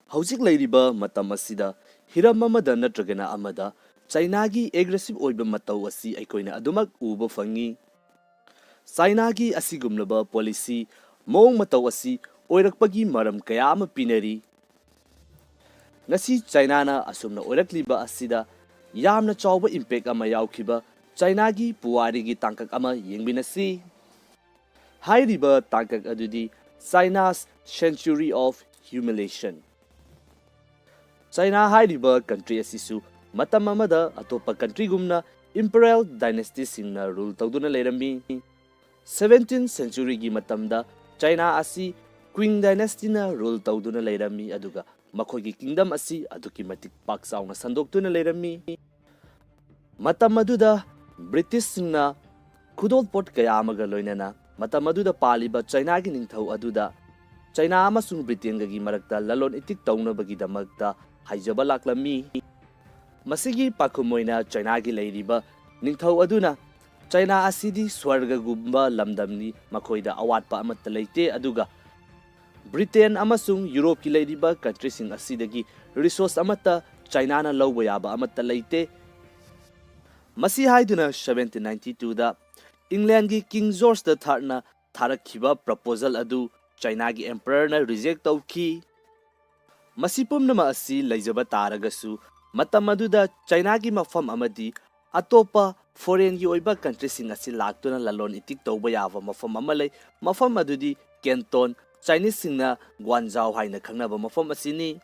Housing Ladiba Matamasida, Hiramamada Natragana Amada, Chainagi aggressive oiba matawasi Aikoina Adumak Uba Fangi. Sainagi Asigumnaba policy, Mong Matawasi, Oirakpagi Maram Kayama Pinari. Nasi Chainana Asumna Oirakliba Asida, Yamna Chauba Impact Ama Yaukiba, Chainagi Puarigi Tankak Ama Yingbinasi. High Riba Tankak Adudi, China's Century of Humiliation. China High River country asisu matam amada atopa country gumna Imperial Dynasty singna rule tawduna leirami 17th century gi matamda China asi Qing Dynasty na rule tawduna leirami aduga makhogi kingdom asi aduki matik pak sauna sandoktuna leirami matam aduda British singna khudol pot kaya amaga loinana matam aduda paliba China gi ningthau aduda China amasung Britain gi marakta lalon itik tawna bagi damakta Haijaba laklami Masigi pakumoina China gi leiriba ningthau aduna China asidi swarga gumba lamdamni makoida awatpa amatta leite aduga Britain amasung Europe ki leiriba country sing asidagi resource amatta China na lawba yaba amatta leite Masi haiduna 1792 da England gi King George III na tharakhiba proposal adu China gi emperor na reject tawki Masipum nama asi laijaba taragasu matam aduda China gi mafam amadi atopa foreign gi oiba country sing asi laktuna lalon itik tawba yava mafam amalai mafam adudi Canton Chinese singna Guangzhou haina khangnaba mafam asini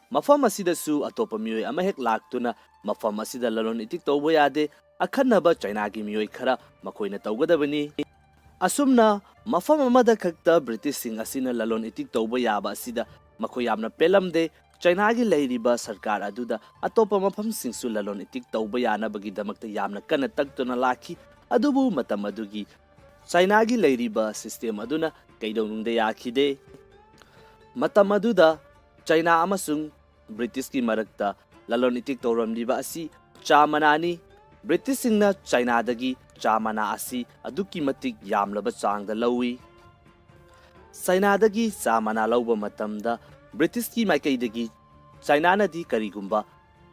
mafam asida su atopa mioi ama hek laktuna mafam asida lalon itik tawba yade akhanaba China gi mioi khara makoina tawgadabani asumna mafam amada khakta British sing asina lalon itik tawba yaba asida Makoy yamna pelamde China gi leiriba sarkar aduda atopa mafam singsu lalon itik tawba yana bagi damakta yamna kana taktuna laki adubu matam adugi China gi leiriba system aduna kaidonungde yakhide matam aduda China amasung British gi marakta lalon itik tawramliba asi chamanani British singna China dagi chamana asi aduki matik yamlaba changda lawi China dagi chamana lawba matamda British ki maikaidagi China na di karigumba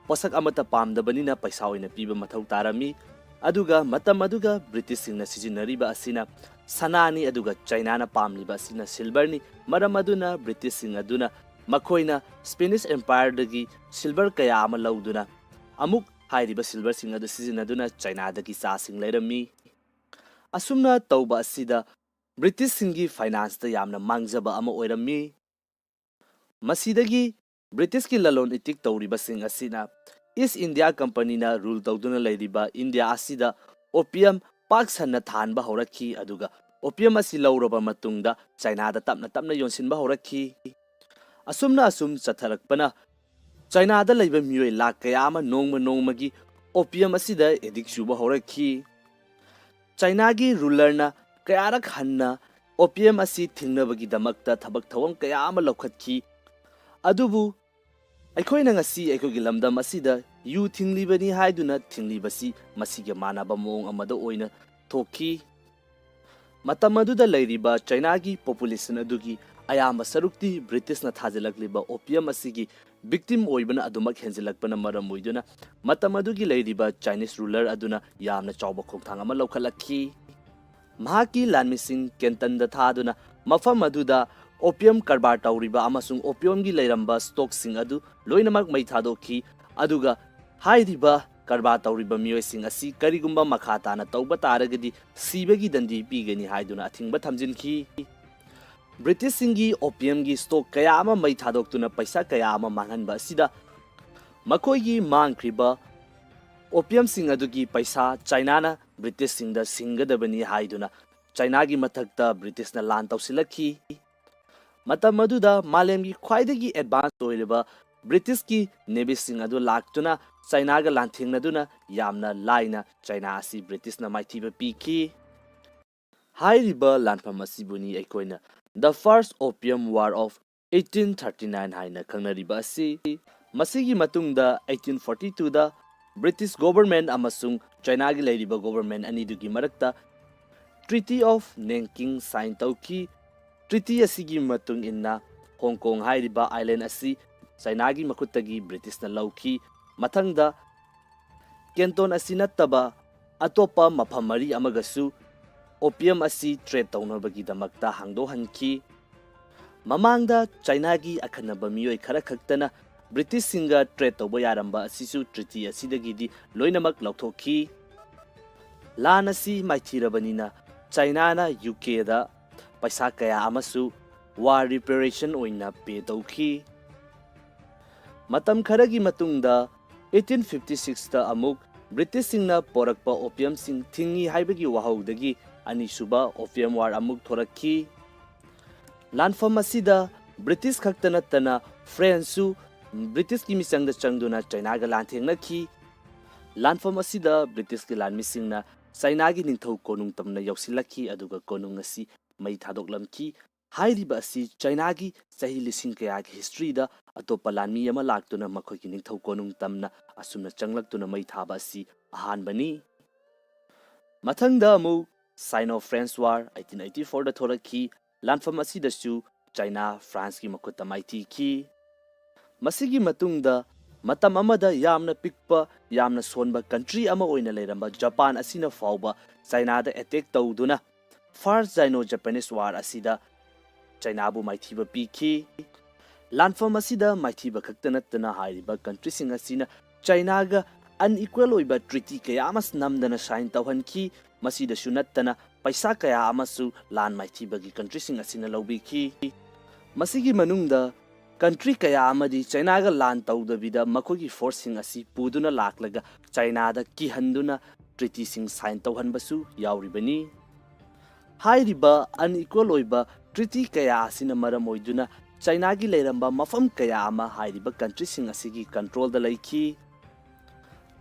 posak amata pamdabanina paisa oina piba mathau tarami aduga matam aduga British singna sijinariba asina sanani aduga China na pamliba asina silver ni maram aduna British sing aduna makoina Spanish Empire dagi silver kaya ama lawduna amuk hairiba silver sing adu sijinaduna China dagi sa sing leirami asumna tawba asida British singi finance ta yamna mangjaba ama oirami Masidagi British ki lalon itik tawriba sing asina East India Company na rule tawduna leiriba India asida opium pak sanna thanba horakhi aduga opium asi lawraba matungda China da tapna yonsinba horakhi asumna asum chatharakpana China da leiba mioi lak kaya ama nongmagi opium asida edik suba horakhi China gi ruler na kayarak hanna opium asi thingnabagi damakta thabak thawam kaya ama lokhatkhi adubu aikoina ngasi aikogi lamdam asida yu thinglibani haiduna thinglibasi masige manaba mong amada oina thokhi matam aduda leiriba China gi population adugi ayamba sarukti British na thajalakliba opium asigi victim oibana adumak henjilakpana maram oiduna matam adugi leiriba Chinese ruler aduna yamna chawba khongthang ama lokhalakhi mahaki lanmising Kenton da thaduna mafam aduda opium karbar tawriba amasung opium gi leiramba stock sing adu loinamak mai thadokhi aduga hairiba karbar tawriba mioi sing asi karigumba makhata na tawba taragadi sibagi dandi pigani haiduna athingba thamjinki British singi opium gi stock kaya ama mai thadoktuna paisa kaya ama manghanba asida makoi gi mangkhriba opium sing adugi paisa China na British singda singadabani haiduna China gi mathakta British na lan tawsilakhi matam aduda malemgi khwaidagi advance oiliba British ki navy sing adu laktuna China ga lanthingnaduna yamna laina China asi British na maithiba piki hairiba lanpham asibuni aikoina the first Opium War of 1839 haina khangnariba asi masigi matungda 1842 da British government amasung China gi leiriba government anidugi marakta Treaty of Nanking sign tauki Treaty asigi matung inna Hong Kong hairiba island asi Chainagi makhutagi Britishna lauki mathangda Canton asi nattaba atopa mafam mari amagasu opium asi trade taunabagi damakta hangdohanki mamangda Chainagi akhanaba miyoi khara khaktana British singa trade tauba yaramba asisu treaty asidagidi loinamak lauthokhi lan asi maithirabanina China na UK da paisa kaya amasu war reparation oina pe tauki matam kharagi matungda 1856 da amuk British singna porakpa opium sing thingi haibagi wahaudagi anisuba Opium War amuk thorakhi lanfam asida British khaktana tana French British ki misangda changduna China ga lanthengnathi lanfam asida British ki lan misingna China gi ningthau konung tamna yausilakhi aduga konung asi mai thadoklamki hairiba asi China gi sahi lising kaya gi history da atopa lanmi ama laktuna makhoi gi ningthau konung tamna asumna changlaktuna mai thaba asi ahan bani mathangda amu Sino-French War 1884 da thorakhi lanfam asida su China France gi makhutta maiti ki masigi matungda matam amada yamna pikpa yamna sonba country ama oina leramba Japan asina fauba China da attack tawduna First Sino-Japanese War asida China bu maithiba piki lanfam asida maithiba khaktanatna hairiba country sing asina China ga unequal oiba treaty kaya amas namdana sign tawhanki masida sunattana paisa kaya amasu lan maithiba gi country sing asina lobiki masigi manungda country kaya amadi China ga lan tawdabida makogi forcing asi puduna laklaga China da ki handuna treaty sing sign tawhanbasu yauribani hairiba unequal oiba treaty kaya asina maram oiduna China gi leiramba mafam kaya ama hairiba country sing asigi control da laiki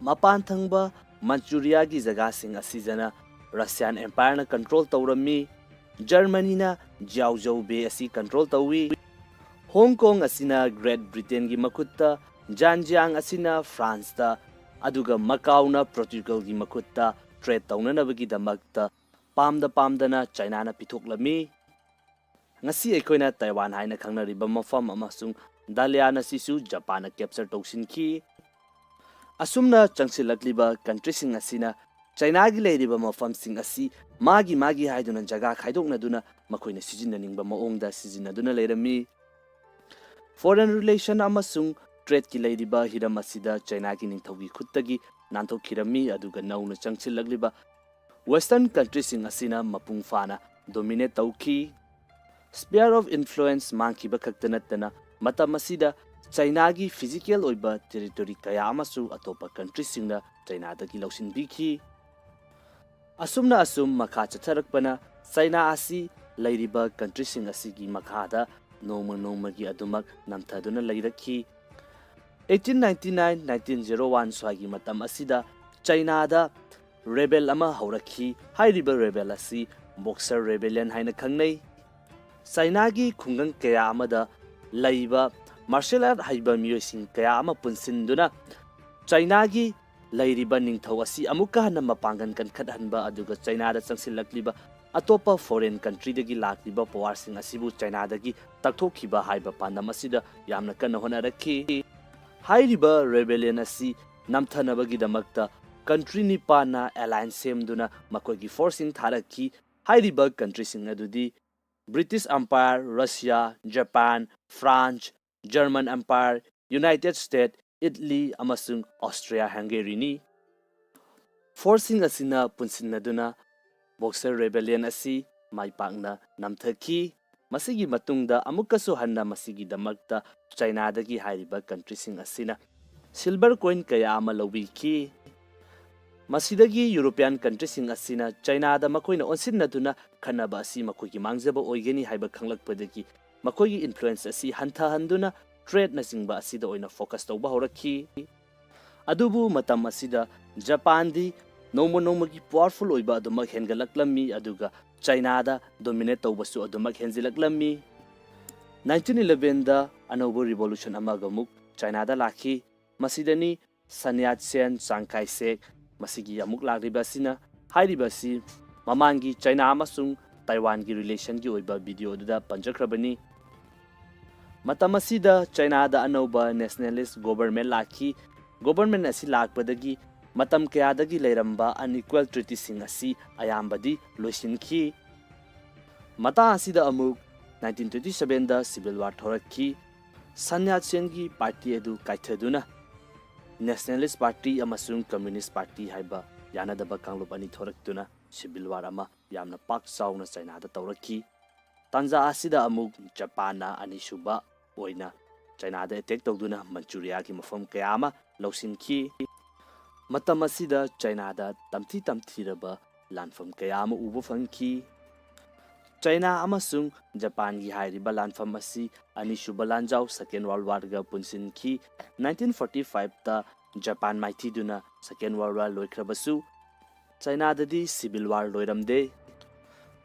mapan thangba Manchuria gi jaga sing asijana Russian Empire na control tawrami Germany na Jiaozhou Bay asi control tawi Hong Kong asina Great Britain gi makutta Zhejiang asina France da aduga Macau na Portugal gi makutta trade tawnanabagi damakta pamdana China na pithoklami ngasi ekoina Taiwan haina khangnariba mafam amasung Dalian asisu Japan na capture tawsinki asumna changsilakliba country sing asina China gi leiriba mafam sing asi magi haiduna jaga khaidokna duna makoina sijinaningba maongda sijinaduna leirami foreign relation amasung trade ki leiriba hiram asida China gi ningthogi khuttagi nanthokirami aduga nauna changsilagliba western country sing asina mapung fana dominate tawki sphere of influence mangkiba khaktanatana matam asida China gi physical oiba territory kaya amasu atopa country singna China dagi lausin biki asumna asum makha chatharakpana China asi leiriba country sing asigi makhada noma gi adumak namthaduna leirakhi 1899-1901 swagi matam asida China da rebel ama haurakhi hairiba rebel asi Boxer rebellion haina khangnei China gi khungang kaya amada leiba martial art haiba miyosing kaya ama punsinduna China gi leiriba ningthau asi amuka hana mapangan kan khathanba aduga China da changsilakliba atopa foreign country dagi lakliba power sing asibu China dagi taktokhiba haiba pandam asida yamna kana honarakhi hairiba rebellion asi namthanabagi damakta country ni pana alliance semduna makogi forcing tharakhi hairiba country sing adudi British Empire, Russia, Japan, France, German Empire, United States, Italy, amasung Austria-Hungary ni. Forcing asina punsinaduna Boxer Rebellion asi maipakna namthaki masigi matungda amukasu hanna masigi damakta China dagi hairiba country sing asina silver coin kaya ama lawiki masidagi European country sing asina China da makoina onsinnaduna khanaba asi makogi mangjaba oigeni haiba khanglakpadagi makogi influence asi hantha handuna trade na singba asida oina focus tawba horakhi adubu matam asida Japan di nomo gi powerful oiba aduma hengalaklammi aduga China da dominate tawbasu aduma henjilaklammi 1911 da anobo revolution amagamuk China da lakhi masidani Sun Yat-sen Chiang Kai-shek masigi amuk lakriba sina hairiba si mamangi China amasung Taiwan gi relation gi oiba video da panjakrabani Matam asida China da anauba nationalist government laki government asi lakpadagi matam kayadagi leiramba unequal treaty sing asi ayambadi loisinki mata asida amuk 1927 da civil war thorakki Sanyat Sengi party edu kaithaduna nationalist party amasung communist party haiba yanadaba kanglup ani thoraktuna civil war ama yamna pak sauna China da tawrakki Tanza asida amuk Japan na anisuba oina China da attack tawduna Manchuria ki mafam kayama lawsinki matam asida China da tamthi raba lanfam kayama uba fangki China amasung Japan gi hairiba lanfam asi anisuba lanjau Second World War ga punsinki 1945 ta Japan maithiduna Second World War loikhrabasu China da di civil war loiramde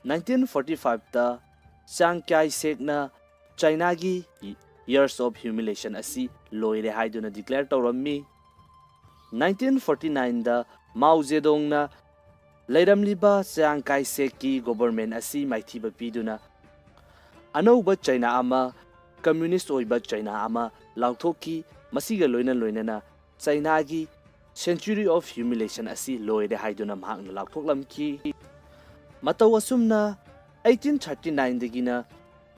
1945 ta Chiang Kai-shek na China gi years of humiliation asi loire haiduna declare tawrammi 1949 da Mao Zedong na leiramliba Chiang Kai-shek ki government asi maithiba piduna anauba China ama communist oiba China ama lauthoki masiga loina China gi century of humiliation asi loire haiduna mahakna lauthoklamki mataw asumna 1839 dagina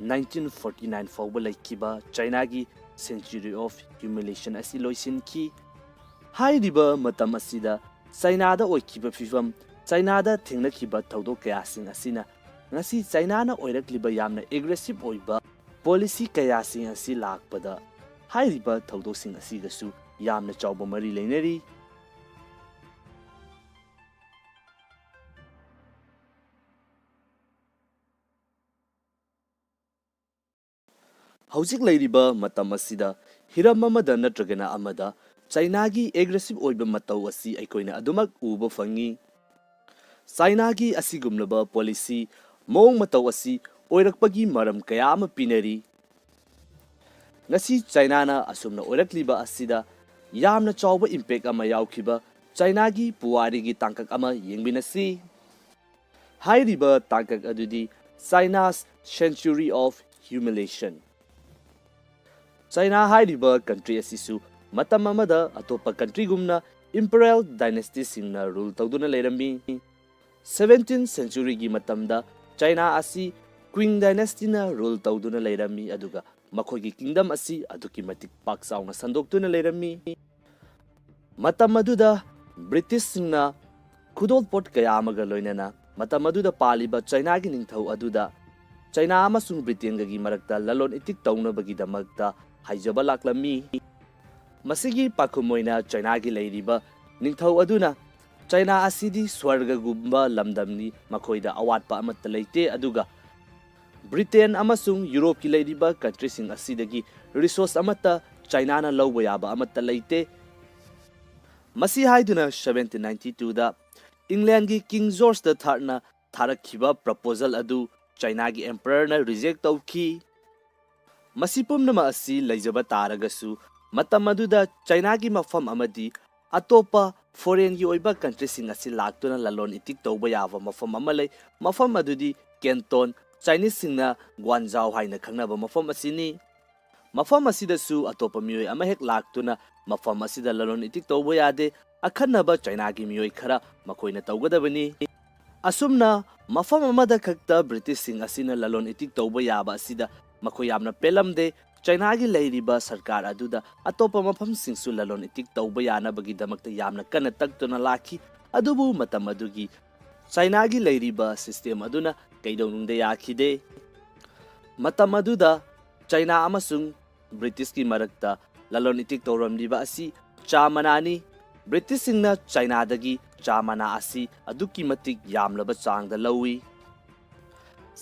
1949 fawba laikiba China gi century of humiliation asi loisinki hairiba matam asida China da oikiba fifam China da thengnakiba thawdok kayasing asina ngasi China na oirakliba yamna aggressive oiba policy kayasing asi lakpada hairiba thawdoksing asigasu yamna chawba mari leinari Hauzik leiriba matam asida hiram amada natragana amada China gi aggressive oiba mataw asi aikoina adumak uba fangi China gi asigumlaba policy mong mataw asi oirakpagi maram kaya ama pinari ngasi China na asumna oirakliba asida yamna chawba impact ama yaukhiba China gi puwari gi tangkak ama yengbinasi hairiba tangkak adudi China's century of humiliation China hairiba country asisu matam amada atopa country gumna imperial dynasty singna rule tawduna leirami 17th century gi matamda China asi Qing Dynasty na rule tawduna leirami aduga makhogi kingdom asi aduki matik pak sauna sandoktuna leirami matam aduda British singna khudol pot kaya amaga loinana matam aduda paliba China gi ningthau aduda China amasung Britain gi marakta lalon itik tawnabagi damakta haijaba laklami masigi pakhumoina China gi leiriba ningthau aduna China asidi swarga gumba lamdamni makhoida awatpa amatta leite aduga Britain amasung Europe ki leiriba country sing asidagi resource amatta China na lawba yaba amatta leite masi haiduna 1792 da England gi King George III na tharakhiba proposal adu China gi emperor na reject tawki masipumnama asi leijaba taragasu matam aduda China gi mafam amadi atopa foreign gi oiba country sing asi laktuna lalon itik tawba yaba mafam amalai mafam adudi Canton Chinese singna Guangzhou haina khangnaba mafam asini mafam asida su atopa mioi ama hek laktuna mafam asida lalon itik tawba yade akhanaba China gi mioi khara makoina tawgadabani asumna mafam amada khakta British sing asina lalon itik tawba yaba asida makhoi yamna pelamde China gi leiriba sarkar aduda atopa mafam singsu lalon itik tawba yana bagi damakta yamna kana taktuna laki adubu matam adugi China gi leiriba system aduna kaidonungde yakhide matam aduda China amasung British ki marakta lalon itik tawramliba asi chamanani British singna China dagi chamana asi aduki matik yamlaba changda lawi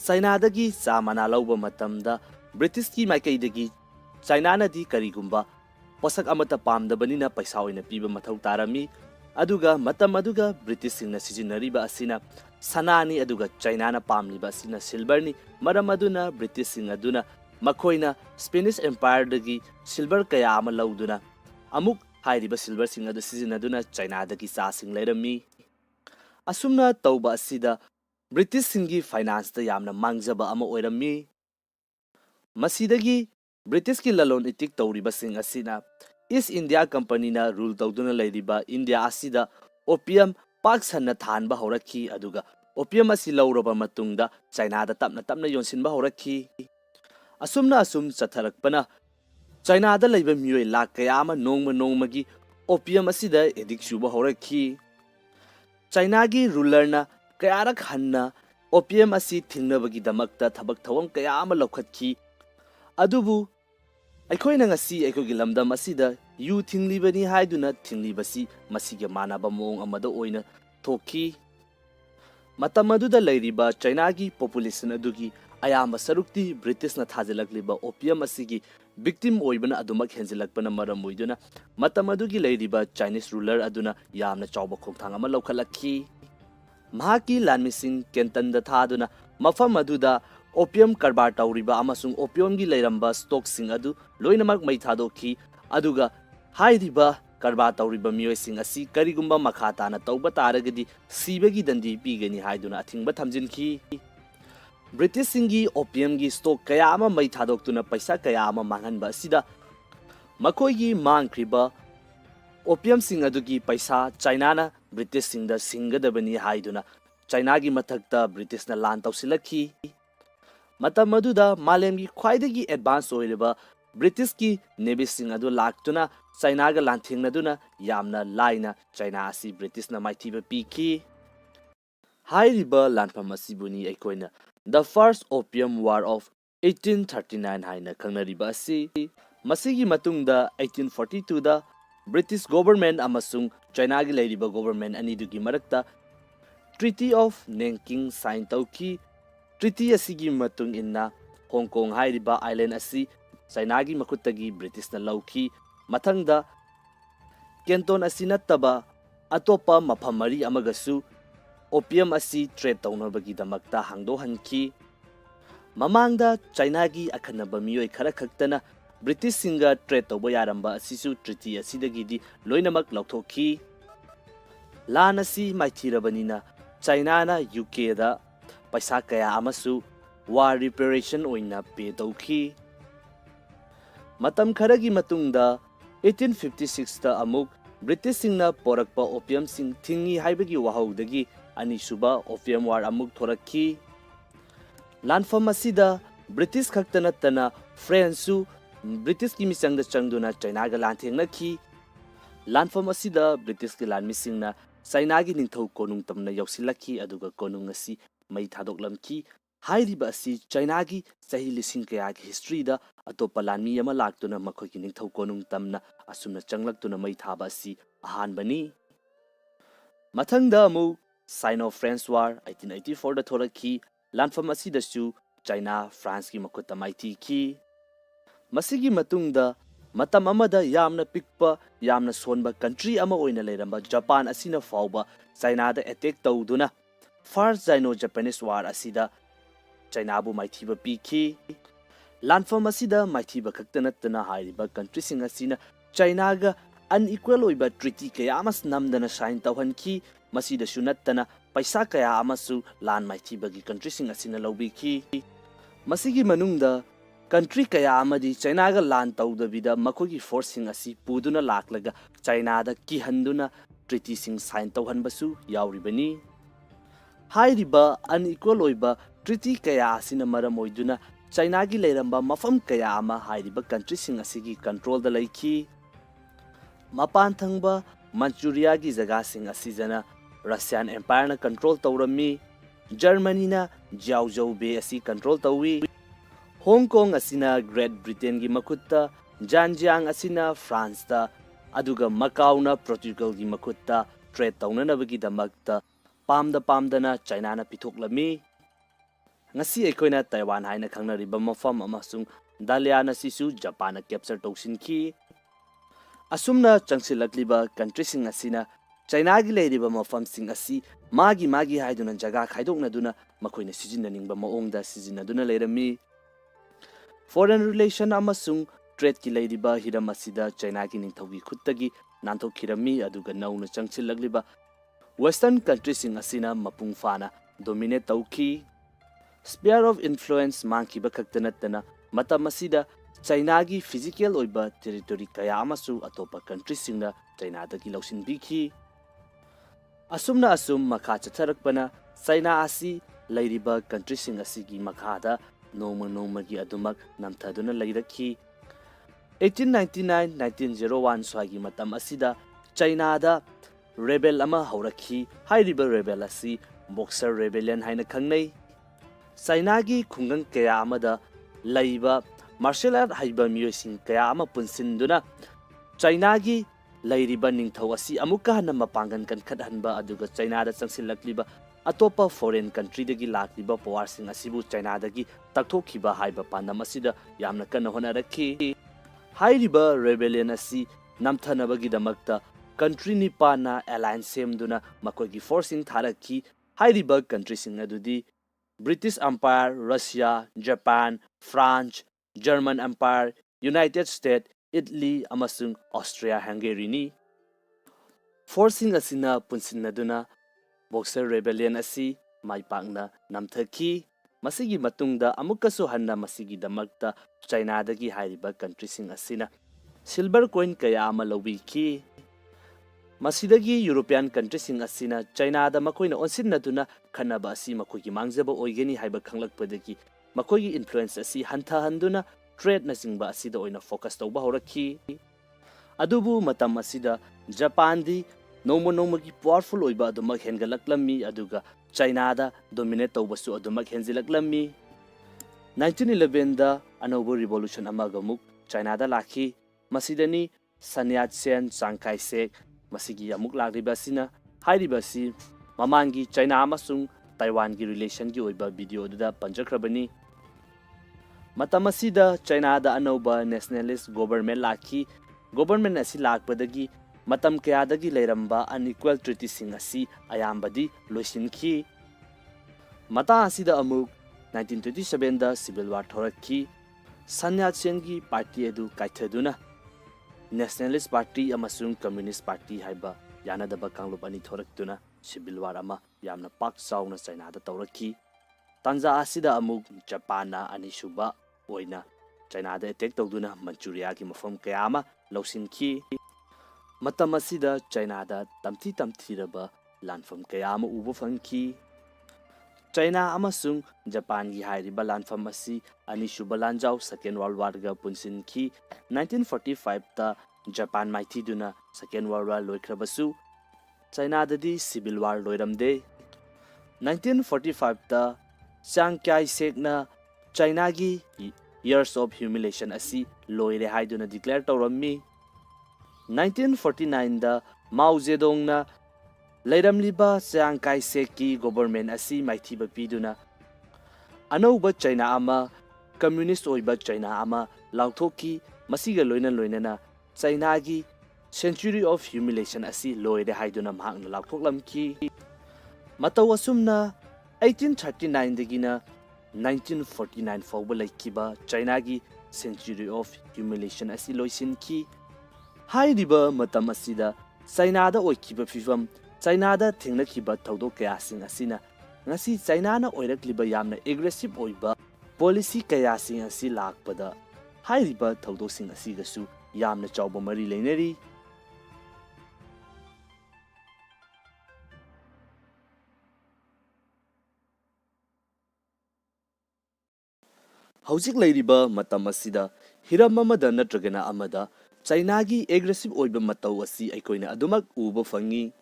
China dagi chamana lawba matamda British ki maikaidagi China na di karigumba posak amata pamdabanina paisa oina piba mathau tarami aduga matam aduga British singna sijinariba asina sanani aduga China na pamliba asina silver ni maram aduna British sing aduna makhoina Spanish Empire dagi silver kaya ama lawduna amuk hairiba silver sing adu sijinaduna China dagi sa sing leirami asumna tawba asida British singi finance da yamna mangjaba ama oirami masidagi British ki lalon itik tawriba sing asina East India Company na rule tawduna layriba India asida opium pak sanna thanba horakhi aduga opium asi lawraba matungda China da tapna yonsinba horakhi asumna asum chatharakpana China da laiba miyoi lak kaya ama nongmagi opium asida edik shuba horakhi China gi ruler na kayarak hanna opium asi thingnabagi damakta thabak thawam kaya ama lokhatkhi adubu ꯑꯩꯈꯣꯏꯅ ꯉꯁꯤ ꯑꯩꯈꯣꯏꯒꯤ ꯂꯝꯗꯝ ꯑꯁꯤꯗ U ꯊꯤꯡꯂꯤꯕꯅꯤ ꯍꯥꯏꯗꯨꯅ ꯊꯤꯡꯂꯤꯕꯁꯤ ꯃꯁꯤꯒ ꯃꯥꯟꯅꯕ ꯃꯑꯣꯡ ꯑꯃꯗ ꯑꯣꯏꯅ ꯊꯣꯛꯈꯤ ꯃꯇꯝ ꯑꯗꯨꯗ ꯂꯩꯔꯤꯕ ꯆꯥꯏꯅꯥꯒꯤ ꯄꯣꯄꯨꯂꯦꯁꯟ ꯑꯗꯨꯒꯤ ꯑꯌꯥꯝꯕ ꯁꯔꯨꯛꯇꯤ ꯕ꯭ꯔꯤꯇꯤꯁꯅ ꯊꯥꯖꯤꯜꯂꯛꯂꯤꯕ ꯑꯣꯄꯤꯌꯝ ꯑꯁꯤꯒꯤ ꯚꯤꯛꯇꯤꯝ ꯑꯣꯏꯕꯅ ꯑꯗꯨꯃꯛ ꯍꯦꯟꯖꯤꯜꯂꯛꯄꯅ ꯃꯔꯝ ꯑꯣꯏꯗꯨꯅ ꯃꯇꯝ ꯑꯗꯨꯒꯤ ꯂꯩꯔꯤꯕ ꯆꯥꯏꯅꯤꯁ ꯔꯨꯂꯔ ꯑꯗꯨꯅ ꯌꯥꯝꯅ ꯆꯥꯎꯕ ꯈꯣꯡꯊꯥꯡ ꯑꯃ ꯂꯧꯈꯠꯂꯛꯈꯤ ꯃꯍꯥꯛꯀꯤ ꯂꯥꯟꯃꯤꯁꯤꯡ ꯀꯦꯟꯇꯟꯗ ꯊꯥꯗꯨꯅ ꯃꯐꯝ ꯑꯗꯨꯗ opium karbar tawriba amasung opium gi leiramba stock sing adu loinamak mai thadokhi aduga hairiba karbar tawriba miyoi sing asi karigumba makhata na tawba taragadi sibagi dandi pigani haiduna athingba thamjinki British singi opium gi stock kaya ama mai thadoktuna paisa kaya ama manghanba asida makoi gi mangkhriba opium sing adu gi paisa China na British singda singadabani haiduna China gi mathakta British na lan tawsilakhi matam aduda malemgi khwaidagi advance oiriba British ki navy sing adu laktuna China ga lanthingnaduna yamna laina China asi British na maithiba piki hairiba lanpham asibuni aikoina the first opium war of 1839 haina khangnariba asi masigi matungda 1842 da British government amasung China gi leiriba government anidugi marakta Treaty of Nanking sign tawki Treaty asigi matung inna Hong Kong hairiba island asi China gi makuttagi British na lawki mathangda Canton asi nattaba atopa mafam mari amagasu opium asi trade tawnabagi damakta hangdo hanki mamangda China gi akhanaba miyoi khara khaktana British singa trade tawba yaramba asisu treaty asidagi di loinamak lawthokhi lan asi maithirabanina China na UK da paisa kaya amasu war reparation oina pay tawki matam kharagi matungda 1856 da amuk British singna porakpa opium sing thingi haibagi wahaudagi anisuba opium war amuk thorakhi lanfam asida British khaktanatana French British ki misangda changduna China ga lanthengnathi lanfam asida British ki lanmisingna China gi ningthau konung tamna yausilakhi aduga konung asi mai thadoklamki hairiba asi China gi sahi lising kaya gi history da atopa lanmi ama laktuna makhoi gi ningthau konung tamna asumna changlaktuna mai thaba asi ahan bani mathangda mu Sino-French War 1884 da thorakhi lanfam asi da su China France gi makuta maiti ki masigi matungda matam amada yamna pikpa yamna sonba country ama oina leiramba Japan asina fauba China da attack tawduna First Sino-Japanese War asida China bu maithiba piki lanfam asida maithiba khaktanatna hairiba country sing asina China ga unequal oiba treaty kaya amas namdana sign tawhanki masida sunattana paisa kaya amasu lan maithiba gi country sing asina lobiki masigi manungda country kaya amadi China ga lan tawdabida makogi forcing asi puduna laklaga China da kihanduna treaty sing sign tawhanbasu yauribani hairiba unequal oiba treaty kaya asina maram oiduna China gi leiramba mafam kaya ama hairiba country sing asigi control da laiki mapan thangba Manchuria gi jaga sing asijana Russian Empire na control tawrami Germany na Jiaozhou Bay asi control tawi Hong Kong asina Great Britain gi makutta Zhejiang asina France ta aduga Macau na Portugal gi makutta trade tawnanabagi damakta pamdana China na pithoklami ngasi ekoina Taiwan haina khangnariba mafam amasung Dalian asisu Japan na capture tawsinki asumna changsilakliba country sing asina China gi leiriba mafam sing asi magi haiduna jaga khaidoknaduna makoina sijinaningba maongda sijinaduna leirami foreign relation amasung trade ki leiriba hiram asida China gi ningthogi khuttagi nanthokirami aduga nauna changsilagliba western countries sing asina mapung fana dominate tawki sphere of influence mangkiba khaktanatana matam asida Chinaगी physical oiba territory kaya amasu atopa country singna China dagi lausin biki. Asumna asum makha chatharakpana China asi lairiba country sing asigi makhada noma gi adumak namthaduna lairakhi. 1899-1901 swagi matam asida China da rebel ama haurakhi. Hairiba rebel asi Boxer rebellion haina khangnai. China gi khungang kaya amada laiba martial art haiba miyosing kaya ama punsinduna China gi lairiba ningthau asi amuka hana mapangan kan khadhanba aduga China da changsilakliba atopa foreign country dagi lakliba power sing asibu China dagi taktokhiba haiba pandam asida yamna kana honarakhi. Hairiba rebellion asi namthanabagi damakta country nipana alliance semduna makogi forcing tharakhi. Hairiba country sing adudi British Empire, Russia, Japan, France, German Empire, United States, Italy, amasung Austria-Hungary ni. Forcing asina punsinaduna Boxer rebellion asi maipakna namthaki. Masigi matungda amukasu hanna masigi damakta China dagi hairiba country sing asina silver coin kaya ama lawiki. Masidagi European country sing asina China da makoina onsinnaduna khanaba asi makogi mangjaba oigeni haiba khanglakpadagi makogi influence asi hantha handuna trade na singba asida oina focus tawba horakhi. Adubu matam asida Japan di nomogi powerful oiba adumak hengalaklammi aduga China da dominate tawbasu adumak henjilaklammi. 1911 da anobu revolution amagamuk China da lakhi. Masidani Sun Yat-sen, Chiang Kai-shek masigi amuk lakriba sina hairiba si mamangi China amasung Taiwan gi relation gi oiba video da panjakrabani. Matamasida China da anoba nationalist government lakhi. Government asi lakpadagi matam kayadagi leiramba unequal treaty sing asi ayambadi loisinki. Mata asida amuk 1927 da civil war thorakhi. Sun Yat-sen gi party edu kaithaduna Nationalist Party amasung Communist Party haiba yanadaba kanglop ani thoraktuna civil war ama yamna pak chauna China da tawrakhi. Tanja asida amuk Japan na anisuba oina China da attack tawduna Manchuria gi mafam kaya ama lausinki. Matam asida China da tamthiraba lanfam kaya ama ubu fangki. China amasung Japan gi hairiba lanfam asi anisuba lanjau Second World War ga punsinki. 1945 ta Japan maithiduna Second World War loikrabasu China dadi civil war loiramde. 1945 ta Chiang Kai-shek na China gi years of humiliation asi loire haiduna declare tawrammi. 1949 da Mao Zedong na leiramliba Chiang Kai-shek ki government asi maithiba piduna anauba China ama communist oiba China ama lauthoki. Masiga loinana China gi century of humiliation asi loire haiduna mahakna laukthoklamki. Mataw asumna 1839 dagina 1949 fawba laikiba China gi century of humiliation asi loisinki. Hairiba matam asida China da oikiba fifam China da thengnakiba thodok kaya sing asina ngasi China na oirakliba yamna aggressive oiba policy kaya sing asi lakpada hairiba thodosing asigasu yamna chawba mari leinari. Hauzik leiriba matam asida hiram amada natragana amada China gi aggressive oiba mataw asi aikoina adumak uba fangi.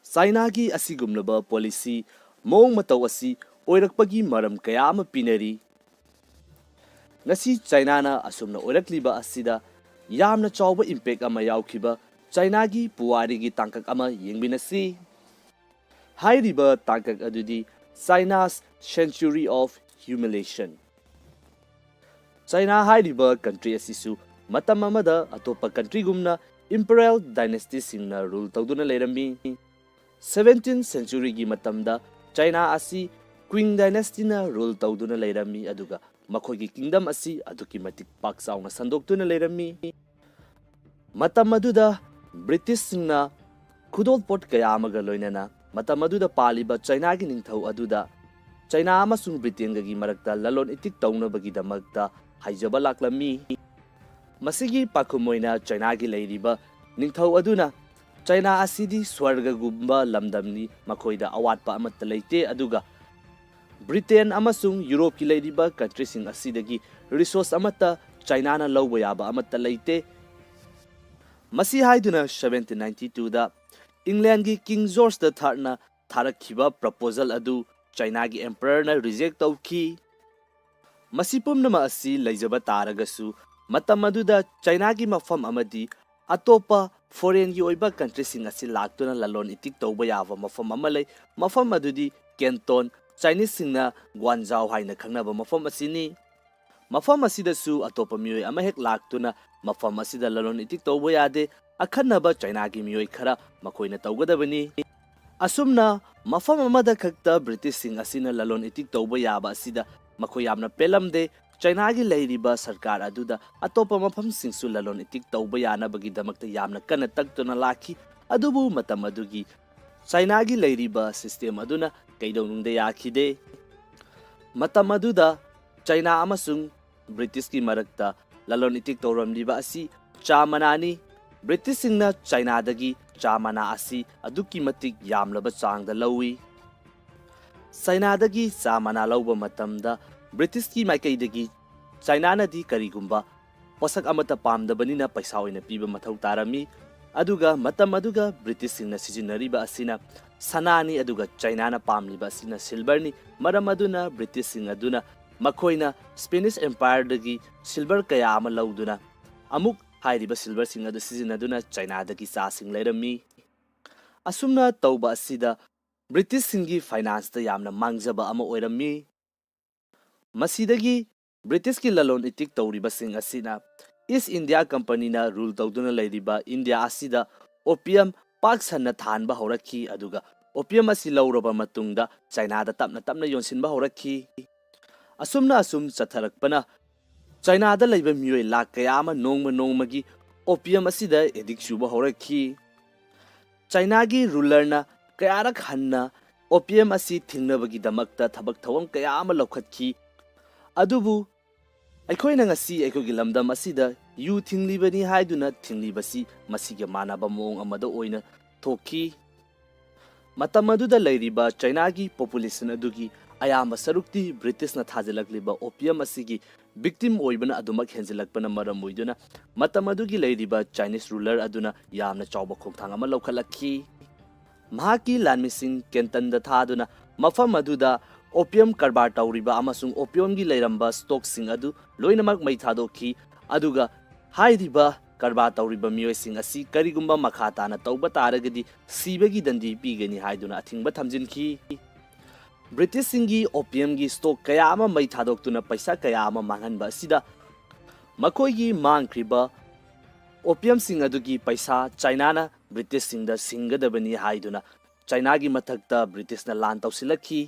China gi asigumlaba policy mong mataw asi oirakpagi maram kaya ama pinari. Ngasi China na asumna oirakliba asida yamna chawba impact ama yaukhiba China gi puwari gi tangkak ama yengbinasi. Hairiba tangkak adudi China's century of humiliation. China hairiba country asisu matam amada atopa country gumna imperial dynasty singna rule tawduna leirammi. 17th century gi matamda China asi Qing Dynasty na rule tawduna leirammi aduga makogi kingdom asi aduki matik pak sauna sandoktuna leirammi. Matam aduda British singna khudol port kaya amaga loinana matam aduda paliba China gi ningthau aduda China amasung Britain gi marakta lalon itik tawnabagi damakta ꯍꯥꯏꯖꯕ ꯂꯥꯛꯂꯝꯃꯤ꯫ ꯃꯁꯤꯒꯤ ꯄꯥꯈꯨꯝ ꯑꯣꯏꯅ ꯆꯥꯏꯅꯥꯒꯤ ꯂꯩꯔꯤꯕ ꯅꯤꯡꯊꯧ ꯑꯗꯨꯅ China ꯑꯁꯤꯗꯤ ꯁ꯭ꯋꯔꯒꯒꯨꯝꯕ ꯂꯝꯗꯝꯅꯤ, ꯃꯈꯣꯏꯗ ꯑꯋꯥꯠꯄ ꯑꯃꯠꯇ ꯂꯩꯇꯦ, ꯑꯗꯨꯒ ꯕ꯭ꯔꯤꯇꯦꯟ ꯑꯃꯁꯨꯡ ꯌꯨꯔꯣꯞꯀꯤ ꯂꯩꯔꯤꯕ ꯀꯟꯇ꯭ꯔꯤꯁꯤꯡ ꯑꯁꯤꯗꯒꯤ ꯔꯤꯁꯣꯔꯁ ꯑꯃꯠꯇ ꯆꯥꯏꯅꯥꯅ ꯂꯧꯕ ꯌꯥꯕ ꯑꯃꯠꯇ ꯂꯩꯇꯦ꯫ ꯃꯁꯤ ꯍꯥꯏꯗꯨꯅ 1792ꯗ ꯏꯪꯂꯦꯟꯒꯤ ꯀꯤꯡ ꯖꯣꯔꯖ ꯊꯥꯔꯗꯅ ꯊꯥꯔꯛꯈꯤꯕ ꯄ꯭ꯔꯄꯣꯖꯦꯜ ꯑꯗꯨ ꯆꯥꯏꯅꯥꯒꯤ ꯑꯦꯝꯄꯔꯔꯅ ꯔꯤꯖꯦꯛ ꯇꯧꯈꯤ꯫ ꯃꯁꯤ ꯄꯨꯝꯅꯃꯛ ꯑꯁꯤ ꯂꯩꯖꯕ ꯇꯥꯔꯒꯁꯨ ꯃꯇꯝ ꯑꯗꯨꯗ ꯆꯥꯏꯅꯥꯒꯤ ꯃꯐꯝ ꯑꯃꯗꯤ ꯑꯇꯣꯞꯄ ꯐꯣꯔꯦꯟꯒꯤ ꯑꯣꯏꯕ ꯀꯟꯇ꯭ꯔꯤꯁꯤꯡ ꯑꯁꯤ ꯂꯥꯛꯇꯨꯅ ꯂꯂꯣꯟ ꯏꯇꯤꯛ ꯇꯧꯕ ꯌꯥꯕ ꯃꯐꯝ ꯑꯃ ꯂꯩ꯫ ꯃꯐꯝ ꯑꯗꯨꯗꯤ ꯀꯦꯟꯇꯣꯟ, ꯆꯥꯏꯅꯤꯁꯁꯤꯡꯅ ꯒ꯭ꯋꯥꯟꯖꯥꯎ ꯍꯥꯏꯅ ꯈꯪꯅꯕ ꯃꯐꯝ ꯑꯁꯤꯅꯤ꯫ ꯃꯐꯝ ꯑꯁꯤꯗꯁꯨ ꯑꯇꯣꯞꯄ ꯃꯤꯑꯣꯏ ꯑꯃꯍꯦꯛ ꯂꯥꯛꯇꯨꯅ ꯃꯐꯝ ꯑꯁꯤꯗ ꯂꯂꯣꯟ ꯏꯇꯤꯛ ꯇꯧꯕ ꯌꯥꯗꯦ, ꯑꯈꯟꯅꯕ ꯆꯥꯏꯅꯥꯒꯤ ꯃꯤꯑꯣꯏ ꯈꯔ ꯃꯈꯣꯏꯅ ꯇꯧꯒꯗꯕꯅꯤ꯫ ꯑꯁꯨꯝꯅ ꯃꯐꯝ ꯑꯃꯗ ꯈꯛꯇ ꯕ꯭ꯔꯤꯇꯤꯁꯁꯤꯡ ꯑꯁꯤꯅ ꯂꯂꯣꯟ ꯏꯇꯤꯛ ꯇꯧꯕ ꯌꯥꯕ ꯑꯁꯤꯗ ꯃꯈꯣꯏ ꯌꯥꯝꯅ ꯄꯦꯜꯂꯝꯗꯦ꯫ ꯆꯥꯏꯅꯥꯒꯤ ꯂꯩꯔꯤꯕ ꯁꯔꯀꯥꯔ ꯑꯗꯨꯗ ꯑꯇꯣꯞꯄ ꯃꯐꯝꯁꯤꯡꯁꯨ ꯂꯂꯣꯟ ꯏꯇꯤꯛ ꯇꯧꯕ ꯌꯥꯅꯕꯒꯤꯗꯃꯛꯇ ꯌꯥꯝꯅ ꯀꯟꯅ ꯇꯛꯇꯨꯅ ꯂꯥꯛꯈꯤ꯫ ꯑꯗꯨꯕꯨ ꯃꯇꯝ ꯑꯗꯨꯒꯤ ꯆꯥꯏꯅꯥꯒꯤ ꯂꯩꯔꯤꯕ ꯁꯤꯁꯇꯦꯝ ꯑꯗꯨꯅ ꯀꯩꯗꯧꯅꯨꯡꯗ ꯌꯥꯈꯤꯗꯦ꯫ ꯃꯇꯝ ꯑꯗꯨꯗ ꯆꯥꯏꯅꯥ ꯑꯃꯁꯨꯡ ꯕ꯭ꯔꯤꯇꯤꯁꯀꯤ ꯃꯔꯛꯇ ꯂꯂꯣꯟ ꯏꯇꯤꯛ ꯇꯧꯔꯝꯂꯤꯕ ꯑꯁꯤ ꯆꯥ ꯃꯅꯥꯅꯤ꯫ ꯕ꯭ꯔꯤꯇꯤꯁꯁꯤꯡꯅ ꯆꯥꯏꯅꯥꯗꯒꯤ ꯆꯥ ꯃꯅꯥ ꯑꯁꯤ ꯑꯗꯨꯛꯀꯤ ꯃꯇꯤꯛ ꯌꯥꯝꯂꯕ ꯆꯥꯡꯗ ꯂꯧꯏ꯫ ꯆꯥꯏꯅꯥꯗꯒꯤ ꯆꯥ ꯃꯅꯥ ꯂꯧꯕ ꯃꯇꯝꯗ ꯕ꯭ꯔꯤꯇꯤꯁꯀꯤ ꯃꯥꯏꯀꯩꯗꯒꯤ ꯆꯥꯏꯅꯥꯅꯗꯤ ꯀꯔꯤꯒꯨꯝꯕ ꯄꯣꯠꯁꯛ ꯑꯃꯠꯇ ꯄꯥꯝꯗꯕꯅꯤꯅ ꯄꯩꯁꯥ ꯑꯣꯏꯅ ꯄꯤꯕ ꯃꯊꯧ ꯇꯥꯔꯝꯃꯤ꯫ ꯑꯗꯨꯒ ꯃꯇꯝ ꯑꯗꯨꯒ ꯕ꯭ꯔꯤꯇꯤꯁꯁꯤꯡꯅ ꯁꯤꯖꯤꯟꯅꯔꯤꯕ ꯑꯁꯤꯅ ꯁꯅꯥꯅꯤ, ꯑꯗꯨꯒ ꯆꯥꯏꯅꯥꯅ ꯄꯥꯝꯂꯤꯕ ꯑꯁꯤꯅ ꯁꯤꯜꯚꯔꯅꯤ꯫ ꯃꯔꯝ ꯑꯗꯨꯅ ꯕ꯭ꯔꯤꯇꯤꯁꯁꯤꯡ ꯑꯗꯨꯅ ꯃꯈꯣꯏꯅ ꯁ꯭ꯄꯦꯅꯤꯁ ꯑꯦꯝꯄꯥꯌꯔꯗꯒꯤ ꯁꯤꯜꯚꯔ ꯀꯌꯥ ꯑꯃ ꯂꯧꯗꯨꯅ ꯑꯃꯨꯛ ꯍꯥꯏꯔꯤꯕ ꯁꯤꯜꯚꯔꯁꯤꯡ ꯑꯗꯨ ꯁꯤꯖꯤꯟꯅꯗꯨꯅ ꯆꯥꯏꯅꯥꯗꯒꯤ ꯆꯥꯁꯤꯡ ꯂꯩꯔꯝꯃꯤ꯫ ꯑꯁꯨꯝꯅ ꯇꯧꯕ ꯑꯁꯤꯗ ꯕ꯭ꯔꯤꯇꯤꯁꯁꯤꯡꯒꯤ ꯐꯥꯏꯅꯥꯟꯁꯇ ꯌꯥꯝꯅ ꯃꯥꯡꯖꯕ ꯑꯃ ꯑꯣꯏꯔꯝꯃꯤ꯫ ꯃꯁꯤꯗꯒꯤ ꯕ꯭ꯔꯤꯇꯤꯁꯀꯤ ꯂꯂꯣꯟ ꯏꯇꯤꯛ ꯇꯧꯔꯤꯕꯁꯤꯡ ꯑꯁꯤꯅ ꯏꯁ ꯏꯟꯗꯤꯌꯥ ꯀꯝꯄꯅꯤꯅ ꯔꯨꯜ ꯇꯧꯗꯨꯅ ꯂꯩꯔꯤꯕ ꯏꯟꯗꯤꯌꯥ ꯑꯁꯤꯗ ꯑꯣꯄꯤꯌꯝ ꯄꯥꯛ ꯁꯟꯅ ꯊꯥꯍꯟꯕ ꯍꯧꯔꯛꯈꯤ, ꯑꯗꯨꯒ ꯑꯣꯄꯤꯌꯝ ꯑꯁꯤ ꯂꯧꯔꯕ ꯃꯇꯨꯡꯗ ꯆꯥꯏꯅꯥꯗ ꯇꯞꯅ ꯇꯞꯅ ꯌꯣꯟꯁꯤꯟꯕ ꯍꯧꯔꯛꯈꯤ꯫ ꯑꯁꯨꯝꯅ ꯆꯠꯊꯔꯛꯄꯅ ꯆꯥꯏꯅꯥꯗ ꯂꯩꯕ ꯃꯤꯑꯣꯏ ꯂꯥꯈ ꯀꯌꯥ ꯑꯃ ꯅꯣꯡꯃ ꯅꯣꯡꯃꯒꯤ ꯑꯣꯄꯤꯌꯝ ꯑꯁꯤꯗ ꯑꯦꯗꯤꯛ ꯆꯨꯕ ꯍꯧꯔꯛꯈꯤ꯫ ꯆꯥꯏꯅꯥꯒꯤ ꯔꯨꯂꯔꯅ ꯀꯌꯥꯔꯛ ꯍꯟꯅ ꯑꯣꯄꯤꯌꯝ ꯑꯁꯤ ꯊꯤꯡꯅꯕꯒꯤꯗꯃꯛꯇ ꯊꯕꯛ ꯊꯧꯔꯝ ꯀꯌꯥ ꯑꯃ ꯂꯧꯈꯠꯈꯤ꯫ ꯑꯗꯨꯕꯨ ꯑꯩꯈꯣꯏꯅ ꯉꯁꯤ ꯑꯩꯈꯣꯏꯒꯤ ꯂꯝꯗꯝ ꯑꯁꯤꯗ ꯌꯨ ꯊꯤꯡꯂꯤꯕꯅꯤ ꯍꯥꯏꯗꯨꯅ ꯊꯤꯡꯂꯤꯕꯁꯤ ꯃꯁꯤꯒ ꯃꯥꯟꯅꯕ ꯃꯑꯣꯡ ꯑꯃꯗ ꯑꯣꯏꯅ ꯊꯣꯛꯈꯤ꯫ ꯃꯇꯝ ꯑꯗꯨꯗ ꯂꯩꯔꯤꯕ ꯆꯥꯏꯅꯥꯒꯤ ꯄꯣꯄꯨꯂꯦꯁꯟ ꯑꯗꯨꯒꯤ ꯑꯌꯥꯝꯕ ꯁꯔꯨꯛꯇꯤ ꯕ꯭ꯔꯤꯇꯤꯁꯅ ꯊꯥꯖꯤꯜꯂꯛꯂꯤꯕ ꯑꯣꯄꯤꯌꯝ ꯑꯁꯤꯒꯤ ꯕꯤꯛꯇꯤꯝ ꯑꯣꯏꯕꯅ ꯑꯗꯨꯃꯛ ꯍꯦꯟꯖꯤꯜꯂꯛꯄꯅ ꯃꯔꯝ ꯑꯣꯏꯗꯨꯅ ꯃꯇꯝ ꯑꯗꯨꯒꯤ ꯂꯩꯔꯤꯕ ꯆꯥꯏꯅꯤꯁ ꯔꯨꯂꯔ ꯑꯗꯨꯅ ꯌꯥꯝꯅ ꯆꯥꯎꯕ ꯈꯣꯡꯊꯥꯡ ꯑꯃ ꯂꯧꯈꯠꯂꯛꯈꯤ꯫ ꯃꯍꯥꯛꯀꯤ ꯂꯥꯟꯃꯤꯁꯤꯡ ꯀꯦꯟꯇꯟꯗ ꯊꯥꯗꯨꯅ ꯃꯐꯝ ꯑꯗꯨꯗ ꯑꯣꯄꯤꯌꯝ ꯀꯔꯕꯥꯔ ꯇꯧꯔꯤꯕ ꯑꯃꯁꯨꯡ ꯑꯣꯄꯤꯌꯝꯒꯤ ꯂꯩꯔꯝꯕ ꯁ꯭ꯇꯣꯛꯁꯤꯡ ꯑꯗꯨ ꯂꯣꯏꯅꯃꯛ ꯃꯩ ꯊꯥꯗꯣꯛꯈꯤ, ꯑꯗꯨꯒ ꯍꯥꯏꯔꯤꯕ ꯀꯔꯕꯥꯔ ꯇꯧꯔꯤꯕ ꯃꯤꯑꯣꯏꯁꯤꯡ ꯑꯁꯤ ꯀꯔꯤꯒꯨꯝꯕ ꯃꯈꯥ ꯇꯥꯅ ꯇꯧꯕ ꯇꯥꯔꯒꯗꯤ ꯁꯤꯕꯒꯤ ꯗꯟꯗꯤ ꯄꯤꯒꯅꯤ ꯍꯥꯏꯗꯨꯅ ꯑꯊꯤꯡꯕ ꯊꯝꯖꯤꯟꯈꯤ꯫ ꯕ꯭ꯔꯤꯇꯤꯁꯁꯤꯡꯒꯤ ꯑꯣꯄꯤꯌꯝꯒꯤ ꯁ꯭ꯇꯣꯛ ꯀꯌꯥ ꯑꯃ ꯃꯩ ꯊꯥꯗꯣꯛꯇꯨꯅ ꯄꯩꯁꯥ ꯀꯌꯥ ꯑꯃ ꯃꯥꯡꯍꯟꯕ ꯑꯁꯤꯗ ꯃꯈꯣꯏꯒꯤ ꯃꯥꯡꯈ꯭ꯔꯤꯕ ꯑꯣꯄꯤꯌꯝꯁꯤꯡ ꯑꯗꯨꯒꯤ ꯄꯩꯁꯥ ꯆꯥꯏꯅꯥꯅ ꯕ꯭ꯔꯤꯇꯤꯁꯁꯤꯡꯗ ꯁꯤꯡꯒꯗꯕꯅꯤ ꯍꯥꯏꯗꯨꯅ ꯆꯥꯏꯅꯥꯒꯤ ꯃꯊꯛꯇ ꯕ꯭ꯔꯤꯇꯤꯁꯅ ꯂꯥꯟ ꯇꯧꯁꯤꯜꯂꯛꯈꯤ꯫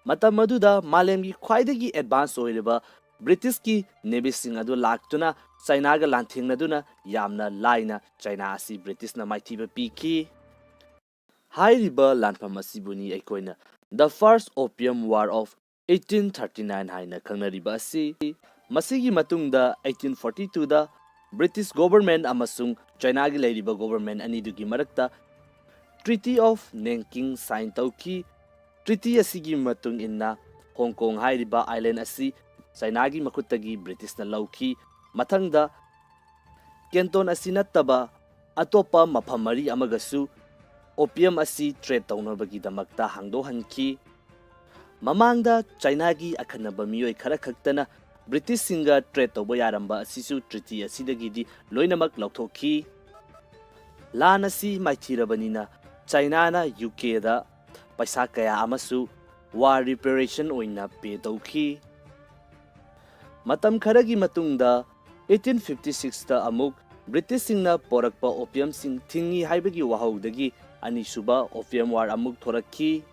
ꯃꯇꯝ ꯑꯗꯨꯗ ꯃꯥꯂꯦꯝꯒꯤ ꯈ꯭ꯋꯥꯏꯗꯒꯤ ꯑꯦꯗꯚꯥꯟꯁ ꯑꯣꯏꯔꯤꯕ ꯕ꯭ꯔꯤꯇꯤꯁꯀꯤ ꯅꯦꯚꯤꯁꯤꯡ ꯑꯗꯨ ꯂꯥꯛꯇꯨꯅ ꯆꯥꯏꯅꯥꯒ ꯂꯥꯟꯊꯦꯡꯅꯗꯨꯅ ꯌꯥꯝꯅ ꯂꯥꯏꯅ ꯆꯥꯏꯅꯥ ꯑꯁꯤ ꯕ꯭ꯔꯤꯇꯤꯁꯅ ꯃꯥꯏꯊꯤꯕ ꯄꯤꯈꯤ꯫ ꯍꯥꯏꯔꯤꯕ ꯂꯥꯟꯐꯝ ꯑꯁꯤꯕꯨꯅꯤ ꯑꯩꯈꯣꯏꯅ ꯗ ꯐꯥꯔꯁ ꯑꯣꯄꯤꯌꯝ ꯋꯥꯔ ꯑꯣꯐ 1839 ꯍꯥꯏꯅ ꯈꯪꯅꯔꯤꯕ ꯑꯁꯤ꯫ ꯃꯁꯤꯒꯤ ꯃꯇꯨꯡꯗ 1842ꯗ ꯕ꯭ꯔꯤꯇꯤꯁ ꯒꯣꯚꯔꯟꯃꯦꯟꯠ ꯑꯃꯁꯨꯡ ꯆꯥꯏꯅꯥꯒꯤ ꯂꯩꯔꯤꯕ ꯒꯣꯚꯔꯟꯃꯦꯟꯠ ꯑꯅꯤꯗꯨꯒꯤ ꯃꯔꯛꯇ ꯇ꯭ꯔꯤꯇꯤ ꯑꯣꯐ ꯅꯦꯡꯀꯤꯡ ꯁꯥꯏꯟ ꯇꯧꯈꯤ꯫ ꯇ꯭ꯔꯤꯇꯤ ꯑꯁꯤꯒꯤ ꯃꯇꯨꯡ ꯏꯟꯅ ꯍꯣꯡꯀꯣꯡ ꯍꯥꯏꯔꯤꯕ ꯑꯥꯏꯂꯦꯟ ꯑꯁꯤ ꯆꯥꯏꯅꯥꯒꯤ ꯃꯈꯨꯠꯇꯒꯤ ꯕ꯭ꯔꯤꯇꯤꯁꯅ ꯂꯧꯈꯤ꯫ ꯃꯊꯪꯗ ꯀꯦꯟꯇꯣꯟ ꯑꯁꯤ ꯅꯠꯇꯕ ꯑꯇꯣꯞꯄ ꯃꯐꯝ 4 ꯑꯃꯒꯁꯨ ꯑꯣꯄꯤꯌꯝ ꯑꯁꯤ ꯇ꯭ꯔꯦꯗ ꯇꯧꯅꯕꯒꯤꯗꯃꯛꯇ ꯍꯥꯡꯗꯣꯛꯍꯟꯈꯤ꯫ ꯃꯃꯥꯡꯗ ꯆꯥꯏꯅꯥꯒꯤ ꯑꯈꯟꯅꯕ ꯃꯤꯑꯣꯏ ꯈꯔ ꯈꯛꯇꯅ ꯕ꯭ꯔꯤꯇꯤꯁꯁꯤꯡꯒ ꯇ꯭ꯔꯦꯗ ꯇꯧꯕ ꯌꯥꯔꯝꯕ ꯑꯁꯤꯁꯨ ꯇ꯭ꯔꯤꯇꯤ ꯑꯁꯤꯗꯒꯤꯗꯤ ꯂꯣꯏꯅꯃꯛ ꯂꯧꯊꯣꯛꯈꯤ꯫ ꯂꯥꯟ ꯑꯁꯤ ꯃꯥꯏꯊꯤꯔꯕꯅꯤꯅ ꯆꯥꯏꯅꯥꯅ ꯌꯨꯀꯦꯗ ꯄꯩꯁꯥ ꯀꯌꯥ ꯑꯃꯁꯨ ꯋꯥꯔ ꯔꯤꯄꯦꯔꯦꯁꯟ ꯑꯣꯏꯅ ꯄꯦ ꯇꯧꯈꯤ꯫ ꯃꯇꯝ ꯈꯔꯒꯤ ꯃꯇꯨꯡꯗ 1856ꯗ ꯑꯃꯨꯛ ꯕ꯭ꯔꯤꯇꯤꯁꯁꯤꯡꯅ ꯄꯣꯔꯛꯄ ꯑꯣꯄꯤꯌꯝꯁꯤꯡ ꯊꯤꯡꯉꯤ ꯍꯥꯏꯕꯒꯤ ꯋꯥꯍꯧꯗꯒꯤ ꯑꯅꯤꯁꯨꯕ ꯑꯣꯄꯤꯌꯝ ꯋꯥꯔ ꯑꯃꯨꯛ ꯊꯣꯔꯛꯈꯤ꯫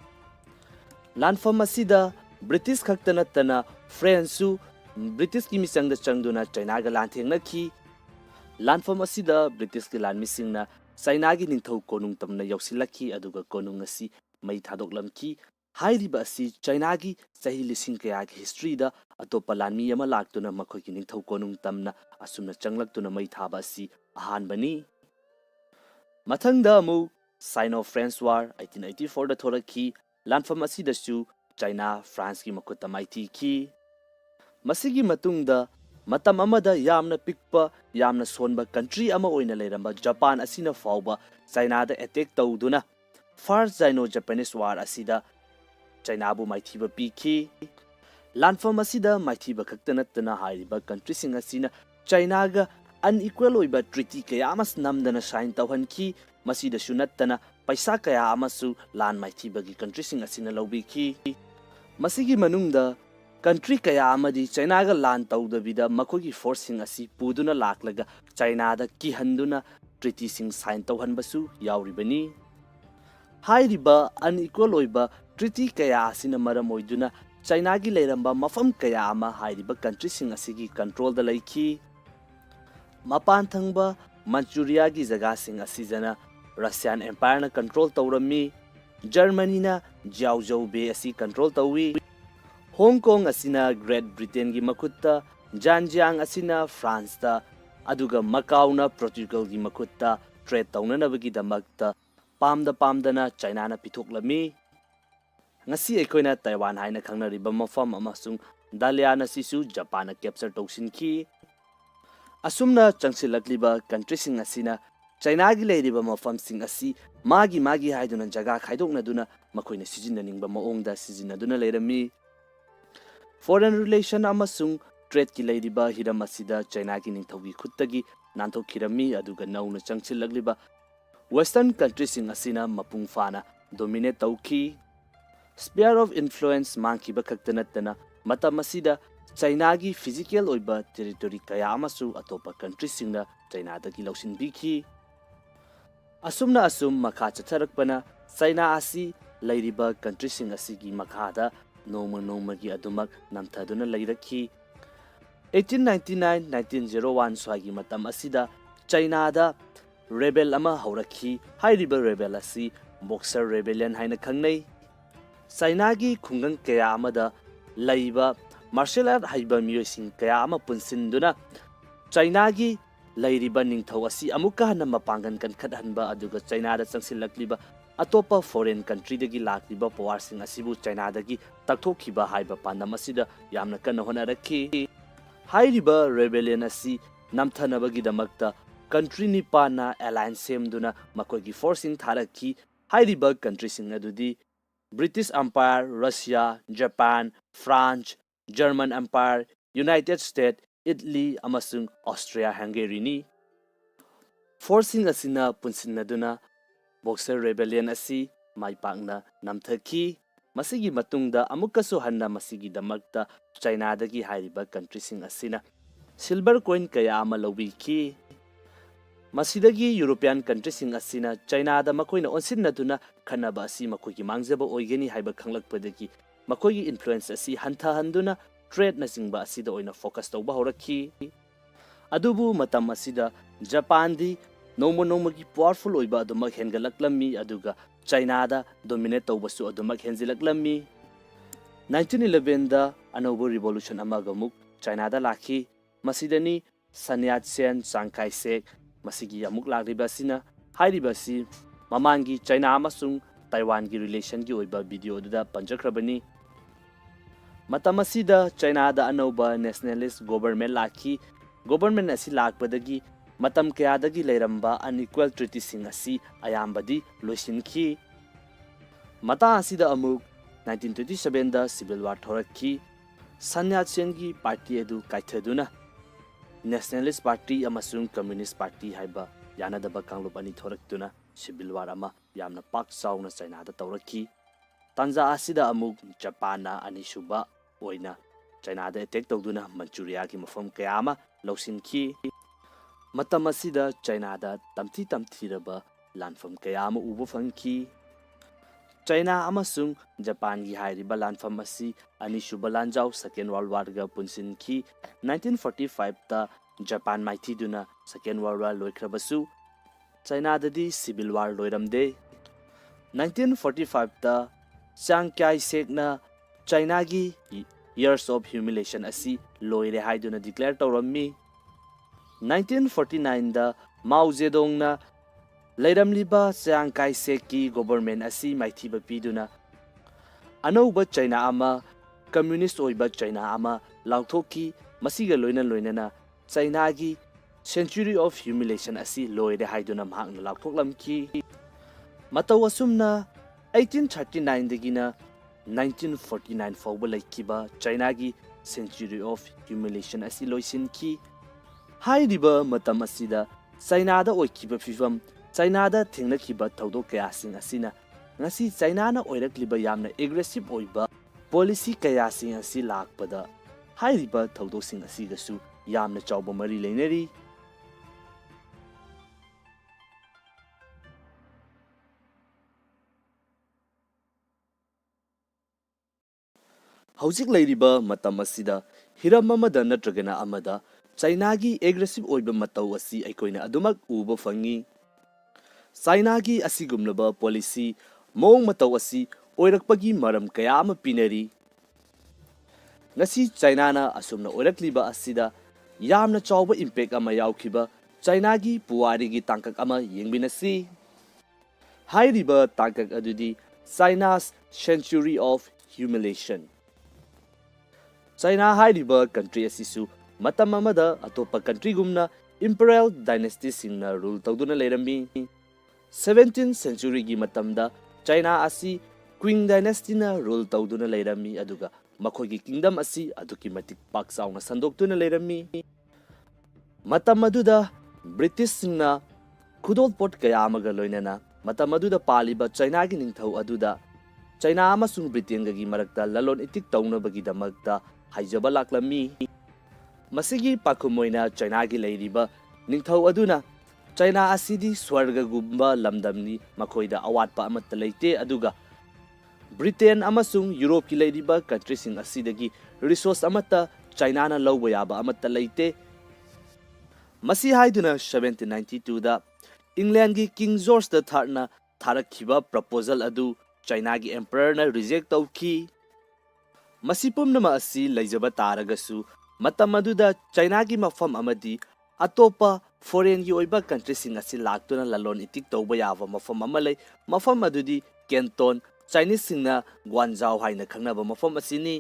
ꯂꯥꯟꯐꯝ ꯑꯁꯤꯗ ꯕ꯭ꯔꯤꯇꯤꯁ ꯈꯛꯇ ꯅꯠꯇꯅ ꯐ꯭ꯔꯦꯟꯁꯁꯨ ꯕ꯭ꯔꯤꯇꯤꯁꯀꯤ ꯃꯤꯆꯪꯗ ꯆꯪꯗꯨꯅ ꯆꯥꯏꯅꯥꯒ ꯂꯥꯟꯊꯦꯡꯅꯈꯤ꯫ ꯂꯥꯟꯐꯝ ꯑꯁꯤꯗ ꯕ꯭ꯔꯤꯇꯤꯁꯀꯤ ꯂꯥꯟꯃꯤꯁꯤꯡꯅ ꯆꯥꯏꯅꯥꯒꯤ ꯅꯤꯡꯊꯧ ꯀꯣꯅꯨꯡ ꯌꯧꯁꯤꯜꯂꯛꯈꯤ, ꯑꯗꯨꯒ ꯀꯣꯅꯨꯡ ꯑꯁꯤ ꯃꯩ ꯊꯥꯗꯣꯛꯂꯝꯈꯤ꯫ ꯍꯥꯏꯔꯤꯕ ꯑꯁꯤ ꯆꯥꯏꯅꯥꯒꯤ ꯆꯍꯤ ꯂꯤꯁꯤꯡ ꯀꯌꯥꯒꯤ ꯍꯤꯁꯇ꯭ꯔꯤꯗ ꯑꯇꯣꯞꯄ ꯂꯥꯟꯃꯤ ꯑꯃ ꯂꯥꯛꯇꯨꯅ ꯃꯈꯣꯏꯒꯤ ꯅꯤꯡꯊꯧ ꯀꯣꯅꯨꯡ ꯇꯝꯅ ꯑꯁꯨꯝꯅ ꯆꯪꯂꯛꯇꯨꯅ ꯃꯩ ꯊꯥꯕ ꯑꯁꯤ ꯑꯍꯥꯟꯕꯅꯤ꯫ ꯃꯊꯪꯗ ꯑꯃꯨꯛ ꯁꯥꯏꯅꯣ ꯐ꯭ꯔꯦꯟꯆ ꯋꯥꯔ 1884ꯗ ꯊꯣꯔꯛꯈꯤ꯫ ꯂꯥꯟꯐꯝ ꯑꯁꯤꯗꯁꯨ ꯆꯥꯏꯅꯥ ꯐ꯭ꯔꯥꯟꯁꯀꯤ ꯃꯈꯨꯠꯇ ꯃꯥꯏꯊꯤꯈꯤ꯫ ꯃꯁꯤꯒꯤ ꯃꯇꯨꯡꯗ ꯃꯇꯝ ꯑꯃꯗ ꯌꯥꯝꯅ ꯄꯤꯛꯄ ꯌꯥꯝꯅ ꯁꯣꯟꯕ ꯀꯟꯇ꯭ꯔꯤ ꯑꯃ ꯑꯣꯏꯅ ꯂꯩꯔꯝꯕ ꯖꯄꯥꯟ ꯑꯁꯤꯅ ꯐꯥꯎꯕ ꯆꯥꯏꯅꯥꯗ ꯑꯦꯇꯦꯛ ꯇꯧꯗꯨꯅ ꯐꯥꯔꯁ ꯁꯥꯏꯅꯣ ꯖꯄꯥꯅꯤꯁ ꯋꯥꯔ ꯑꯁꯤꯗ ꯆꯥꯏꯅꯥꯕꯨ ꯃꯥꯏꯊꯤꯕ ꯄꯤꯈꯤ꯫ ꯂꯥꯟꯐꯝ ꯑꯁꯤꯗ ꯃꯥꯏꯊꯤꯕ ꯈꯛꯇ ꯅꯠꯇꯅ ꯍꯥꯏꯔꯤꯕ ꯀꯟꯇ꯭ꯔꯤꯁꯤꯡ ꯑꯁꯤꯅ ꯆꯥꯏꯅꯥꯒ ꯑꯟꯏꯀ꯭ꯋꯦꯜ ꯑꯣꯏꯕ ꯇ꯭ꯔꯤꯇꯤ ꯀꯌꯥ ꯑꯃ ꯅꯝꯗꯅ ꯁꯥꯏꯟ ꯇꯧꯍꯟꯈꯤ꯫ ꯃꯁꯤꯗꯁꯨ ꯅꯠꯇꯅ ꯄꯩꯁꯥ ꯀꯌꯥ ꯑꯃꯁꯨ ꯂꯥꯟ ꯃꯥꯏꯊꯤꯕꯒꯤ ꯀꯟꯇ꯭ꯔꯤꯁꯤꯡ ꯑꯁꯤꯅ ꯂꯧꯕꯤꯈꯤ꯫ ꯃꯁꯤꯒꯤ ꯃꯅꯨꯡꯗ ꯀꯟꯇ꯭ꯔꯤ ꯀꯌꯥ ꯑꯃꯗꯤ ꯆꯥꯏꯅꯥꯒ ꯂꯥꯟ ꯇꯧꯗꯕꯤꯗ ꯃꯈꯣꯏꯒꯤ ꯐꯣꯔꯁꯁꯤꯡ ꯑꯁꯤ ꯄꯨꯗꯨꯅ ꯂꯥꯛꯂꯒ ꯆꯥꯏꯅꯥꯗ ꯀꯤꯍꯟꯗꯨꯅ ꯇ꯭ꯔꯤꯇꯤꯁꯤꯡ ꯁꯥꯏꯟ ꯇꯧꯍꯟꯕꯁꯨ ꯌꯥꯎꯔꯤꯕꯅꯤ꯫ ꯍꯥꯏꯔꯤꯕ ꯑꯟꯏꯀ꯭ꯋꯦꯜ ꯑꯣꯏꯕ ꯇ꯭ꯔꯤꯇꯤ ꯀꯌꯥ ꯑꯁꯤꯅ ꯃꯔꯝ ꯑꯣꯏꯗꯨꯅ ꯆꯥꯏꯅꯥꯒꯤ ꯂꯩꯔꯝꯕ ꯃꯐꯝ ꯀꯌꯥ ꯑꯃ ꯍꯥꯏꯔꯤꯕ ꯀꯟꯇ꯭ꯔꯤꯁꯤꯡ ꯑꯁꯤꯒꯤ ꯀꯟꯇ꯭ꯔꯣꯜꯗ ꯂꯩꯈꯤ꯫ ꯃꯄꯥꯟ ꯊꯪꯕ ꯃꯟꯆꯨꯔꯤꯌꯥꯒꯤ ꯖꯒꯥꯁꯤꯡ ꯑꯁꯤꯗꯅ ꯔꯁꯤꯌꯥꯟ ꯑꯦꯝꯄꯥꯌꯔꯅ ꯀꯟꯇ꯭ꯔꯣꯜ ꯇꯧꯔꯝꯃꯤ꯫ ꯖꯔꯃꯅꯤꯅ ꯖꯤꯌꯥꯎꯖꯧ ꯕꯦ ꯑꯁꯤ ꯀꯟꯇ꯭ꯔꯣल ꯇꯧꯏ꯫ ꯍꯣꯡ ꯀꯣꯡ ꯑꯁꯤꯅ ꯒ꯭ꯔꯦꯠ ꯕ꯭ꯔꯤꯇꯦꯟꯒꯤ ꯃꯈꯨꯠꯇ, ꯖꯥꯟꯖꯤꯌꯥꯡ ꯑꯁꯤꯅ ꯐ꯭ꯔꯥꯟꯁꯇ, ꯑꯗꯨꯒ ꯃꯀꯥꯎꯅ ꯄꯣꯔꯇꯨꯒꯜꯒꯤ ꯃꯈꯨꯠꯇ ꯇ꯭ꯔꯦꯗ ꯇꯧꯅꯅꯕꯒꯤꯗꯃꯛꯇ ꯄꯥꯝꯗꯅ ꯆꯥꯏꯅꯥꯅ ꯄꯤꯊꯣꯛꯂꯝꯃꯤ꯫ ꯉꯁꯤ ꯑꯩꯈꯣꯏꯅ ꯇꯥꯏꯋꯥꯟ ꯍꯥꯏꯅ ꯈꯪꯅꯔꯤꯕ ꯃꯐꯝ ꯑꯃꯁꯨꯡ ꯗꯥꯂꯤꯌꯥꯟ ꯑꯁꯤꯁꯨ ꯖꯄꯥꯟꯅ ꯀꯦꯞꯆꯔ ꯇꯧꯁꯤꯟꯈꯤ꯫ ꯑꯁꯨꯝꯅ ꯆꯪꯁꯤꯜꯂꯛꯂꯤꯕ ꯀꯟꯇ꯭ꯔꯤꯁꯤꯡ ꯑꯁꯤꯅ ꯆꯥꯏꯅꯥꯒꯤ ꯂꯩꯔꯤꯕ ꯃꯐꯝꯁꯤꯡ ꯑꯁꯤ ꯃꯥꯒꯤ ꯍꯥꯏꯗꯨꯅ ꯖꯒꯥ ꯈꯥꯏꯗꯣꯛꯅꯗꯨꯅ ꯃꯈꯣꯏꯅ ꯁꯤꯖꯤꯟꯅꯅꯤꯡꯕ ꯃꯑꯣꯡꯗ ꯁꯤꯖꯤꯟꯅꯗꯨꯅ ꯂꯩꯔꯝꯃꯤ꯫ ꯐꯣꯔꯦꯟ ꯔꯤꯂꯦꯁꯟ ꯑꯃꯁꯨꯡ ꯇ꯭ꯔꯦꯗꯀꯤ ꯂꯩꯔꯤꯕ ꯍꯤꯔꯝ ꯑꯁꯤꯗ ꯆꯥꯏꯅꯥꯒꯤ ꯅꯤꯡꯊꯧꯒꯤ ꯈꯨꯠꯇꯒꯤ ꯅꯥꯟꯊꯣꯛꯈꯤꯔꯝꯃꯤ꯫ ꯑꯗꯨꯒ ꯅꯧꯅ ꯆꯪꯁꯤꯜꯂꯛꯂꯤꯕ ꯋꯦꯁꯇꯔꯟ ꯀꯟꯇ꯭ꯔꯤꯁꯤꯡ ꯑꯁꯤꯅ ꯃꯄꯨꯡ ꯐꯥꯅ ꯗꯣꯃꯤꯅꯦꯠ ꯇꯧꯈꯤ꯫ ꯁ꯭ꯄꯤꯌꯔ ꯑꯣꯐ ꯏꯟꯐ꯭ꯂꯨꯌꯦꯟꯁ ꯃꯥꯡꯈꯤꯕ ꯈꯛꯇ ꯅꯠꯇꯅ ꯃꯇꯝ ꯑꯁꯤꯗ ꯆꯥꯏꯅꯥꯒꯤ ꯐꯤꯖꯤꯀꯦꯜ ꯑꯣꯏꯕ ꯇꯦꯔꯤꯇꯣꯔꯤ ꯀꯌꯥ ꯑꯃꯁꯨ ꯑꯇꯣꯞꯄ ꯀꯟꯇ꯭ꯔꯤꯁꯤꯡꯅ ꯆꯥꯏꯅꯥꯗꯒꯤ ꯂꯧꯁꯤꯟꯕꯤꯈꯤ꯫ ꯑꯁꯨꯝꯅ ꯃꯈꯥ ꯆꯠꯊꯔꯛꯄꯅ ꯆꯥꯏꯅꯥ ꯑꯁꯤ ꯂꯩꯔꯤꯕ ꯀꯟꯇ꯭ꯔꯤꯁꯤꯡ ꯑꯁꯤꯒꯤ ꯃꯈꯥꯗ ꯅꯣꯡꯃ ꯅꯣꯡꯃꯒꯤ ꯑꯗꯨꯃꯛ ꯅꯝꯊꯗꯨꯅ ꯂꯩꯔꯛꯈꯤ꯫ 1899-1901 ꯁ꯭ꯋꯥꯏꯒꯤ ꯃꯇꯝ ꯑꯁꯤꯗ ꯆꯥꯏꯅꯥꯗ ꯔꯦꯕꯦꯜ ꯑꯃ ꯍꯧꯔꯛꯈꯤ꯫ ꯍꯥꯏꯔꯤꯕ ꯔꯦꯕꯦꯜ ꯑꯁꯤ ꯕꯣꯛꯁꯔ ꯔꯦꯕꯦꯂꯤꯌꯟ ꯍꯥꯏꯅ ꯈꯪꯅꯩ꯫ ꯆꯥꯏꯅꯥꯒꯤ ꯈꯨꯡꯒꯪ ꯀꯌꯥ ꯑꯃꯗ ꯂꯩꯕ ꯃꯥꯔꯁꯦꯜ ꯑꯥꯔꯠ ꯍꯩꯕ ꯃꯤꯑꯣꯏꯁꯤꯡ ꯀꯌꯥ ꯑꯃ ꯄꯨꯟꯁꯤꯟꯗꯨꯅ ꯆꯥꯏꯅꯥꯒꯤ ꯂꯩꯔꯤꯕ ꯅꯤꯡꯊꯧ ꯑꯁꯤ ꯑꯃꯨꯛꯀ ꯍꯟꯅ ꯃꯄꯥꯡꯒꯜ ꯀꯟꯈꯠꯍꯟꯕ, ꯑꯗꯨꯒ ꯆꯥꯏꯅꯥꯗ ꯆꯪꯁꯤꯜꯂꯛꯂꯤꯕ ꯑꯇꯣꯞꯄ ꯐꯣꯔꯦꯟ ꯀꯟꯇ꯭ꯔꯤꯗꯒꯤ ꯂꯥꯛꯂꯤꯕ ꯄꯋꯥꯔꯁꯤꯡ ꯑꯁꯤꯕꯨ ꯆꯥꯏꯅꯥꯗꯒꯤ ꯇꯛꯊꯣꯛꯈꯤꯕ ꯍꯥꯏꯕ ꯄꯥꯟꯗꯝ ꯑꯁꯤꯗ ꯌꯥꯝꯅ ꯀꯟꯅ ꯍꯣꯠꯅꯔꯛꯈꯤ꯫ ꯍꯥꯏꯔꯤꯕ ꯔꯦꯕꯦꯂꯤꯌꯟ ꯑꯁꯤ ꯅꯝꯊꯅꯕꯒꯤꯗꯃꯛꯇ ꯀꯟꯇ꯭ꯔꯤ 9ꯅ ꯑꯦꯂꯥꯏꯟꯁ ꯁꯦꯝꯗꯨꯅ ꯃꯈꯣꯏꯒꯤ ꯐꯣꯔꯁꯁꯤꯡ ꯊꯥꯔꯛꯈꯤ꯫ ꯍꯥꯏꯔꯤꯕ ꯀꯟꯇ꯭ꯔꯤꯁꯤꯡ ꯑꯗꯨꯗꯤ British empire, Russia, Japan, France, German empire, United States, Italy ꯑꯃꯁꯨꯡ ꯑꯣꯁꯇ꯭ꯔꯤꯌꯥ ꯍꯪꯒꯦꯔꯤꯅꯤ꯫ ꯐꯣꯔꯁꯁꯤꯡ ꯑꯁꯤꯅ ꯄꯨꯟꯁꯤꯟꯅꯗꯨꯅ ꯕꯣꯛꯁꯔ ꯔꯦꯕꯦꯂꯤꯌꯟ ꯑꯁꯤ ꯃꯥꯏ ꯄꯥꯛꯅ ꯅꯝꯊꯈꯤ꯫ ꯃꯁꯤꯒꯤ ꯃꯇꯨꯡꯗ ꯑꯃꯨꯛꯀꯁꯨ ꯍꯟꯅ ꯃꯁꯤꯒꯤꯗꯃꯛꯇ ꯆꯥꯏꯅꯥꯗꯒꯤ ꯍꯥꯏꯔꯤꯕ ꯀꯟꯇ꯭ꯔꯤꯁꯤꯡ ꯑꯁꯤꯅ ꯁꯤꯜꯚꯔ ꯀꯣꯏꯟ ꯀꯌꯥ ꯑꯃ ꯂꯧꯕꯤꯈꯤ꯫ ꯃꯁꯤꯗꯒꯤ ꯌꯨꯔꯣꯄꯤꯌꯟ ꯀꯟꯇ꯭ꯔꯤꯁꯤꯡ ꯑꯁꯤꯅ ꯆꯥꯏꯅꯥꯗ ꯃꯈꯣꯏꯅ ꯑꯣꯟꯁꯤꯟꯅꯗꯨꯅ ꯈꯟꯅꯕ ꯑꯁꯤ ꯃꯈꯣꯏꯒꯤ ꯃꯥꯡꯖꯕ ꯑꯣꯏꯒꯅꯤ ꯍꯥꯏꯕ ꯈꯪꯂꯛꯄꯗꯒꯤ ꯃꯈꯣꯏꯒꯤ ꯏꯟꯐ꯭ꯂꯨꯌꯦꯟꯁ ꯑꯁꯤ ꯍꯟꯊꯍꯟꯗꯨꯅ ꯇ꯭ꯔꯦꯗꯅꯆꯤꯡꯕ ꯑꯁꯤꯗ ꯑꯣꯏꯅ ꯐꯣꯀꯁ ꯇꯧꯕ ꯍꯧꯔꯛꯈꯤ꯫ ꯑꯗꯨꯕꯨ ꯃꯇꯝ ꯑꯁꯤꯗ ꯖꯄꯥꯟꯗꯤ ꯅꯣꯡꯃ ꯅꯣꯡꯃꯒꯤ ꯄꯥꯋꯔꯐꯨꯜ ꯑꯣꯏꯕ ꯑꯗꯨꯃꯛ ꯍꯦꯟꯒꯠꯂꯛꯂꯝꯃꯤ, ꯑꯗꯨꯒ ꯆꯥꯏꯅꯥꯗ ꯗꯣꯃꯤꯅꯦꯠ ꯇꯧꯕꯁꯨ ꯑꯗꯨꯃꯛ ꯍꯦꯟꯖꯤꯜꯂꯛꯂꯝꯃꯤ꯫ 1911ꯗ ꯑꯅꯧꯕ ꯔꯤꯚꯣꯂꯨꯁꯟ ꯑꯃꯒ ꯑꯃꯨꯛ ꯆꯥꯏꯅꯥꯗ ꯂꯥꯛꯈꯤ꯫ ꯃꯁꯤꯗꯅꯤ ꯁꯟ ꯌꯥꯠ ꯁꯦꯟ, ꯆꯥꯡ ꯀꯥꯏ ꯁꯦꯛ ꯃꯁꯤꯒꯤ ꯑꯃꯨꯛ ꯂꯥꯛꯂꯤꯕ ꯑꯁꯤꯅ ꯍꯥꯏꯔꯤꯕ ꯑꯁꯤ ꯃꯃꯥꯡꯒꯤ ꯆꯥꯏꯅꯥ ꯑꯃꯁꯨꯡ ꯇꯥꯏꯋꯥꯟꯒꯤ ꯔꯤꯂꯦꯁꯟꯒꯤ ꯑꯣꯏꯕ ꯚꯤꯗꯤꯑꯣ ꯑꯗꯨꯗ ꯄꯟꯖꯈ꯭ꯔꯕꯅꯤ꯫ ꯃꯇꯝ ꯑꯁꯤꯗ ꯆꯥꯏꯅꯥꯗ ꯑꯅꯧꯕ ꯅꯦꯁꯅꯦꯂꯤꯁ ꯒꯣꯚꯔꯟꯃꯦꯟꯠ ꯂꯥꯛꯈꯤ꯫ ꯒꯣꯚꯔꯟꯃꯦꯟꯠ ꯑꯁꯤ ꯂꯥꯛꯄꯗꯒꯤ ꯃꯇꯝ ꯀꯌꯥꯗꯒꯤ ꯂꯩꯔꯝꯕ ꯑꯟꯏꯀ꯭ꯋꯦꯜ ꯇ꯭ꯔꯤꯇꯤꯁꯤꯡ ꯑꯁꯤ ꯑꯌꯥꯝꯕꯗꯤ ꯂꯣꯏꯁꯤꯟꯈꯤ꯫ ꯃꯇꯥꯡ ꯑꯁꯤꯗ ꯑꯃꯨꯛ 1927ꯗ ꯁꯤꯚꯤꯜ ꯋꯥꯔ ꯊꯣꯔꯛꯈꯤ꯫ ꯁꯟ ꯌꯥꯠ ꯁꯦꯟꯒꯤ ꯄꯥꯔꯇꯤ ꯑꯗꯨ ꯀꯥꯏꯊꯗꯨꯅ ꯅꯦꯁꯅꯦꯂꯤꯁ ꯄꯥꯔꯇꯤ ꯑꯃꯁꯨꯡ ꯀꯝꯃ꯭ꯌꯨꯅꯤꯁ ꯄꯥꯔꯇꯤ ꯍꯥꯏꯕ ꯌꯥꯅꯗꯕ ꯀꯥꯡꯂꯨꯞ ꯑꯅꯤ ꯊꯣꯔꯛꯇꯨꯅ ꯁꯤꯚꯤꯜ ꯋꯥꯔ ꯑꯃ ꯌꯥꯝꯅ ꯄꯥꯛ ꯆꯥꯎꯅ ꯆꯥꯏꯅꯥꯗ ꯇꯧꯔꯛꯈꯤ꯫ ꯇꯥꯟꯖꯥ ꯑꯁꯤꯗ ꯑꯃꯨꯛ ꯖꯄꯥꯟꯅ ꯑꯅꯤꯁꯨꯕ ꯑꯣꯏꯅ ꯆꯥꯏꯅꯥꯗ ꯑꯦꯇꯦꯛ ꯇꯧꯗꯨꯅ ꯃꯟꯆꯨꯔꯤꯌꯥꯒꯤ ꯃꯐꯝ ꯀꯌꯥ ꯑꯃ ꯂꯧꯁꯤꯟꯈꯤ꯫ ꯃꯇꯝ ꯑꯁꯤꯗ ꯆꯥꯏꯅꯥꯗ ꯇꯝꯊꯤꯔꯕ ꯂꯥꯟꯐꯝ ꯀꯌꯥ ꯑꯃ ꯎꯕ ꯐꯪꯈꯤ꯫ ꯆꯥꯏꯅꯥ ꯑꯃꯁꯨꯡ ꯖꯄꯥꯟꯒꯤ ꯍꯥꯏꯔꯤꯕ ꯂꯥꯟꯐꯝ ꯑꯁꯤ ꯑꯅꯤꯁꯨꯕ ꯂꯥꯟꯖꯥꯎ ꯁꯦꯀꯦꯟ ꯋꯥꯔꯜꯗ ꯋꯥꯔꯒ ꯄꯨꯟꯁꯤꯟꯈꯤ꯫ 1945ꯗ ꯖꯄꯥꯟ ꯃꯥꯏꯊꯤꯗꯨꯅ ꯁꯦꯀꯦꯟ ꯋꯥꯔꯜꯗ ꯋꯥꯔ ꯂꯣꯏꯈ꯭ꯔꯕꯁꯨ ꯆꯥꯏꯅꯥꯗꯗꯤ ꯁꯤꯚꯤꯜ ꯋꯥꯔ ꯂꯣꯏꯔꯝꯗꯦ꯫ 1945ꯗ ꯆꯥꯡ ꯀꯥꯏ ꯁꯦꯛꯅ ꯆꯥꯏꯅꯥꯒꯤ years of humiliation asi loire haiduna declare tawrammi 1949 da Mao Zedong na leiramliba Chiang Kai-shek ki government asi maithiba piduna anouba China ama communist oiba China ama lauthoki masiga loinana China gi century of humiliation asi loire haiduna mahakna lauthoklamki mataw asumna 1839 dagina 1949 fawba laikiba China gi century of humiliation asi loisinki hairiba matam asida China da oikiba fifam China da thengnakiba thawdok kayasing asina ngasi China na oirakliba yamna aggressive oiba policy kayasing asi lakpada hairiba thawdoksing asigasu yamna chawba mari leinari Hauzik leiriba matam asida hiram amada natragana amada China gi aggressive oiba mataw asi aikoina adumak uba fangi China gi asigumlaba policy mong mataw asi oirakpagi maram kaya ama pinari ngasi China na asumna oirakliba asida yamna chawba impact ama yaukhiba China gi puwari gi tangkak ama yengbinasi hairiba tangkak adudi China's century of humiliation China hairiba country asisu matam amada atopa country gumna imperial dynasty singna rule tawduna leirami 17th century gi matamda China asi Qing Dynasty na rule tawduna leirami aduga makhogi kingdom asi aduki matik pak sauna sandoktuna leirami matam aduda British singna khudol port kaya amaga loinana matam aduda paliba China gi ningthau aduda China amasung Britain gi marakta lalon itik tawna bagi damakta haijaba laklami masigi pakumoina China gi leiriba ningthau aduna China asidi swarga gumba lamdamni makhoida awatpa amatta leite aduga Britain amasung Europe ki leiriba country sing asidagi resource amata China na lawba yaba amatta leite masi haiduna 1792 da England gi King George III na tharakhiba proposal adu China gi emperor na reject tawki masi pumnama asi leijaba taragasu matam aduda China gi mafam amadi atopa foreign gi oiba country sing asi laktuna lalon itik tawba yaba mafam amalai mafam adudi Canton Chinese singna Guangzhou haina khangnaba mafam asini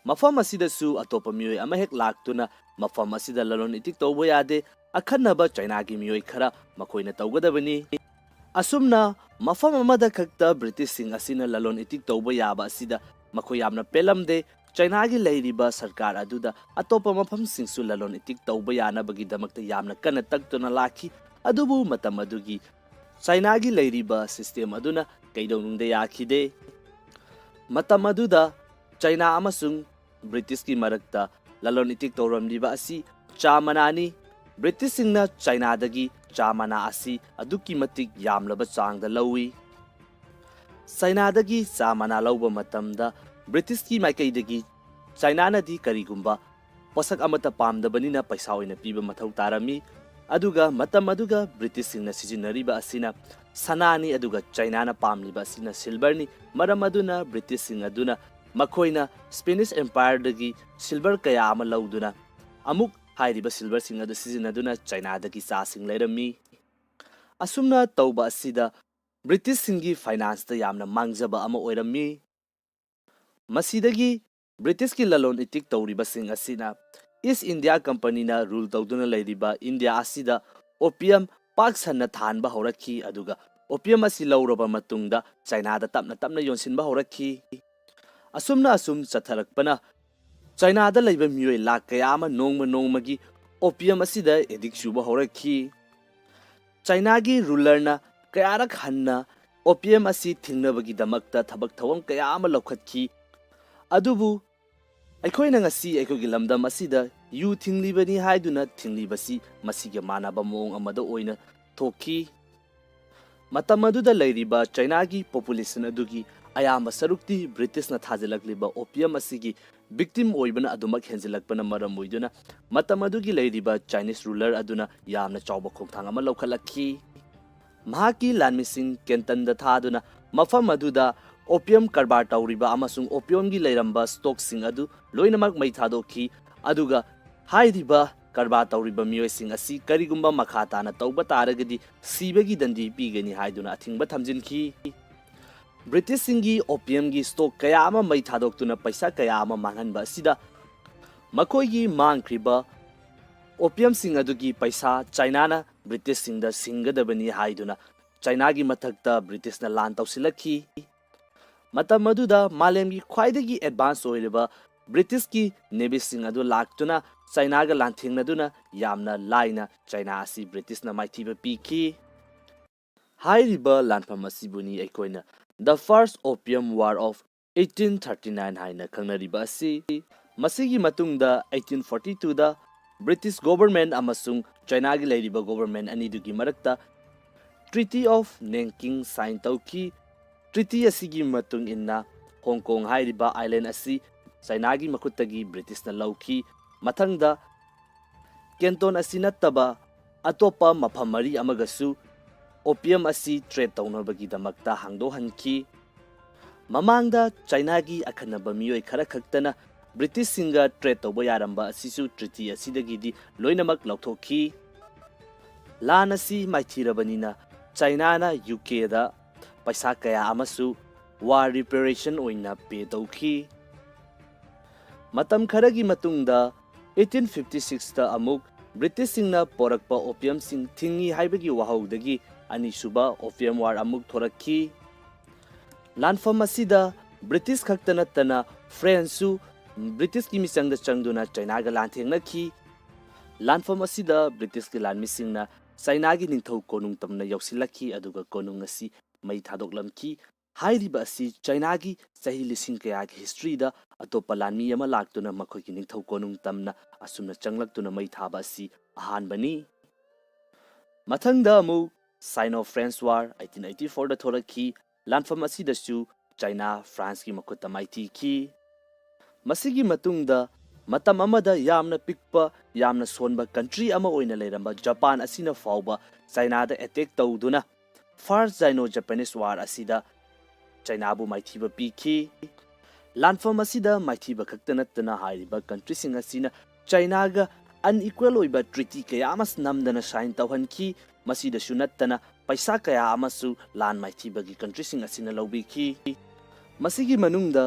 mafam asidasu atopa mioi ama hek laktuna mafam asida lalon itik tawba yade akhanaba China gi mioi khara makhoina tawgadabani asumna mafam amada khakta British sing asina lalon itik tawba yaba asida makhoy yamna pelamde China gi leiriba sarkar aduda atopa mafam singsu lalon itik tawba yana bagi damakta yamna kana taktuna lakhi adubu matam adugi China gi leiriba system aduna kaidonungde yakhide matam aduda China amasung British ki marakta lalon itik tawramliba asi chamanani British singna China dagi chamana asi aduki matik yamlaba changda lawi China dagi chamana lawba matamda British ki maikaidagi China na di karigumba posak amata pamdabanina paisa oina piba mathau tarami aduga matam aduga British singna sijinariba asina sanani aduga China na pamliba asina silver ni maram aduna British sing aduna makhoina Spanish Empire dagi silver kaya ama lauduna amuk hairiba silver sing adu sijinaduna China dagi sa sing leirami asumna tawba asida British singi finance da yamna mangjaba ama oirami masidagi British ki lalon itik tawriba sing asina East India Company na rule tawduna leiriba India asida opium pak sanna thanba horakhi aduga opium asi lawraba matungda China da tapna yonsinba horakhi asumna asum chatharakpana China da leiba mioi lak kaya ama nongmagi opium asida edik suba horakhi China gi ruler na kayarak hanna opium asi thingnabagi damakta thabak thawang kaya ama lokhatkhi adubu aikoina ngasi aikogi lamdam asida yu thinglibani haiduna thinglibasi masiga manaba moong amada oina thokhi matam aduda leiriba China gi population adugi ayamba sarukti British na thajalakliba opium asigi victim oibana adumak henjilakpana maram oiduna matam adugi leiriba Chinese ruler aduna yamna chawba khongthang ama lokhalakhi mahaki lanmising Canton da thaduna mafam aduda opium karbar tauriba amasung opium gi leiramba stock sing adu loinamak mai thadokhi aduga hairiba karbar tauriba miyoi sing asi karigumba makhata na tauba taragadi sibagi dandi pigani haiduna athingba thamjinki British singi opium gi stock kaya ama mai thadoktuna paisa kaya ama manganba asida makoi gi mangkhriba opium sing adugi paisa China na British singda singadabani haiduna China gi mathakta British na lan tausilakhi matam aduda malemgi khwaidagi advance oiliba British ki navy sing adu laktuna China ga lanthingna yamna laina China asi British na maithiba piki hairiba lanfam asibuni aikoina the first opium war of 1839 haina khangnariba asi masigi matungda 1842 da British government amasung China gi leiriba government anidugi marakta Treaty of Nanking sign tauki Treaty asigi matung inna Hong Kong hairiba island asi China gi makutagi British na lauki mathangda Canton asi nattaba atopa maphamari amagasu opium asi trade taunabagi damakta hangdo hanki mamangda China gi akhanaba miyoi khara khaktana British singa trade tawba yaramba asisu treaty asidagi di loinamak lauthokhi lan asi maithirabanina China na UK da paisa kaya amasu war reparation oina pe tawki matam kharagi matungda 1856 da amuk British singna porakpa opium sing thingi haibagi wahaudagi anisuba opium war amuk thorakhi lanfam asida British khaktana tana French British ki misangda changduna China ga lanthengnathi lanfam asida British ki lan misingna China gi ningthau konung tamna yausilakhi aduga konung asi mai thadoklamki hairiba asi China gi sahi lising kaya gi history da atopa lanmi ama laktuna makhoi gi ningthau konung tamna asumna changlaktuna mai thaba asi ahan bani mathangda mu Sino-French War 1884 da thorakhi lanfam asida su China France gi makhutta maiti ki masigi matungda matam amada yamna pikpa yamna sonba country ama oina leiramba Japan asina fauba China da attack tawduna First Sino-Japanese War asida China bu maithiba piki lanfam asida maithiba khaktanatna hairiba country sing asina China ga unequal oiba treaty kaya amas namdana sign tawhanki masida sunattana paisa kaya amasu lan maithiba gi country sing asina lobiki masigi manungda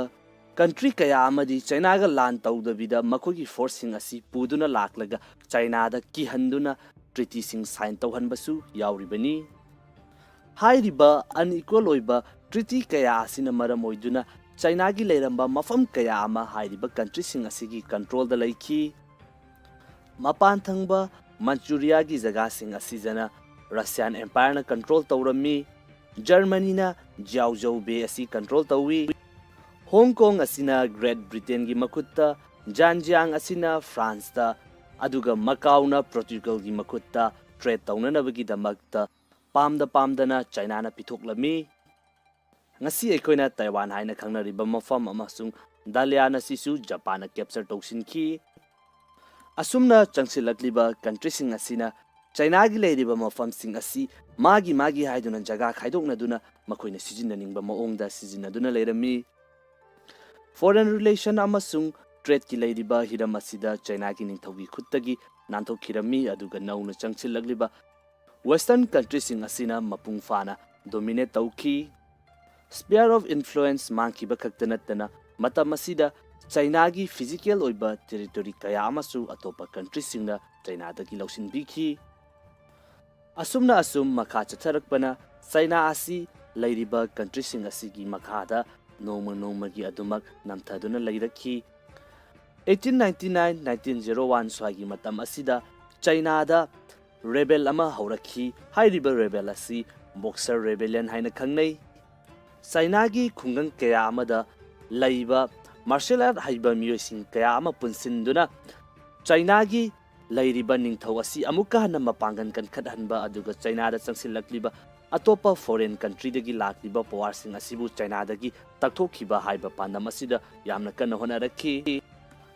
country kaya amadi China ga lan tawdabida makogi forcing asi puduna laklaga China da kihanduna treaty sing sign tawhanbasu yauribani hairiba unequal oiba treaty kaya asina maram oiduna China gi leiramba mafam kaya ama hairiba country sing asigi control da laiki mapan thangba Manchuria gi jaga sing asijana Russian Empire na control tawrami Germany na Jiaozhou Bay asi control tawi Hong Kong asina Great Britain gi makutta Zhejiang asina France da aduga Macau na Portugal gi makutta trade tawnanabagi damakta pamdana China na pithoklami ngasi ekoina Taiwan haina khangnariba mafam amasung Dalian asisu Japan na capture tawsinki asumna changsilakliba country sing asina China gi leiriba mafam sing asi magi haiduna jaga khaidoknaduna makoina sijinaningba maongda sijinaduna leirami foreign relation amasung trade ki leiriba hiram asida China gi ningthogi khuttagi nanthokirami aduga nauna changsilagliba western country sing asina mapung fana dominate tawki sphere of influence mangkiba khaktanatana matam asida China gi physical oiba territory kaya amasu atopa country singna China dagi lausin biki asumna asum makha chatharakpana China asi leiriba country sing asigi makhada noma gi adumak namthaduna leirakhi 1899-1901 swagi matam asida China da rebel ama haurakhi hairiba rebel asi Boxer rebellion haina khangnei China gi khungang kaya amada leiba martial art haiba miyosing kaya ama punsinduna China gi leiriba ningthau asi amuka hana mapangan kan khathanba aduga China da changsilakliba atopa foreign country dagi lakliba power sing asibu China dagi taktokhiba haiba pandam asida yamna kana honarakhi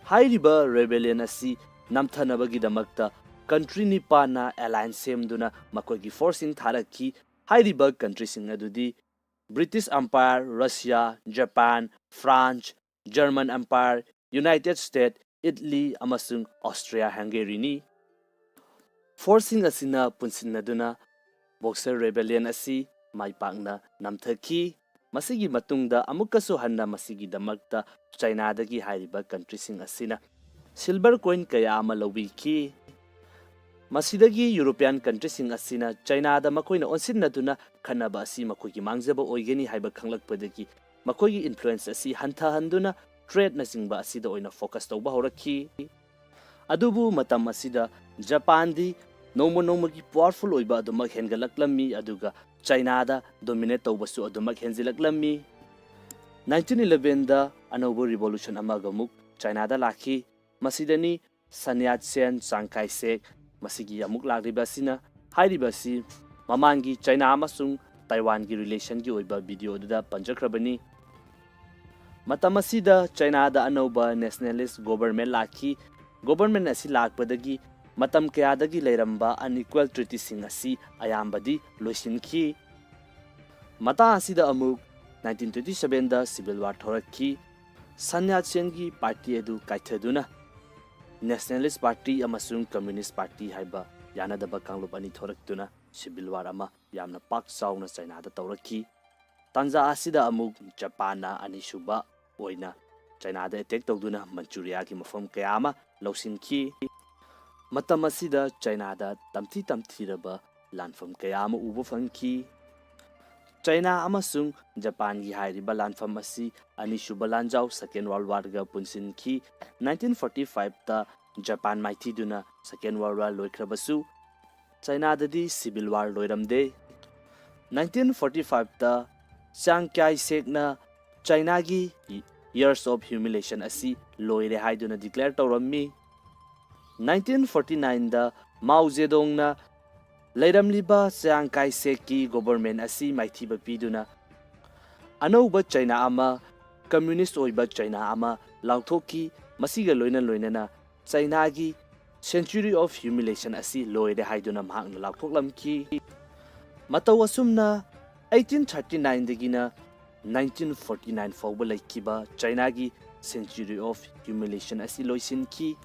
hairiba rebellion asi namthanabagi damakta country ni pana alliance semduna makogi forcing tharakhi hairiba country sing adudi British Empire, Russia, Japan, France, German Empire, United States, Italy, amasung Austria-Hungary ni. Forcing asina punsinnaduna Boxer Rebellion asi maipakna namthaki. Masigi matungda amukasu hanna masigi damakta China dagi hairiba country sing asina silver coin kaya ama lawiki. Masidagi European country sing asina China da makoina onsinnaduna khanaba asi makoigi mangjaba oigeni haiba khanglakpadagi makoigi influence asi hantha handuna trade na singba asida oina focus tawba horakhi. Adubu matam asida Japan di nongmagi powerful oiba adumak hengalaklammi aduga China da dominate tawbasu adumak henjilaklammi. 1911 da anaubo revolution amagamuk China da lakhi. Masidani Sun Yat-sen, Chiang Kai-shek masigi amuk lakribasina hairibasi mamangi China amasung Taiwan gi relation gi oiba video da panjakrabani. Matamasida China da anauba nationalist government lakhi. Government asi lakpadagi matam kayadagi leiramba unequal treaty sing asi ayambadi loisinki. Mata asida amuk 1927 da civil war thorakhi. Sun Yat-sen gi party edu kaithaduna Nationalist Party amasung Communist Party haiba yanadaba kanglup ani thoraktuna civil war ama yamna pak sauna China da tawrakhi. Tanja asida amuk Japan na anisuba oina China da attack tawduna Manchuria gi mafam kaya ama lausinki. Matam asida China da tamthiraba lanfam kaya ama uba fangki. China amasung Japan gi hairiba lanfam asi anisuba lanjau Second World War ga punsinki. 1945 ta Japan maithiduna Second World War loikrabasu China dadi civil war loiramde. 1945 ta Chiang Kai-shek na China gi years of humiliation asi loire haiduna declare tawrammi. 1949 da Mao Zedong na leiramliba Chiang Kai-shek ki government asi maithiba piduna anauba China ama communist oiba China ama lauthoki. Masiga loinana China gi century of humiliation asi loire haiduna mahakna lauthoklamki. Mataw asumna 1839 dagina 1949 fawba laikkiba China gi century of humiliation asi loisinki.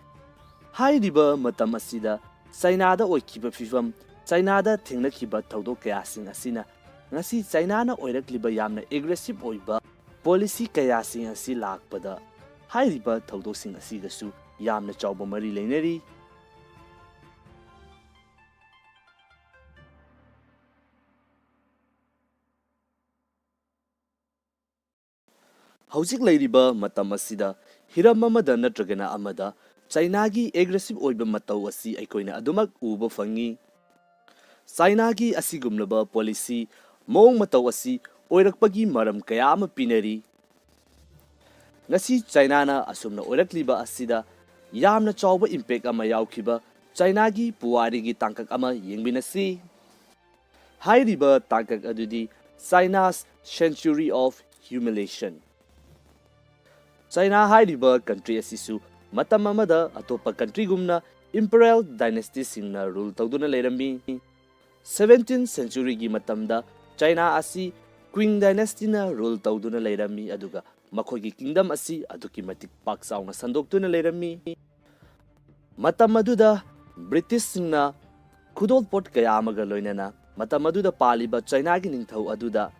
Hairiba matam asida China da oikiba fifam China da thengnakiba thawdok kayasing asina ngasi China na oirakliba yamna aggressive oiba policy kayasing asi lakpada hairiba thawdoksing asigasu yamna chawba mari leinari. Hauzik leiriba matam asida hiram amada natragana amada China gi aggressive oiba mataw asi aikoina adumak uba fangi. China gi asigumlaba policy mong mataw asi oirakpagi maram kaya ama pinari. Ngasi China na asumna oirakliba asida yamna chawba impact ama yaukhiba China gi puwari gi tangkak ama yengbinasi. Hairiba tangkak adudi China's century of humiliation. China hairiba country asisu matam amada atopa country gumna imperial dynasty singna rule tawduna leirammi. 17th century gi matamda China asi Qing Dynasty na rule tawduna leirammi aduga makoigi kingdom asi aduki matik pak sauna sandoktuna leirammi. Matam aduda British singna khudol pot kaya amaga loinana matam aduda paliba China gi ningthau aduda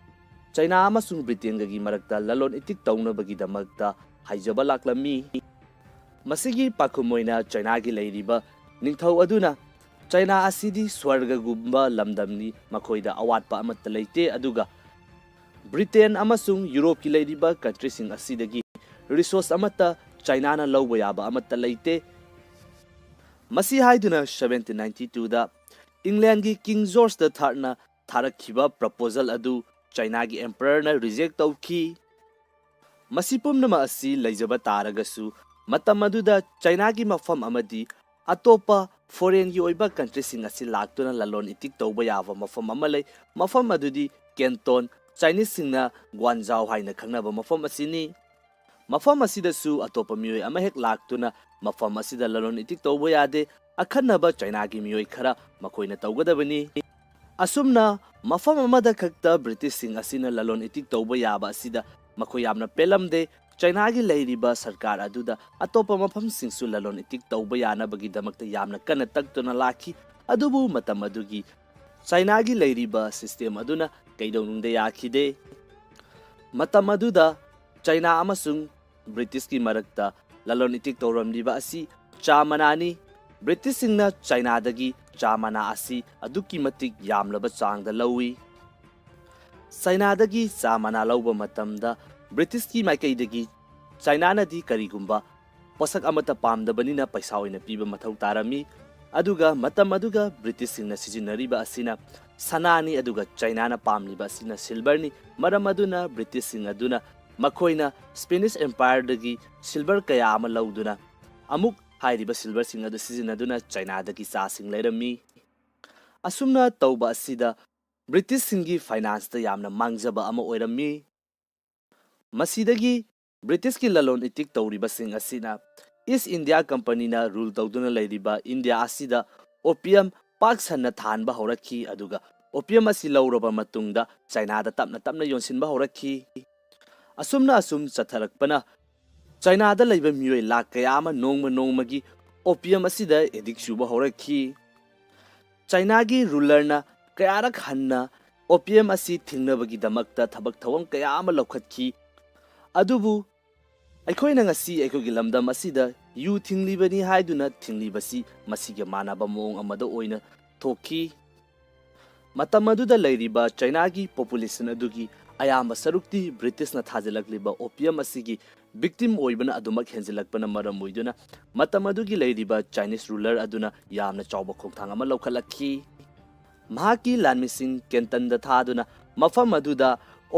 China amasung Britain gi marakta lalon itik tawnabagi damakta haijaba laklammi. Masigi pakumoina China gi leiriba ningthau aduna China asidi swarga gumba lamdamni makoida awatpa amatta leite aduga Britain amasung Europe ki leiriba country sing asidagi resource amatta China na lawba yaba amatta leite. Masi haiduna 1792 da England gi King George III na tharakhiba proposal adu China gi emperor na reject tawki. Masi pumnama asi leijaba taragasu matam aduda China gi mafam amadi atopa foreign gi oiba country sing asi laktuna lalon itik tawba yaba mafam amalai mafam adudi Canton Chinese singna Guangzhou haina khangnaba mafam asini. Mafam asidasu atopa mioi ama hek laktuna mafam asida lalon itik tawba yade akhanaba China gi mioi khara makoina tawgadabani. Asumna mafam amada khakta British sing asina lalon itik tauba yaba asida makhoi yamna pelamde China gi leiriba sarkar aduda atopa mafam singsu lalon itik tauba yana bagi damakta yamna kana taktuna laki adubu matam adugi China gi leiriba system aduna kaidonungde yakhide matam aduda China amasung British ki marakta lalon itik tauramliba asi chamanani British singna China dagi chamana asi aduki matik yamlaba changda lawi China dagi chamana lawba matamda British ki maikai dagi China na di karigumba posak amata pamdabanina paisa oina piba mathau tarami aduga matam aduga British singna sijinariba asina sanani aduga China na pamliba asina silver ni maram aduna British sing aduna makhoina Spanish Empire dagi silver kaya ama lawduna amuk hairiba silver sing adu sijinaduna China dagi sa sing leirami asumna tauba asida British singi finance da yamna mangjaba ama oirami masidagi British ki lalon itik tawriba sing asina East India Company na rule tawduna leiriba India asida opium pak sanna thanba horakhi aduga opium asi lawroba matungda China da tapna tapna yonsinba horakhi asumna asum chatharakpana China da leiba mioi lak kaya ama nongmagi opium asida edik suba horakhi China gi ruler na kayarak hanna opium asi thingnabagi damakta thabak thawang kaya ama lokhatkhi adubu aikhoina ngasi aikhogi lamdam asida yu thinglibani haiduna thinglibasi masiga manaba moong amada oina thokhi matam aduda leiriba China gi population adugi ayamba sarukti British na thajalakliba opium asigi victim oibana adumak henjilakpana maram oiduna matam adugi leiriba Chinese ruler aduna yamna chawba khongthang ama lokhalakhi mahaki lanmising Kenton da thaduna mafam aduda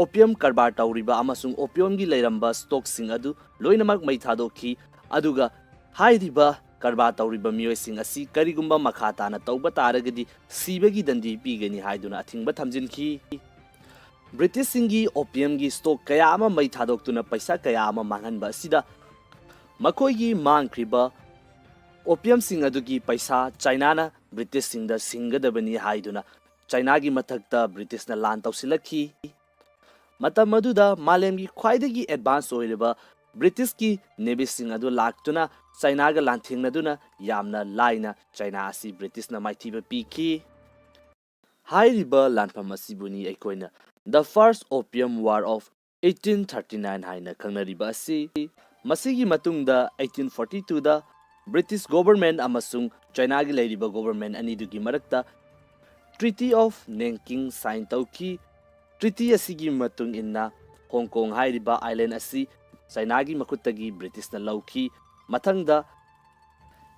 opium karbar tawriba amasung opium gi leiramba stock sing adu loinamak mai thadokhi aduga hairiba karbar tawriba mioi sing asi karigumba makhata na tawba taragadi sibagi dandi pigani haiduna athingba thamjinki British singi opium gi stock kaya ama mai thadoktuna paisa kaya ama manganba asida makhoi gi mangkhriba opium sing adugi paisa China na British singda singadabani haiduna China gi mathakta British na lan tawsilakhi matam aduda malemgi khwaidagi advance oiriba British ki navy sing adu laktuna China ga lanthingna yamna laina China asi British na maithiba pikhi hairiba lanfam asibuni aikoina the first Opium War of 1839 haina khangnariba asi masigi matungda 1842 da British government amasung China gi leiriba government anidugi marakta Treaty of Nanking sign tawki Treaty asigi matung inna Hong Kong hairiba island asi China gi makhutagi British na lawki mathangda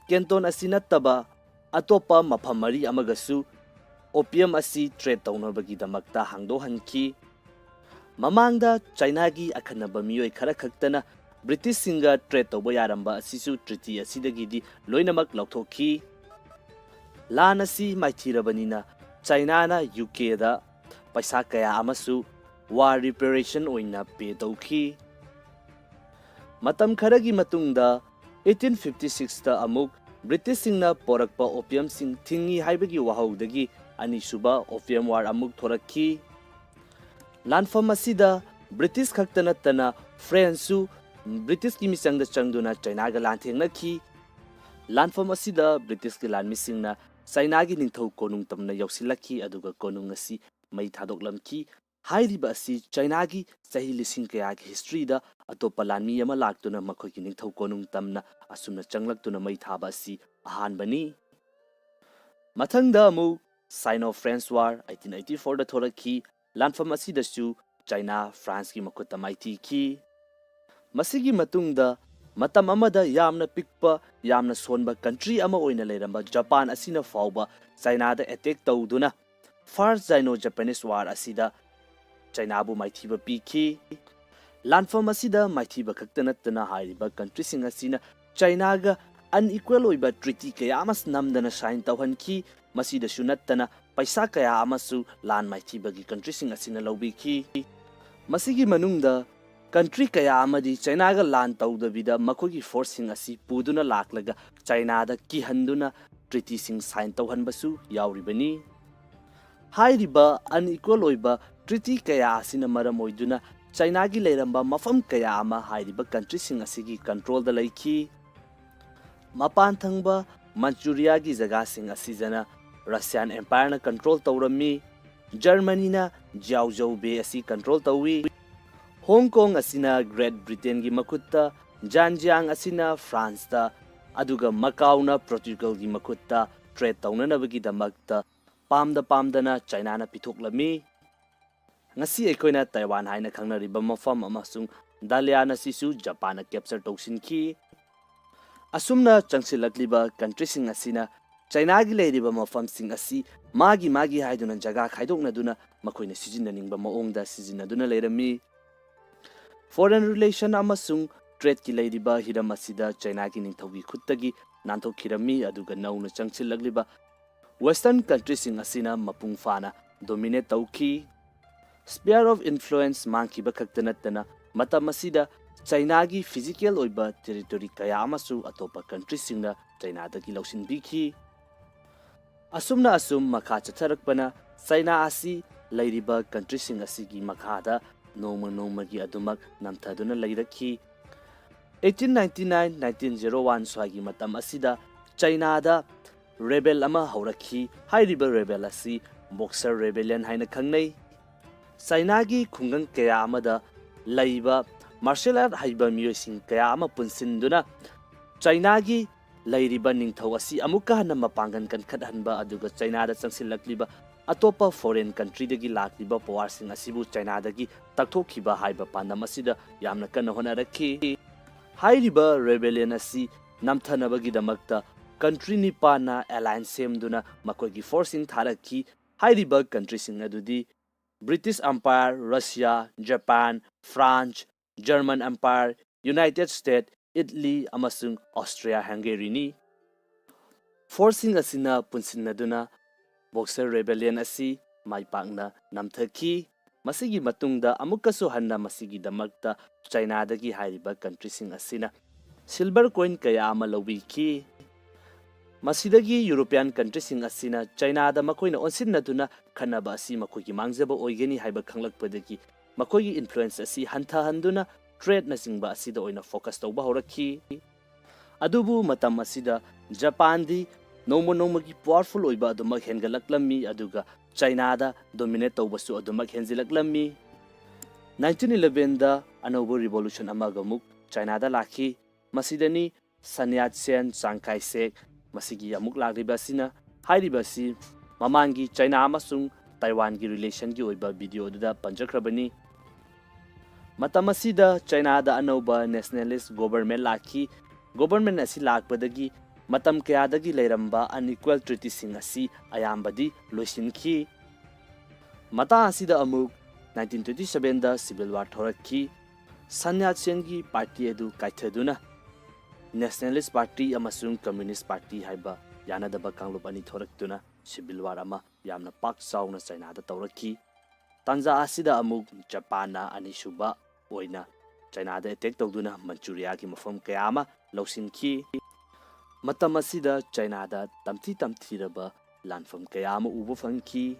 Canton asi nattaba atopa maphamari amagasu opium asi trade tawnabagi damakta hangdo hanki mamangda China gi akhanaba mioi khara khaktana British singa trade tawba yaramba asisu treaty asidagi di loinamak lauthokhi lan asi maithirabanina China na UK da paisa kaya amasu war reparation oina pe tawki matam kharagi matungda 1856 ta amuk British singna porakpa opium sing thingi haibagi wahaudagi anisuba Opium War amuk thorakhi lanfam asida British khaktana tana French su British ki misangda changduna China ga lanthengnathi lanfam asida British ki lanmisingna China gi ningthau konung tamna yausilakhi aduga konung asi mai thadoklamki hairiba asi China gi sahi lising kaya gi history da atopa lanmi ama laktuna makhoi ki ningthau konung tamna asumna changlaktuna mai thaba asi ahanbani mathangda amu Sino-French War 1884 da thorakhi lanfam asidasu China France ki makhutta maithikhi masigi matungda matam amada yamna pikpa yamna sonba country ama oina leiramba Japan asina fauba China da attack tawduna First Sino-Japanese War asida China bu maithiba pikhi lanfam asida maithiba khaktanatna hairiba country sing asina China ga unequal oiba treaty kaya amas namdana sign tawhanki masida sunattana paisa kaya amasu lan maithibagi country sing asina lawbikhi masigi manungda country kaya amadi China ga lan tawdabida makhogi forcing asi puduna laklaga China da kihanduna treaty sing sign tawhanbasu yauribani Hairiba unequal oiba treaty kaya asina maram oiduna China gi leiramba mafam kaya ama hairiba country sing asigi control da laiki. Mapan thangba Manchuria gi jaga sing asijana Russian Empire na control tawrami. Germany na Jiaozhou Bay asi control tawi. Hong Kong asina Great Britain gi makutta, Zhejiang asina France ta, aduga Macau na Portugal gi makutta trade tawnanabagi damakta pamdana China na pithoklami. Ngasi aikoina Taiwan haina khangnariba mafam amasung Dalian asisu Japan na capture tawsinki. Asumna changsilakliba country sing asina China gi leiriba mafam sing asi magi haiduna jaga khaidoknaduna makoina sijinaningba maongda sijinaduna leirami. Foreign relation amasung trade ki leiriba hiram asida China gi ningthaugi khuttagi nanthokirami aduga nauna changsilagliba Western countries sing asina mapung fana dominate tauki. Sphere of influence mangkiba khaktanatana matam asida China gi physical oiba territory kaya amasu atopa countries singna China dagi lausinbiki. Asumna asum makha chatharakpana China asi leiriba countries sing asigi makhada noma gi adumak namthaduna leirakhi. 1899-1901 swagi matam asida China da rebel ama haurakhi. Hairiba rebel asi Boxer rebellion haina khangnei. China gi khungang kaya amada laiba martial art haiba miyosing kaya ama punsinduna China gi leiriba ningthau asi amuka hana mapangan kan khathanba aduga China da changsilakliba atopa foreign country dagi lakliba power sing asibu China dagi takthokiba haiba pandam asida yamna kana honarakhi. Hairiba rebellion asi namthanabagi damakta country nipana alliance semduna makogi forcing tharakhi. Hairiba country sing adudi British Empire, Russia, Japan, France, German Empire, United States, Italy, amasung Austria-Hungary ni. Forcing asina punsinaduna Boxer rebellion asi maipakna namthaki. Masigi matungda amukaso hanna masigi damakta China dagi hairiba country sing asina silver coin kaya ama lawiki. Masidagi European countries sing asina China da makoina onsinnaduna khanaba asi makogi mangjaba oigeni haiba khanglakpadagi makogi influence asi hanthahanduna trade na singba asida oina focus tawba horakhi. Adubu matam asida Japan di nomagi powerful oiba adumak hengalaklammi aduga China da dominate tawbasu adumak henjilaklammi. 1911 da anobo revolution amagamuk China da lakhi. Masidani Sun Yat-sen, Chiang Kai-shek masigi amuk lakriba sina hairiba si mamangi China amasung Taiwan gi relation gi oiba video da panjakrabani. Matam asida China da anoba nationalist government lakhi. Government asi lakpadagi matam kayadagi leiramba unequal treaty sing asi ayambadi loisinki. Mata asida amuk 1927 da civil war thorakhi. Sun Yat-sen gi party edu kaithaduna Nationalist Party amasung Communist Party haiba yanadaba kanglup ani thoraktuna civil war ama yamna pak chauna China da tawrakhi. Tanja asida amuk Japan na anisuba oina China da attack tawduna Manchuria gi mafam kaya ama lausinki. Matam asida China da tamthiraba lanfam kaya ama uba fangki.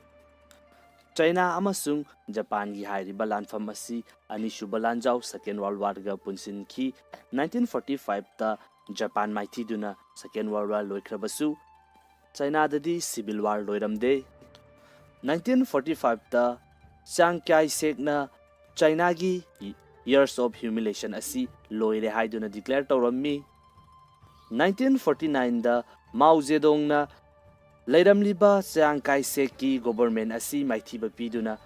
China amasung Japan gi hairiba lanfam asi anisuba lanjau Second World War ga punsinki. 1945 ta Japan maithiduna Second World War loikrabasu China dadi civil war loiramde. 1945 ta Chiang Kai-shek na China gi years of humiliation asi loire haiduna declare tawrammi. 1949 da Mao Zedong na leiramliba Chiang Kai-shek ki government asi maithiba piduna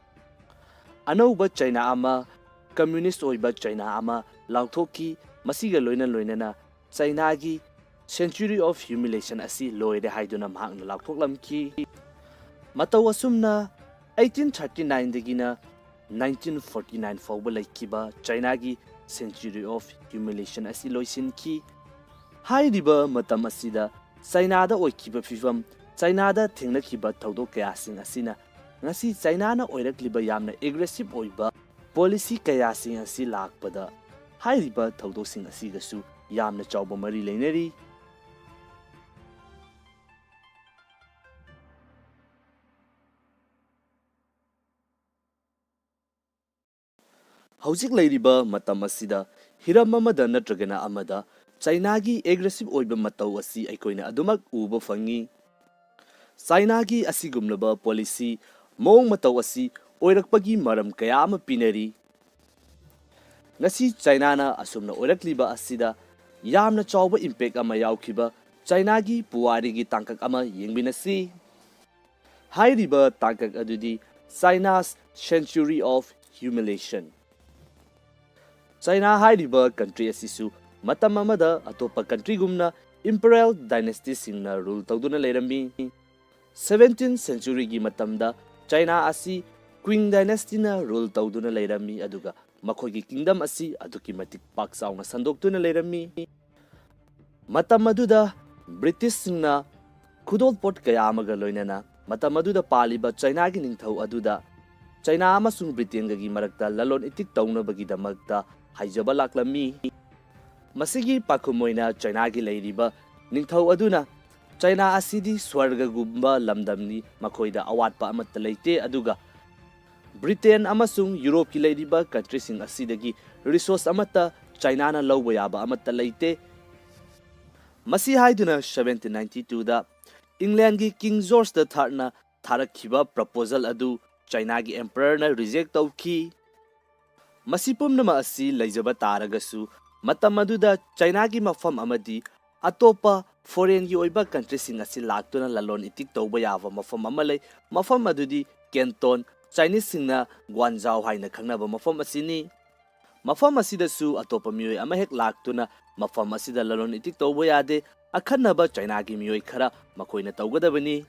anauba China ama communist oiba China ama lauthoki. Masiga loinana China gi century of humiliation asi loire haiduna mahakna lauthoklamki. Mataw asumna 1839 dagina 1949 fawba laikiba China gi century of humiliation asi loisinki. Hairiba matam asida China da oikiba fifam China da thengnakiba thawdok kayasing asina ngasi China na oirakliba yamna aggressive oiba policy kayasing asi lakpada hairiba thawdoksing asigasu yamna chawba mari leinari. ꯍꯧꯖꯤꯛ ꯂꯩꯔꯤꯕ ꯃꯇꯝ ꯑꯁꯤꯗ ꯍꯤꯔꯝ ꯑꯃꯗ ꯅꯠꯇ꯭ꯔꯒꯅ ꯑꯃꯗ ꯆꯥꯏꯅꯥꯒꯤ aggressive ꯑꯣꯏꯕ ꯃꯇꯧ ꯑꯁꯤ ꯑꯩꯈꯣꯏꯅ ꯑꯗꯨꯃꯛ ꯎꯕ ꯐꯪꯏ꯫ ꯆꯥꯏꯅꯥꯒꯤ ꯑꯁꯤꯒꯨꯝꯂꯕ ꯄꯣꯂꯤꯁꯤ ꯃꯑꯣꯡ ꯃꯇꯧ ꯑꯁꯤ ꯑꯣꯏꯔꯛꯄꯒꯤ ꯃꯔꯝ ꯀꯌꯥ ꯑꯃ ꯄꯤꯅꯔꯤ꯫ ꯉꯁꯤ ꯆꯥꯏꯅꯥꯅ ꯑꯁꯨꯝꯅ ꯑꯣꯏꯔꯛꯂꯤꯕ ꯑꯁꯤꯗ ꯌꯥꯝꯅ ꯆꯥꯎꯕ ꯏꯝꯄꯦꯛ ꯑꯃ ꯌꯥꯎꯈꯤꯕ ꯆꯥꯏꯅꯥꯒꯤ ꯄꯨꯋꯥꯔꯤꯒꯤ ꯇꯥꯡꯀꯛ ꯑꯃ ꯌꯦꯡꯃꯤꯟꯅꯁꯤ꯫ ꯍꯥꯏꯔꯤꯕ ꯇꯥꯡꯀꯛ ꯑꯗꯨꯗꯤ ꯆꯥꯏꯅꯥꯁ ꯁꯦꯟꯆꯨꯔꯤ ꯑꯣꯐ ꯍ꯭ꯌꯨꯃꯤꯂꯦꯁꯟ꯫ ꯆꯥꯏꯅꯥ ꯍꯥꯏꯔꯤꯕ ꯀꯟꯇ꯭ꯔꯤ ꯑꯁꯤꯁꯨ ꯃꯇꯝ ꯑꯃꯗ ꯑꯇꯣꯞꯄ ꯀꯟꯇ꯭ꯔꯤꯒꯨꯝꯅ ꯏꯝꯄꯔꯤꯌꯦꯜ ꯗꯥꯏꯅꯦꯁꯇꯤꯁꯤꯡꯅ ꯔꯨꯜ ꯇꯧꯗꯨꯅ ꯂꯩꯔꯝꯃꯤ꯫ 17th ꯁꯦꯟꯆꯨꯔꯤꯒꯤ ꯃꯇꯝꯗ ꯆꯥꯏꯅꯥ ꯑꯁꯤ ꯀ꯭ꯋꯤꯡ ꯗꯥꯏꯅꯦꯁꯇꯤꯅ ꯔꯨꯜ ꯇꯧꯗꯨꯅ ꯂꯩꯔꯝꯃꯤ, ꯑꯗꯨꯒ ꯃꯈꯣꯏꯒꯤ ꯀꯤꯡꯗꯝ ꯑꯁꯤ ꯑꯗꯨꯛꯀꯤ ꯃꯇꯤꯛ ꯄꯥꯛ ꯆꯥꯎꯅ ꯁꯟꯗꯣꯛꯇꯨꯅ ꯂꯩꯔꯝꯃꯤ꯫ ꯃꯇꯝ ꯑꯗꯨꯗ ꯕ꯭ꯔꯤꯇꯤꯁꯁꯤꯡꯅ ꯈꯨꯗꯣꯜꯄꯣꯠ ꯀꯌꯥ ꯑꯃꯒ ꯂꯣꯏꯅꯅ ꯃꯇꯝ ꯑꯗꯨꯗ ꯄꯥꯜꯂꯤꯕ ꯆꯥꯏꯅꯥꯒꯤ ꯅꯤꯡꯊꯧ ꯑꯗꯨꯗ ꯆꯥꯏꯅꯥ ꯑꯃꯁꯨꯡ ꯕ꯭ꯔꯤꯇꯦꯟꯒꯒꯤ ꯃꯔꯛꯇ ꯂꯂꯣꯟ ꯏꯇꯤꯛ ꯇꯧꯅꯕꯒꯤꯗꯃꯛꯇ ꯍꯥꯏꯖꯕ ꯂꯥꯛꯂꯝꯃꯤ꯫ ꯃꯁꯤꯒꯤ ꯄꯥꯈꯨꯝ ꯑꯣꯏꯅ ꯆꯥꯏꯅꯥꯒꯤ ꯂꯩꯔꯤꯕ ꯅꯤꯡꯊꯧ ꯑꯗꯨꯅ ꯆꯥꯏꯅꯥ ꯑꯁꯤꯗꯤ ꯁ꯭ꯋꯔꯒꯒꯨꯝꯕ ꯂꯝꯗꯝꯅꯤ, ꯃꯈꯣꯏꯗ ꯑꯋꯥꯠꯄ ꯑꯃꯠꯇ ꯂꯩꯇꯦ, ꯑꯗꯨꯒ ꯕ꯭ꯔꯤꯇꯦꯟ ꯑꯃꯁꯨꯡ ꯌꯨꯔꯣꯞꯀꯤ ꯂꯩꯔꯤꯕ ꯀꯟꯇ꯭ꯔꯤꯁꯤꯡ ꯑꯁꯤꯗꯒꯤ ꯔꯤꯁꯣꯔꯁ ꯑꯃꯠꯇ ꯆꯥꯏꯅꯥꯅ ꯂꯧꯕ ꯌꯥꯕ ꯑꯃꯠꯇ ꯂꯩꯇꯦ꯫ ꯃꯁꯤ ꯍꯥꯏꯗꯨꯅ 1792ꯗ ꯏꯪꯂꯦꯟꯒꯤ ꯀꯤꯡ ꯖꯣꯔꯖ III ꯊꯥꯔꯛꯈꯤꯕ ꯄ꯭ꯔꯄꯣꯖꯜ ꯑꯗꯨ ꯆꯥꯏꯅꯥꯒꯤ ꯑꯦꯝꯄꯔꯔꯅ ꯔꯤꯖꯦꯛ ꯇꯧꯈꯤ꯫ ꯃꯁꯤ ꯄꯨꯝꯅꯃꯛ ꯑꯁꯤ ꯂꯩꯖꯕ ꯇꯥꯔꯒꯁꯨ ꯃꯇꯝ ꯑꯗꯨꯗ ꯆꯥꯏꯅꯥꯒꯤ ꯃꯐꯝ ꯑꯃꯗꯤ ꯑꯇꯣꯞꯄ ꯐꯣꯔꯦꯟꯒꯤ ꯑꯣꯏꯕ ꯀꯟꯇ꯭ꯔꯤꯁꯤꯡ ꯑꯁꯤ ꯂꯥꯛꯇꯨꯅ ꯂꯂꯣꯟ ꯏꯇꯤꯛ ꯇꯧꯕ ꯌꯥꯕ ꯃꯐꯝ ꯑꯃ ꯂꯩ꯫ ꯃꯐꯝ ꯑꯗꯨꯗꯤ ꯀꯦꯟꯇꯣꯟ, ꯆꯥꯏꯅꯤꯁꯁꯤꯡꯅ ꯒ꯭ꯋꯥꯟꯖꯥꯎ ꯍꯥꯏꯅ ꯈꯪꯅꯕ ꯃꯐꯝ ꯑꯁꯤꯅꯤ꯫ ꯃꯐꯝ ꯑꯁꯤꯗꯁꯨ ꯑꯇꯣꯞꯄ ꯃꯤꯑꯣꯏ ꯑꯃꯍꯦꯛ ꯂꯥꯛꯇꯨꯅ ꯃꯐꯝ ꯑꯁꯤꯗ ꯂꯂꯣꯟ ꯏꯇꯤꯛ ꯇꯧꯕ ꯌꯥꯗꯦ, ꯑꯈꯟꯅꯕ ꯆꯥꯏꯅꯥꯒꯤ ꯃꯤꯑꯣꯏ ꯈꯔ ꯃꯈꯣꯏꯅ ꯇꯧꯒꯗꯕꯅꯤ꯫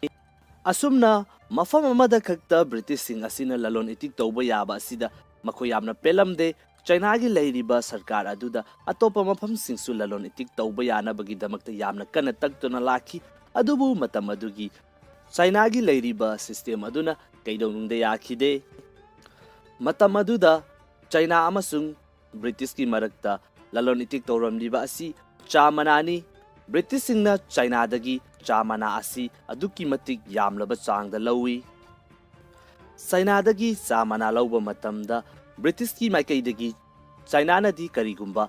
ꯑꯁꯨꯝꯅ ꯃꯐꯝ ꯑꯃꯗ ꯈꯛꯇ ꯕ꯭ꯔꯤꯇꯤꯁꯁꯤꯡ ꯑꯁꯤꯅ ꯂꯂꯣꯟ ꯏꯇꯤꯛ ꯇꯧꯕ ꯌꯥꯕ ꯑꯁꯤꯗ ꯃꯈꯣꯏ ꯌꯥꯝꯅ ꯄꯦꯜꯂꯝꯗꯦ꯫ ꯆꯥꯏꯅꯥꯒꯤ ꯂꯩꯔꯤꯕ ꯁꯔꯀꯥꯔ ꯑꯗꯨꯗ ꯑꯇꯣꯞꯄ ꯃꯐꯝꯁꯤꯡꯁꯨ ꯂꯂꯣꯟ ꯏꯇꯤꯛ ꯇꯧꯕ ꯌꯥꯅꯕꯒꯤꯗꯃꯛꯇ ꯌꯥꯝꯅ ꯀꯟꯅ ꯇꯛꯇꯨꯅ ꯂꯥꯛꯈꯤ꯫ ꯑꯗꯨꯕꯨ ꯃꯇꯝ ꯑꯗꯨꯒꯤ ꯆꯥꯏꯅꯥꯒꯤ ꯂꯩꯔꯤꯕ ꯁꯤꯁꯇꯦꯝ ꯑꯗꯨꯅ ꯀꯩꯗꯧꯅꯨꯡꯗ ꯌꯥꯈꯤꯗꯦ꯫ ꯃꯇꯝ ꯑꯗꯨꯗ ꯆꯥꯏꯅꯥ ꯑꯃꯁꯨꯡ ꯕ꯭ꯔꯤꯇꯤꯁꯀꯤ ꯃꯔꯛꯇ ꯂꯂꯣꯟ ꯏꯇꯤꯛ ꯇꯧꯔꯝꯂꯤꯕ ꯑꯁꯤ ꯆꯥ ꯃꯅꯥꯅꯤ꯫ ꯕ꯭ꯔꯤꯇꯤꯁꯁꯤꯡꯅ ꯆꯥꯏꯅꯥꯗꯒꯤ ꯆꯥ ꯃꯅꯥ ꯑꯁꯤ ꯑꯗꯨꯛꯀꯤ ꯃꯇꯤꯛ ꯌꯥꯝꯂꯕ ꯆꯥꯡꯗ ꯂꯧꯏ꯫ ꯆꯥꯏꯅꯥꯗꯒꯤ ꯆꯥ ꯃꯅꯥ ꯂꯧꯕ ꯃꯇꯝꯗ ꯕ꯭ꯔꯤꯇꯤꯁꯀꯤ ꯃꯥꯏꯀꯩꯗꯒꯤ ꯆꯥꯏꯅꯥꯅꯗꯤ ꯀꯔꯤꯒꯨꯝꯕ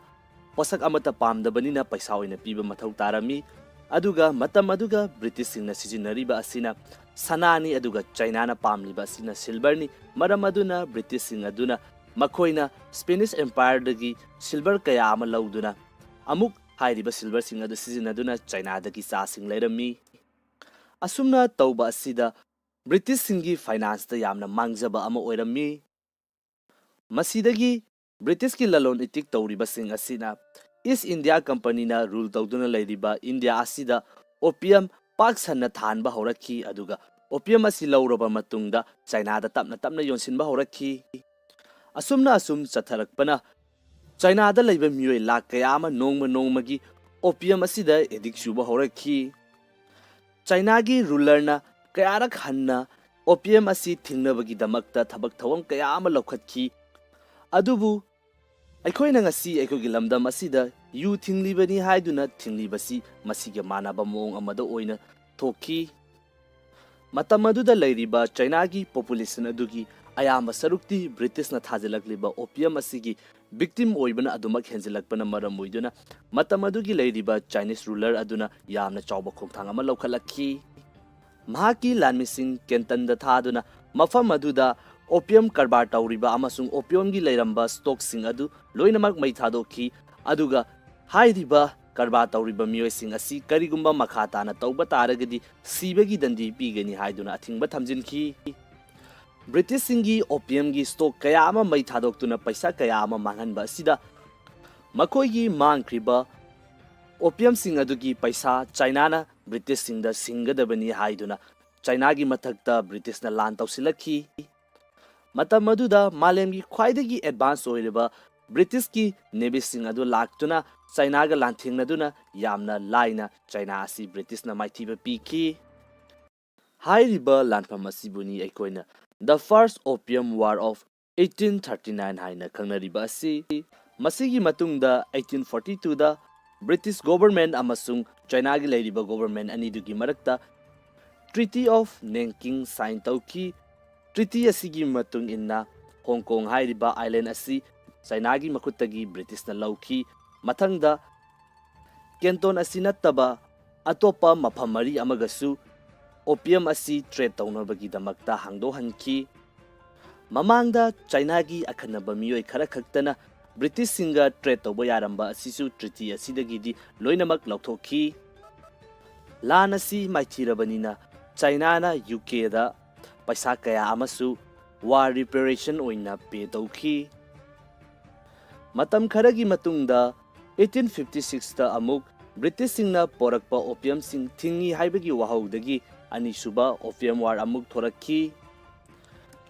ꯄꯣꯠꯁꯛ ꯑꯃꯠꯇ ꯄꯥꯝꯗꯕꯅꯤꯅ ꯄꯩꯁꯥ ꯑꯣꯏꯅ ꯄꯤꯕ ꯃꯊꯧ ꯇꯥꯔꯝꯃꯤ꯫ ꯑꯗꯨꯒ ꯃꯇꯝ ꯑꯗꯨꯒ ꯕ꯭ꯔꯤꯇꯤꯁꯁꯤꯡꯅ ꯁꯤꯖꯤꯟꯅꯔꯤꯕ ꯑꯁꯤꯅ ꯁꯅꯥꯅꯤ, ꯑꯗꯨꯒ ꯆꯥꯏꯅꯥꯅ ꯄꯥꯝꯂꯤꯕ ꯑꯁꯤꯅ ꯁꯤꯜꯚꯔꯅꯤ꯫ ꯃꯔꯝ ꯑꯗꯨꯅ ꯕ꯭ꯔꯤꯇꯤꯁꯁꯤꯡ ꯑꯗꯨꯅ ꯃꯈꯣꯏꯅ ꯁ꯭ꯄꯦꯅꯤꯁ ꯑꯦꯝꯄꯥꯌꯔꯗꯒꯤ ꯁꯤꯜꯚꯔ ꯀꯌꯥ ꯑꯃ ꯂꯧꯗꯨꯅ ꯑꯃꯨꯛ ꯍꯥꯏꯔꯤꯕ ꯁꯤꯜꯚꯔꯁꯤꯡ ꯑꯗꯨ ꯁꯤꯖꯤꯟꯅꯗꯨꯅ ꯆꯥꯏꯅꯥꯗꯒꯤ ꯆꯥꯁꯤꯡ ꯂꯩꯔꯝꯃꯤ꯫ ꯑꯁꯨꯝꯅ ꯇꯧꯕ ꯑꯁꯤꯗ ꯕ꯭ꯔꯤꯇꯤꯁꯁꯤꯡꯒꯤ ꯐꯥꯏꯅꯥꯟꯁꯇ ꯌꯥꯝꯅ ꯃꯥꯡꯖꯕ ꯑꯃ ꯑꯣꯏꯔꯝꯃꯤ꯫ ꯃꯁꯤꯗꯒꯤ ꯕ꯭ꯔꯤꯇꯤꯁꯀꯤ ꯂꯂꯣꯟ ꯏꯇꯤꯛ ꯇꯧꯔꯤꯕꯁꯤꯡ ꯑꯁꯤꯅ ꯏꯁ ꯏꯟꯗꯤꯌꯥ ꯀꯝꯄꯅꯤꯅ ꯔꯨꯜ ꯇꯧꯗꯨꯅ ꯂꯩꯔꯤꯕ ꯏꯟꯗꯤꯌꯥ ꯑꯁꯤꯗ ꯑꯣꯄꯤꯌꯝ ꯄꯥꯛ ꯁꯟꯅ ꯊꯥꯟꯕ ꯍꯧꯔꯛꯈꯤ, ꯑꯗꯨꯒ ꯑꯣꯄꯤꯌꯝ ꯑꯁꯤ ꯂꯧꯔꯕ ꯃꯇꯨꯡꯗ ꯆꯥꯏꯅꯥꯗ ꯇꯞꯅ ꯇꯞꯅ ꯌꯣꯟꯁꯤꯟꯕ ꯍꯧꯔꯛꯈꯤ꯫ ꯑꯁꯨꯝꯅ ꯆꯠꯊꯔꯛꯄꯅ ꯆꯥꯏꯅꯥꯗ ꯂꯩꯕ ꯃꯤꯑꯣꯏ ꯂꯥꯛ ꯀꯌꯥ ꯑꯃ ꯅꯣꯡꯃ ꯅꯣꯡꯃꯒꯤ ꯑꯣꯄꯤꯌꯝ ꯑꯁꯤꯗ ꯑꯦꯗꯤꯛ ꯆꯨꯕ ꯍꯧꯔꯛꯈꯤ꯫ ꯆꯥꯏꯅꯥꯒꯤ ꯔꯨꯂꯔꯅ ꯀꯌꯥꯔꯛ ꯍꯟꯅ ꯑꯣꯄꯤꯌꯝ ꯑꯁꯤ ꯊꯤꯡꯅꯕꯒꯤꯗꯃꯛꯇ ꯊꯕꯛ ꯊꯧꯔꯝ ꯀꯌా ꯑꯃ ꯂꯧꯈꯠꯈꯤ꯫ ꯑꯗꯨꯕꯨ ꯑꯩꯈꯣꯏꯅ ꯉꯁꯤ ꯑꯩꯈꯣꯏꯒꯤ ꯂꯝꯗꯝ ꯑꯁꯤꯗ ꯌꯨ ꯊꯤꯡꯂꯤꯕꯅꯤ ꯍꯥꯏꯗꯨꯅ ꯊꯤꯡꯂꯤꯕꯁꯤ ꯃꯁꯤꯒ ꯃꯥꯟꯅꯕ ꯃꯑꯣꯡ ꯑꯃꯗ ꯑꯣꯏꯅ ꯊꯣꯛꯈꯤ꯫ ꯃꯇꯝ ꯑꯗꯨꯗ ꯂꯩꯔꯤꯕ ꯆꯥꯏꯅꯥꯒꯤ ꯄꯣꯄꯨꯂꯦꯁꯟ ꯑꯗꯨꯒꯤ ꯑꯌꯥꯝꯕ ꯁꯔꯨꯛꯇꯤ ꯕ꯭ꯔꯤꯇꯤꯁꯅ ꯊꯥꯖꯤꯜꯂꯛꯂꯤꯕ ꯑꯣꯄꯤꯌꯝ ꯑꯁꯤꯒꯤ ꯚꯤꯛꯇꯤꯝ ꯑꯣꯏꯕꯅ ꯑꯗꯨꯃꯛ ꯍꯦꯟꯖꯤꯜꯂꯛꯄꯅ ꯃꯔꯝ ꯑꯣꯏꯗꯨꯅ ꯃꯇꯝ ꯑꯗꯨꯒꯤ ꯂꯩꯔꯤꯕ ꯆꯥꯏꯅꯤꯁ ꯔꯨꯂꯔ ꯑꯗꯨꯅ ꯌꯥꯝꯅ ꯆꯥꯎꯕ ꯈꯣꯡꯊꯥꯡ ꯑꯃ ꯂꯧꯈꯠꯂꯛꯈꯤ꯫ ꯃꯍꯥꯛꯀꯤ ꯂꯥꯟꯃꯤꯁꯤꯡ ꯀꯦꯟꯇꯟꯗ ꯊꯥꯗꯨꯅ ꯃꯐꯝ ꯑꯗꯨꯗ ꯑꯣꯄꯤꯌꯝ ꯀꯔꯕꯥꯔ ꯇꯧꯔꯤꯕ ꯑꯃꯁꯨꯡ ꯑꯣꯄꯤꯌꯝꯒꯤ ꯂꯩꯔꯝꯕ ꯁ꯭ꯇꯣꯛꯁꯤꯡ ꯑꯗꯨ ꯂꯣꯏꯅꯃꯛ ꯃꯩ ꯊꯥꯗꯣꯛꯈꯤ, ꯑꯗꯨꯒ ꯍꯥꯏꯔꯤꯕ ꯀꯔꯕꯥꯔ ꯇꯧꯔꯤꯕ ꯃꯤꯑꯣꯏꯁꯤꯡ ꯑꯁꯤ ꯀꯔꯤꯒꯨꯝꯕ ꯃꯈꯥ ꯇꯥꯅ ꯇꯧꯕ ꯇꯥꯔꯒꯗꯤ ꯁꯤꯕꯒꯤ ꯗꯟꯗꯤ ꯄꯤꯒꯅꯤ ꯍꯥꯏꯗꯨꯅ ꯑꯊꯤꯡꯕ ꯊꯝꯖꯤꯟꯈꯤ꯫ ꯕ꯭ꯔꯤꯇꯤꯁꯁꯤꯡꯒꯤ ꯑꯣꯄꯤꯌꯝꯒꯤ ꯁ꯭ꯇꯣꯛ ꯀꯌꯥ ꯑꯃ ꯃꯩ ꯊꯥꯗꯣꯛꯇꯨꯅ ꯄꯩꯁꯥ ꯀꯌꯥ ꯑꯃ ꯃꯥꯡꯍꯟꯕ ꯑꯁꯤꯗ ꯃꯈꯣꯏꯒꯤ ꯃꯥꯡꯈ꯭ꯔꯤꯕ ꯑꯣꯄꯤꯌꯝꯁꯤꯡ ꯑꯗꯨꯒꯤ ꯄꯩꯁꯥ ꯆꯥꯏꯅꯥꯅ ꯕ꯭ꯔꯤꯇꯤꯁꯁꯤꯡꯗ ꯁꯤꯡꯒꯗꯕꯅꯤ ꯍꯥꯏꯗꯨꯅ ꯆꯥꯏꯅꯥꯒꯤ ꯃꯊꯛꯇ ꯕ꯭ꯔꯤꯇꯤꯁꯅ ꯂꯥꯟ ꯇꯧꯁꯤꯜꯂꯛꯈꯤ꯫ ꯃꯇꯝ ꯑꯗꯨꯗ ꯃꯥꯂꯦꯝꯒꯤ ꯈ꯭ꯋꯥꯏꯗꯒꯤ ꯑꯦꯗꯚꯥꯟꯁ ꯑꯣꯏꯔꯤꯕ ꯕ꯭ꯔꯤꯇꯤꯁꯀꯤ ꯅꯦꯚꯤꯁꯤꯡ ꯑꯗꯨ ꯂꯥꯛꯇꯨꯅ ꯆꯥꯏꯅꯥꯒ ꯂꯥꯟꯊꯦꯡꯅꯗꯨꯅ ꯌꯥꯝꯅ ꯂꯥꯏꯅ ꯆꯥꯏꯅꯥ ꯑꯁꯤ ꯕ꯭ꯔꯤꯇꯤꯁꯅ ꯃꯥꯏꯊꯤꯕ ꯄꯤꯈꯤ꯫ ꯍꯥꯏꯔꯤꯕ ꯂꯥꯟꯐꯝ ꯑꯁꯤꯕꯨꯅꯤ ꯑꯩꯈꯣꯏꯅ ꯗ ꯐꯥꯔꯁ ꯑꯣꯄꯤꯌꯝ ꯋꯥꯔ ꯑꯣꯐ 1839 ꯍꯥꯏꯅ ꯈꯪꯅꯔꯤꯕ ꯑꯁꯤ꯫ ꯃꯁꯤꯒꯤ ꯃꯇꯨꯡꯗ 1842ꯗ ꯕ꯭ꯔꯤꯇꯤꯁ ꯒꯣꯚꯔꯟꯃꯦꯟꯠ ꯑꯃꯁꯨꯡ ꯆꯥꯏꯅꯥꯒꯤ ꯂꯩꯔꯤꯕ ꯒꯣꯚꯔꯟꯃꯦꯟꯠ ꯑꯅꯤꯗꯨꯒꯤ ꯃꯔꯛꯇ ꯇ꯭ꯔꯤꯇꯤ ꯑꯣꯐ ꯅꯦꯡꯀꯤꯡ ꯁꯥꯏꯟ ꯇꯧꯈꯤ꯫ ꯇ꯭ꯔꯤꯇꯤ ꯑꯁꯤꯒꯤ ꯃꯇꯨꯡ ꯏꯟꯅ ꯍꯣꯡꯀꯣꯡ ꯍꯥꯏꯔꯤꯕ ꯑꯥꯏꯂꯦꯟด์ꯑꯁꯤ Chainagi makuttagi Britishna lauki mathangda Canton asi nattaba atopa mafam mari amagasu opium asi trade taunabagi damakta hangdohanki mamangda Chainagi akhanaba miyoi khara khaktana British singa trade tawba yaramba asisu treaty asidagidi loinamak lauthokhi lan asi maithirabanina China na UK da paisa kaya amasu war reparation oina pay tawki matam kharagi matungda 1856 da amuk British singna porakpa opium sing thingi haibagi wahaudagi anisuba Opium War amuk thorakhi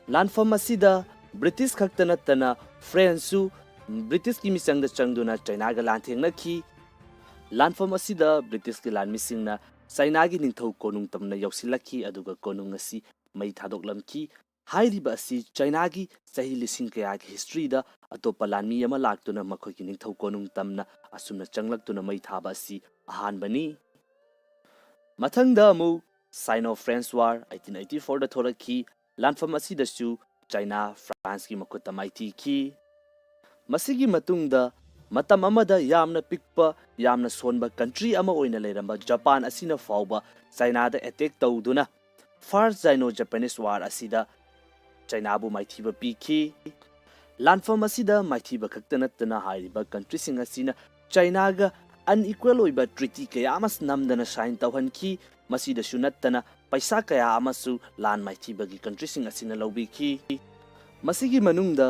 lanfam asida British khaktana tana French British ki misangda changduna China ga lanthengnakhi lanfam asida British ki lanmisingna China gi ningthau konung tamna yausilakhi aduga konung asi mai thadoklamki hairiba asi China gi sahi lising kaya gi history da atopa lanmi ama laktuna makhoi gi ningthau konung tamna asumna changlaktuna mai thaba asi ahanbani mathangda amu Sino-French War 1884 da thorakhi lanfam asida su China France gi makhutta maiti khi masigi matungda matam amada yamna pikpa yamna sonba country ama oina leramba Japan asina fauba China da attack tawduna First Sino-Japanese War asida China bu maithiba pikhi lanfam asida maithiba khaktanatna hairiba country sing asina China ga unequal oiba treaty kaya amas namdana sign tawhanki masida sunattana paisa kaya amasu lan maithiba gi country sing asina lobikhi masigi manungda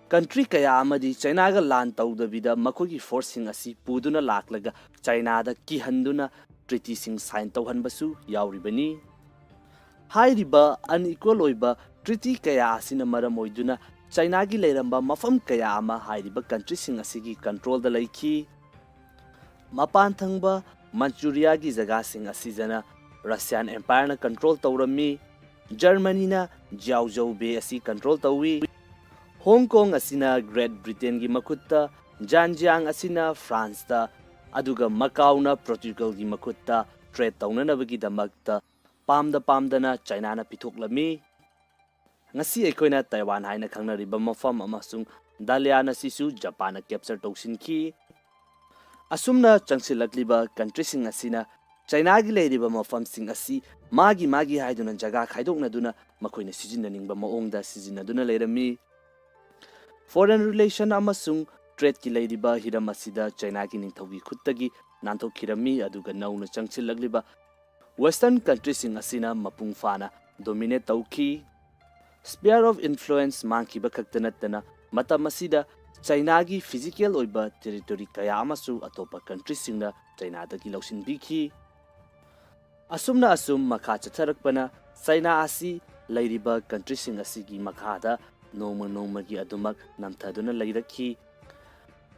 country kaya amadi China ga lan tawdabida makogi forcing asi puduna laklaga China da kihanduna treaty sing sign tawhanbasu yauribani hairiba unequal oiba treaty kaya asina maram oiduna China gi leiramba mafam kaya ama hairiba country sing asigi control da laiki mapan thangba Manchuria gi jaga sing asijana Russian Empire na control tawrami Germany na Jiaozhou Bay asi control tawi Hong Kong asina Great Britain gi makutta Zhejiang asina France ta aduga Macau na Portugal gi makutta trade tawnanabagi damakta pamdana China na pithoklami ngasi ekoina Taiwan haina khangnariba mafam amasung Dalian asisu Japan na capture tawsinki asumna changsilakliba country sing asina China gi leiriba mafam sing asi magi haiduna jaga khaidoknaduna makoina sijinaningba maongda sijinaduna leirami foreign relation amasung trade ki leiriba hiram asida China gi ningthaugi khuttagi nanthokirami aduga nauna changsilakliba western country sing asina mapung fana dominate tawki sphere of influence mangkiba khaktanatana matam asida China gi physical oiba territory kaya amasu atopa country singna China dagi lausin bikhi asumna asum makha chatharakpana China asi leiriba country sing asigi makha da noma gi adumak namthaduna leirakhi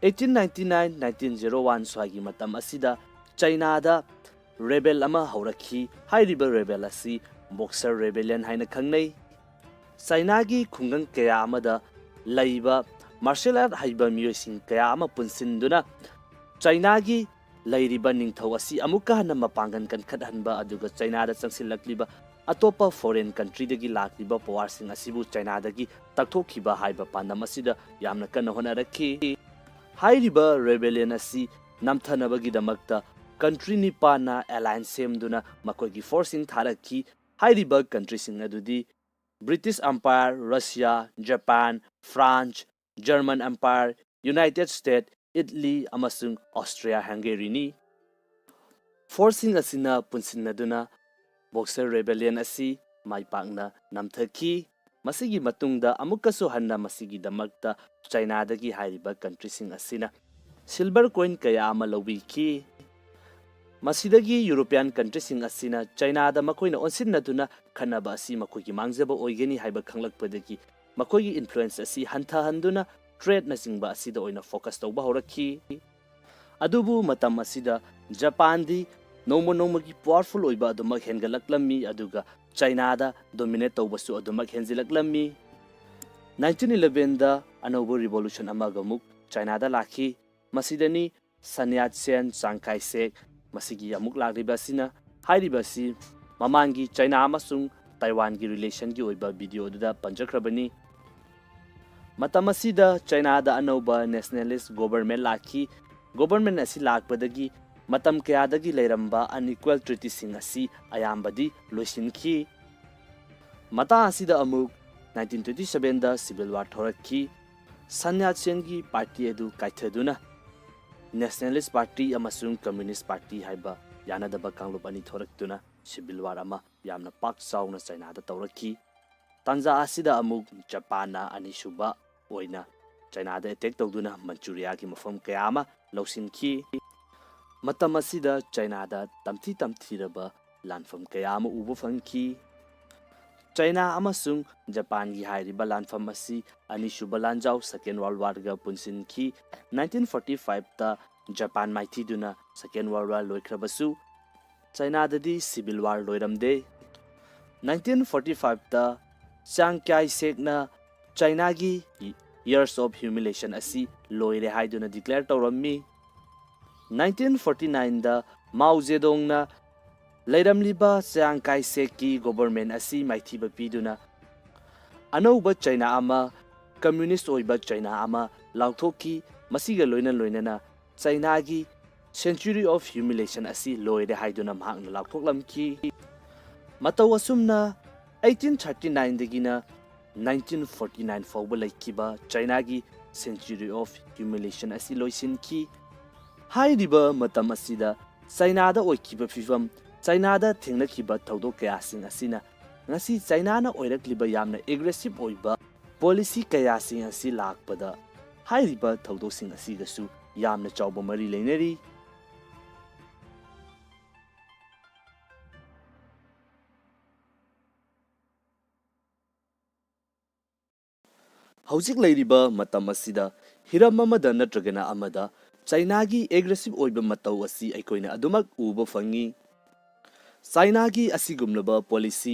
1899-1901 swagi matam asida China da rebel ama haurakhi hairiba rebel asi Boxer rebellion haina khangnei China gi khungang kaya amada leiba martial art haiba miyosing kaya ama punsinduna China gi leiriba ningthau asi amuka hana mapangan kan khathanba aduga China da changsilakliba atopa foreign country dagi lakliba power sing asibu China dagi taktokhiba haiba pandam asida yamna kana honarakhi hairiba rebellion asi namthanabagi damakta country nipana alliance semduna makogi forcing tharakhi hairiba country sing adudi British Empire, Russia, Japan, France, German Empire, United States, Italy, amasung Austria-Hungary ni. Forcing asina punsinaduna Boxer Rebellion asi maipakna namthaki masigi matungda amukasu hanna masigi damakta China dagi hairiba country sing asina silver coin kaya ama lobiki masidagi European country sing asina China da makoina onsinnaduna khanaba asi makogi mangjaba oigeni haiba khanglakpadagi makogi influence asi hantha handuna trade na singba asida oina focus tawba horakhi adubu matam asida Japan di nomo gi powerful oiba aduma hengalaklammi aduga China da dominate tawbasu aduma henjilaklammi 1911 da anobo revolution amagamuk China da lakhi masidani Sun Yat-sen Chiang Kai-shek masigi amuk lakribasina hairibasi mamangi China amasung Taiwan gi relation gi oiba video da panjakrabani ꯃꯇꯝ ꯑꯁꯤꯗ ꯆꯥꯏꯅꯥꯗ ꯑꯅꯧꯕ nationalist government ꯂꯥꯛꯈꯤ꯫ Government ꯑꯁꯤ ꯂꯥꯛꯄꯗꯒꯤ ꯃꯇꯝ ꯀꯌꯥꯗꯒꯤ ꯂꯩꯔꯝꯕ ꯑꯟꯏꯀ꯭ꯋꯦꯜ ꯇ꯭ꯔꯤꯇꯤꯁꯤꯡ ꯑꯁꯤ ꯑꯌꯥꯝꯕꯗꯤ ꯂꯣꯏꯁꯤꯟꯈꯤ꯫ ꯃꯇꯥꯡ ꯑꯁꯤꯗ ꯑꯃꯨꯛ 1927ꯗ ꯁꯤꯚꯤꯜ ꯋꯥꯔ ꯊꯣꯔꯛꯈꯤ꯫ ꯁꯟ ꯌꯥꯠꯁꯦꯟꯒꯤ ꯄꯥꯔꯇꯤ ꯑꯗꯨ ꯀꯥꯏꯊꯗꯨꯅ ꯅꯦꯁꯅꯦꯂꯤꯁ ꯄꯥꯔꯇꯤ ꯑꯃꯁꯨꯡ ꯀꯝꯃ꯭ꯌꯨꯅꯤꯁ ꯄꯥꯔꯇꯤ ꯍꯥꯏꯕ ꯌꯥꯅꯗꯕ ꯀꯥꯡꯂꯨꯞ ꯑꯅꯤ ꯊꯣꯔꯛꯇꯨꯅ ꯁꯤꯚꯤꯜ ꯋꯥꯔ ꯑꯃ ꯌꯥꯝꯅ ꯄꯥꯛ ꯆꯥꯎꯅ ꯆꯥꯏꯅꯥꯗ ꯇꯧꯔꯛꯈꯤ꯫ ꯇꯥꯟꯖꯥ ꯑꯁꯤꯗ ꯑꯃꯨꯛ ꯖꯄꯥꯟꯅ ꯑꯅꯤꯁꯨꯕ ꯑꯣꯏꯅ ꯆꯥꯏꯅꯥꯗ ꯑꯦꯇꯦꯛ ꯇꯧꯗꯨꯅ ꯃꯟꯆꯨꯔꯤꯌꯥꯒꯤ ꯃꯐꯝ ꯀꯌꯥ ꯑꯃ ꯂꯧꯁꯤꯟꯈꯤ꯫ ꯃꯇꯝ ꯑꯁꯤꯗ ꯆꯥꯏꯅꯥꯗ ꯇꯝꯊꯤꯔꯕ ꯂꯥꯟꯐꯝ ꯀꯌꯥ ꯑꯃ ꯎꯕ ꯐꯪꯈꯤ꯫ ꯆꯥꯏꯅꯥ ꯑꯃꯁꯨꯡ ꯖꯄꯥꯟꯒꯤ ꯍꯥꯏꯔꯤꯕ ꯂꯥꯟꯐꯝ ꯑꯁꯤ ꯑꯅꯤꯁꯨꯕ ꯂꯥꯟꯖꯥꯎ ꯁꯦꯀꯦꯟ ꯋꯥꯔꯜꯗ ꯋꯥꯔꯒ ꯄꯨꯟꯁꯤꯟꯈꯤ꯫ 1945ꯇ ꯖꯄꯥꯟ ꯃꯥꯏꯊꯤꯗꯨꯅ ꯁꯦꯀꯦꯟ ꯋꯥꯔꯜꯗ ꯋꯥꯔ ꯂꯣꯏꯈ꯭ꯔꯕꯁꯨ ꯆꯥꯏꯅꯥꯗꯗꯤ ꯁꯤꯚꯤꯜ ꯋꯥꯔ ꯂꯣꯏꯔꯝꯗꯦ꯫ 1945ꯇ ꯆꯥꯡ ꯀ꯭ꯌꯥꯏ ꯁꯦꯛꯅ ꯆꯥꯏꯅꯥꯒꯤ ꯌꯔꯁ ꯑꯣꯐ ꯍ꯭ꯌꯨꯃꯤꯂꯦꯁꯟ ꯑꯁꯤ ꯂꯣꯏꯔꯦ ꯍꯥꯏꯗꯨꯅ ꯗꯤꯀ꯭ꯂꯦꯌꯔ ꯇꯧꯔꯝꯃꯤ꯫ 1949ꯗ ꯃꯥꯎ ꯖꯦꯗꯣꯡꯅ ꯂꯩꯔꯝꯂꯤꯕ ꯆꯥꯡ ꯀꯥꯏ ꯁꯦꯛꯀꯤ ꯒꯣꯚꯔꯟꯃꯦꯟꯠ ꯑꯁꯤ ꯃꯥꯏꯊꯤꯕ ꯄꯤꯗꯨꯅ ꯑꯅꯧꯕ ꯆꯥꯏꯅꯥ ꯑꯃ, ꯀꯝꯃ꯭ꯌꯨꯅꯤꯁꯠ ꯑꯣꯏꯕ ꯆꯥꯏꯅꯥ ꯑꯃ ꯂꯥꯎꯊꯣꯛꯈꯤ꯫ ꯃꯁꯤꯒ ꯂꯣꯏꯅꯅ ꯆꯥꯏꯅꯥꯒꯤ ꯁꯦꯟꯆꯨꯔꯤ ꯑꯣꯐ ꯍ꯭ꯌꯨꯃꯤꯂꯦꯁꯟ ꯑꯁꯤ ꯂꯣꯏꯔꯦ ꯍꯥꯏꯗꯨꯅ ꯃꯍꯥꯛꯅ ꯂꯥꯎꯊꯣꯛꯂꯝꯈꯤ꯫ ꯃꯇꯧ ꯑꯁꯨꯝꯅ 1839ꯗꯒꯤꯅ 1949 ꯐꯥꯎꯕ ꯂꯩꯈꯤꯕ ꯆꯥꯏꯅꯥꯒꯤ ꯁꯦꯟꯆꯨꯔꯤ ꯑꯣꯐ ꯍ꯭ꯌꯨꯃꯤꯂꯦꯁꯟ ꯑꯁꯤ ꯂꯣꯏꯁꯤꯟꯈꯤ꯫ ꯍꯥꯏꯔꯤꯕ ꯃꯇꯝ ꯑꯁꯤꯗ ꯆꯥꯏꯅꯥꯗ ꯑꯣꯏꯈꯤꯕ ꯐꯤꯚꯝ, ꯆꯥꯏꯅꯥꯗ ꯊꯦꯡꯅꯈꯤꯕ ꯊꯧꯗꯣꯛ ꯀꯌꯥꯁꯤꯡ ꯑꯁꯤꯅ ꯉꯁꯤ ꯆꯥꯏꯅꯥꯅ ꯑꯣꯏꯔꯛꯂꯤꯕ ꯌꯥꯝꯅ ꯑꯦꯒ꯭ꯔꯦꯁꯤꯚ ꯑꯣꯏꯕ ꯄꯣꯂꯤꯁꯤ ꯀꯌꯥꯁꯤꯡ ꯑꯁꯤ ꯂꯥꯛꯄꯗ ꯍꯥꯏꯔꯤꯕ ꯊꯧꯗꯣꯛꯁꯤꯡ ꯑꯁꯤꯒꯁꯨ ꯌꯥꯝꯅ ꯆꯥꯎꯕ ꯃꯔꯤ ꯂꯩꯅꯔꯤ꯫ ꯍꯧꯖꯤꯛ ꯂꯩꯔꯤꯕ ꯃꯇꯝ ꯑꯁꯤꯗ ꯍꯤꯔꯝ ꯑꯃꯗ ꯅꯠꯇ꯭ꯔꯒꯅ ꯑꯃꯗ ꯆꯥꯏꯅꯥꯒꯤ ꯑꯦꯒ꯭ꯔꯦꯁꯤꯚ ꯑꯣꯏꯕ ꯃꯇꯧ ꯑꯁꯤ ꯑꯩꯈꯣꯏꯅ ꯑꯗꯨꯃꯛ ꯎꯕ ꯐꯪꯉꯤ꯫ ꯆꯥꯏꯅꯥꯒꯤ ꯑꯁꯤꯒꯨꯝꯂꯕ ꯄꯣꯂꯤꯁꯤ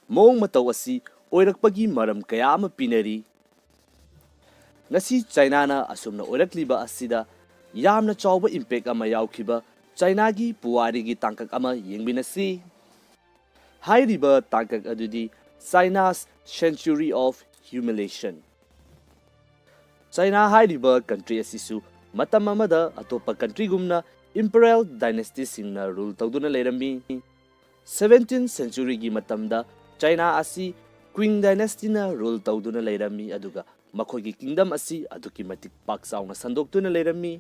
ꯃꯑꯣꯡ ꯃꯇꯧ ꯑꯁꯤ ꯑꯣꯏꯔꯛꯄꯒꯤ ꯃꯔꯝ ꯀꯌꯥ ꯑꯃ ꯄꯤꯅꯔꯤ꯫ ꯉꯁꯤ ꯆꯥꯏꯅꯥꯅ ꯑꯁꯨꯝꯅ ꯑꯣꯏꯔꯛꯂꯤꯕ ꯑꯁꯤꯗ ꯌꯥꯝꯅ ꯆꯥꯎꯕ ꯏꯝꯄꯦꯛ ꯑꯃ ꯌꯥꯎꯈꯤꯕ ꯆꯥꯏꯅꯥꯒꯤ ꯄꯨꯋꯥꯔꯤꯒꯤ ꯇꯥꯡꯀꯛ ꯑꯃ ꯌꯦꯡꯃꯤꯟꯅꯁꯤ꯫ ꯍꯥꯏꯔꯤꯕ ꯇꯥꯡꯀꯛ ꯑꯗꯨꯗꯤ ꯆꯥꯏꯅꯥꯁ ꯁꯦꯟꯆꯨꯔꯤ ꯑꯣꯐ ꯍ꯭ꯌꯨꯃꯤꯂꯦꯁꯟ꯫ ꯆꯥꯏꯅꯥ ꯍꯥꯏꯔꯤꯕ ꯀꯟꯇ꯭ꯔꯤ ꯑꯁꯤꯁꯨ ꯃꯇꯝ ꯑꯃꯗ ꯑꯇꯣꯞꯄ ꯀꯟꯇ꯭ꯔꯤꯒꯨꯝꯅ ꯏꯝꯄꯔꯤꯌꯦꯜ ꯗꯥꯏꯅꯦꯁꯇꯤꯁꯤꯡꯅ ꯔꯨꯜ ꯇꯧꯗꯨꯅ ꯂꯩꯔꯝꯃꯤ꯫ 17th ꯁꯦꯟꯆꯨꯔꯤꯒꯤ ꯃꯇꯝꯗ ꯆꯥꯏꯅꯥ ꯑꯁꯤ ꯀ꯭ꯋꯤꯡ ꯗꯥꯏꯅꯦꯁꯇꯤꯅ ꯔꯨꯜ ꯇꯧꯗꯨꯅ ꯂꯩꯔꯝꯃꯤ ꯑꯗꯨꯒ ꯃꯈꯣꯏꯒꯤ ꯀꯤꯡꯗꯝ ꯑꯁꯤ ꯑꯗꯨꯛꯀꯤ ꯃꯇꯤꯛ ꯄꯥꯛ ꯆꯥꯎꯅ ꯁꯟꯗꯣꯛꯇꯨꯅ ꯂꯩꯔꯝꯃꯤ꯫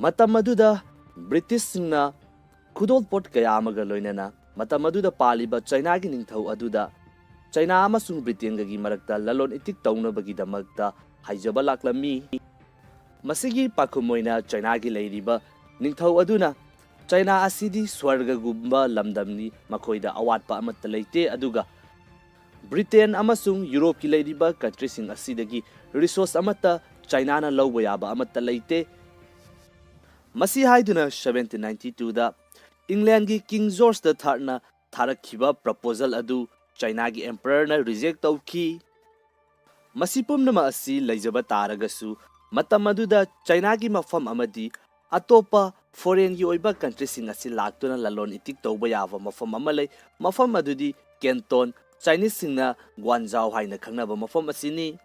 ꯃꯇꯝ ꯑꯗꯨꯗ ꯕ꯭ꯔꯤꯇꯤꯁꯁꯤꯡꯅ ꯈꯨꯗꯣꯜꯄꯣꯠ ꯀꯌꯥ ꯑꯃꯒ ꯂꯣꯏꯅꯅ ꯃꯇꯝ ꯑꯗꯨꯗ ꯄꯥꯜꯂꯤꯕ ꯆꯥꯏꯅꯥꯒꯤ ꯅꯤꯡꯊꯧ ꯑꯗꯨꯗ ꯆꯥꯏꯅꯥ ꯑꯃꯁꯨꯡ ꯕ꯭ꯔꯤꯇꯦꯟꯒꯒꯤ ꯃꯔꯛꯇ ꯂꯂꯣꯟ ꯏꯇꯤꯛ ꯇꯧꯅꯕꯒꯤꯗꯃꯛꯇ ꯍꯥꯏꯖꯕ ꯂꯥꯛꯂꯝꯃꯤ꯫ ꯃꯁꯤꯒꯤ ꯄꯥꯈꯨꯝ ꯑꯣꯏꯅ ꯆꯥꯏꯅꯥꯒꯤ ꯂꯩꯔꯤꯕ ꯅꯤꯡꯊꯧ ꯑꯗꯨꯅ ꯆꯥꯏꯅꯥ ꯑꯁꯤꯗꯤ ꯁ꯭ꯋꯔꯒꯒꯨꯝꯕ ꯂꯝꯗꯝꯅꯤ, ꯃꯈꯣꯏꯗ ꯑꯋꯥꯠꯄ ꯑꯃꯠꯇ ꯂꯩꯇꯦ ꯑꯗꯨꯒ ꯕ꯭ꯔꯤꯇꯦꯟ ꯑꯃꯁꯨꯡ ꯌꯨꯔꯣꯞꯀꯤ ꯂꯩꯔꯤꯕ ꯀꯟꯇ꯭ꯔꯤꯁꯤꯡ ꯑꯁꯤꯗꯒꯤ ꯔꯤꯁꯣꯔꯁ ꯑꯃꯠꯇ ꯆꯥꯏꯅꯥꯅ ꯂꯧꯕ ꯌꯥꯕ ꯑꯃꯠꯇ ꯂꯩꯇꯦ꯫ ꯃꯁꯤ ꯍꯥꯏꯗꯨꯅ 1792ꯗ ꯏꯪꯂꯦꯟꯗꯒꯤ ꯀꯤꯡ ꯖꯣꯔꯖ ꯊꯥꯔꯗꯅ ꯊꯥꯔꯛꯈꯤꯕ ꯄ꯭ꯔꯄꯣꯖꯦꯜ ꯑꯗꯨ ꯆꯥꯏꯅꯥꯒꯤ ꯑꯦꯝꯄꯔꯔꯅ ꯔꯤꯖꯦꯛ ꯇꯧꯈꯤ꯫ ꯃꯁꯤ ꯄꯨꯝꯅꯃꯛ ꯑꯁꯤ ꯂꯩꯖꯕ ꯇꯥꯔꯒꯁꯨ ꯃꯇꯝ ꯑꯗꯨꯗ ꯆꯥꯏꯅꯥꯒꯤ ꯃꯐꯝ ꯑꯃꯗꯤ ꯑꯇꯣꯞꯄ ꯐꯣꯔꯦꯟꯒꯤ ꯑꯣꯏꯕ ꯀꯟꯇ꯭ꯔꯤꯁꯤꯡ ꯑꯁꯤ ꯂꯥꯛꯇꯨꯅ ꯂꯂꯣꯟ ꯏꯇꯤꯛ ꯇꯧꯕ ꯌꯥꯕ ꯃꯐꯝ ꯑꯃ ꯂꯩ꯫ ꯃꯐꯝ ꯑꯗꯨꯗꯤ ꯀꯦꯟꯇꯣꯟ, ꯆꯥꯏꯅꯤꯁꯁꯤꯡꯅ ꯒ꯭ꯋꯥꯟꯖꯥꯎ ꯍꯥꯏꯅ ꯈꯪꯅꯕ ꯃꯐꯝ ꯑꯁꯤꯅꯤ꯫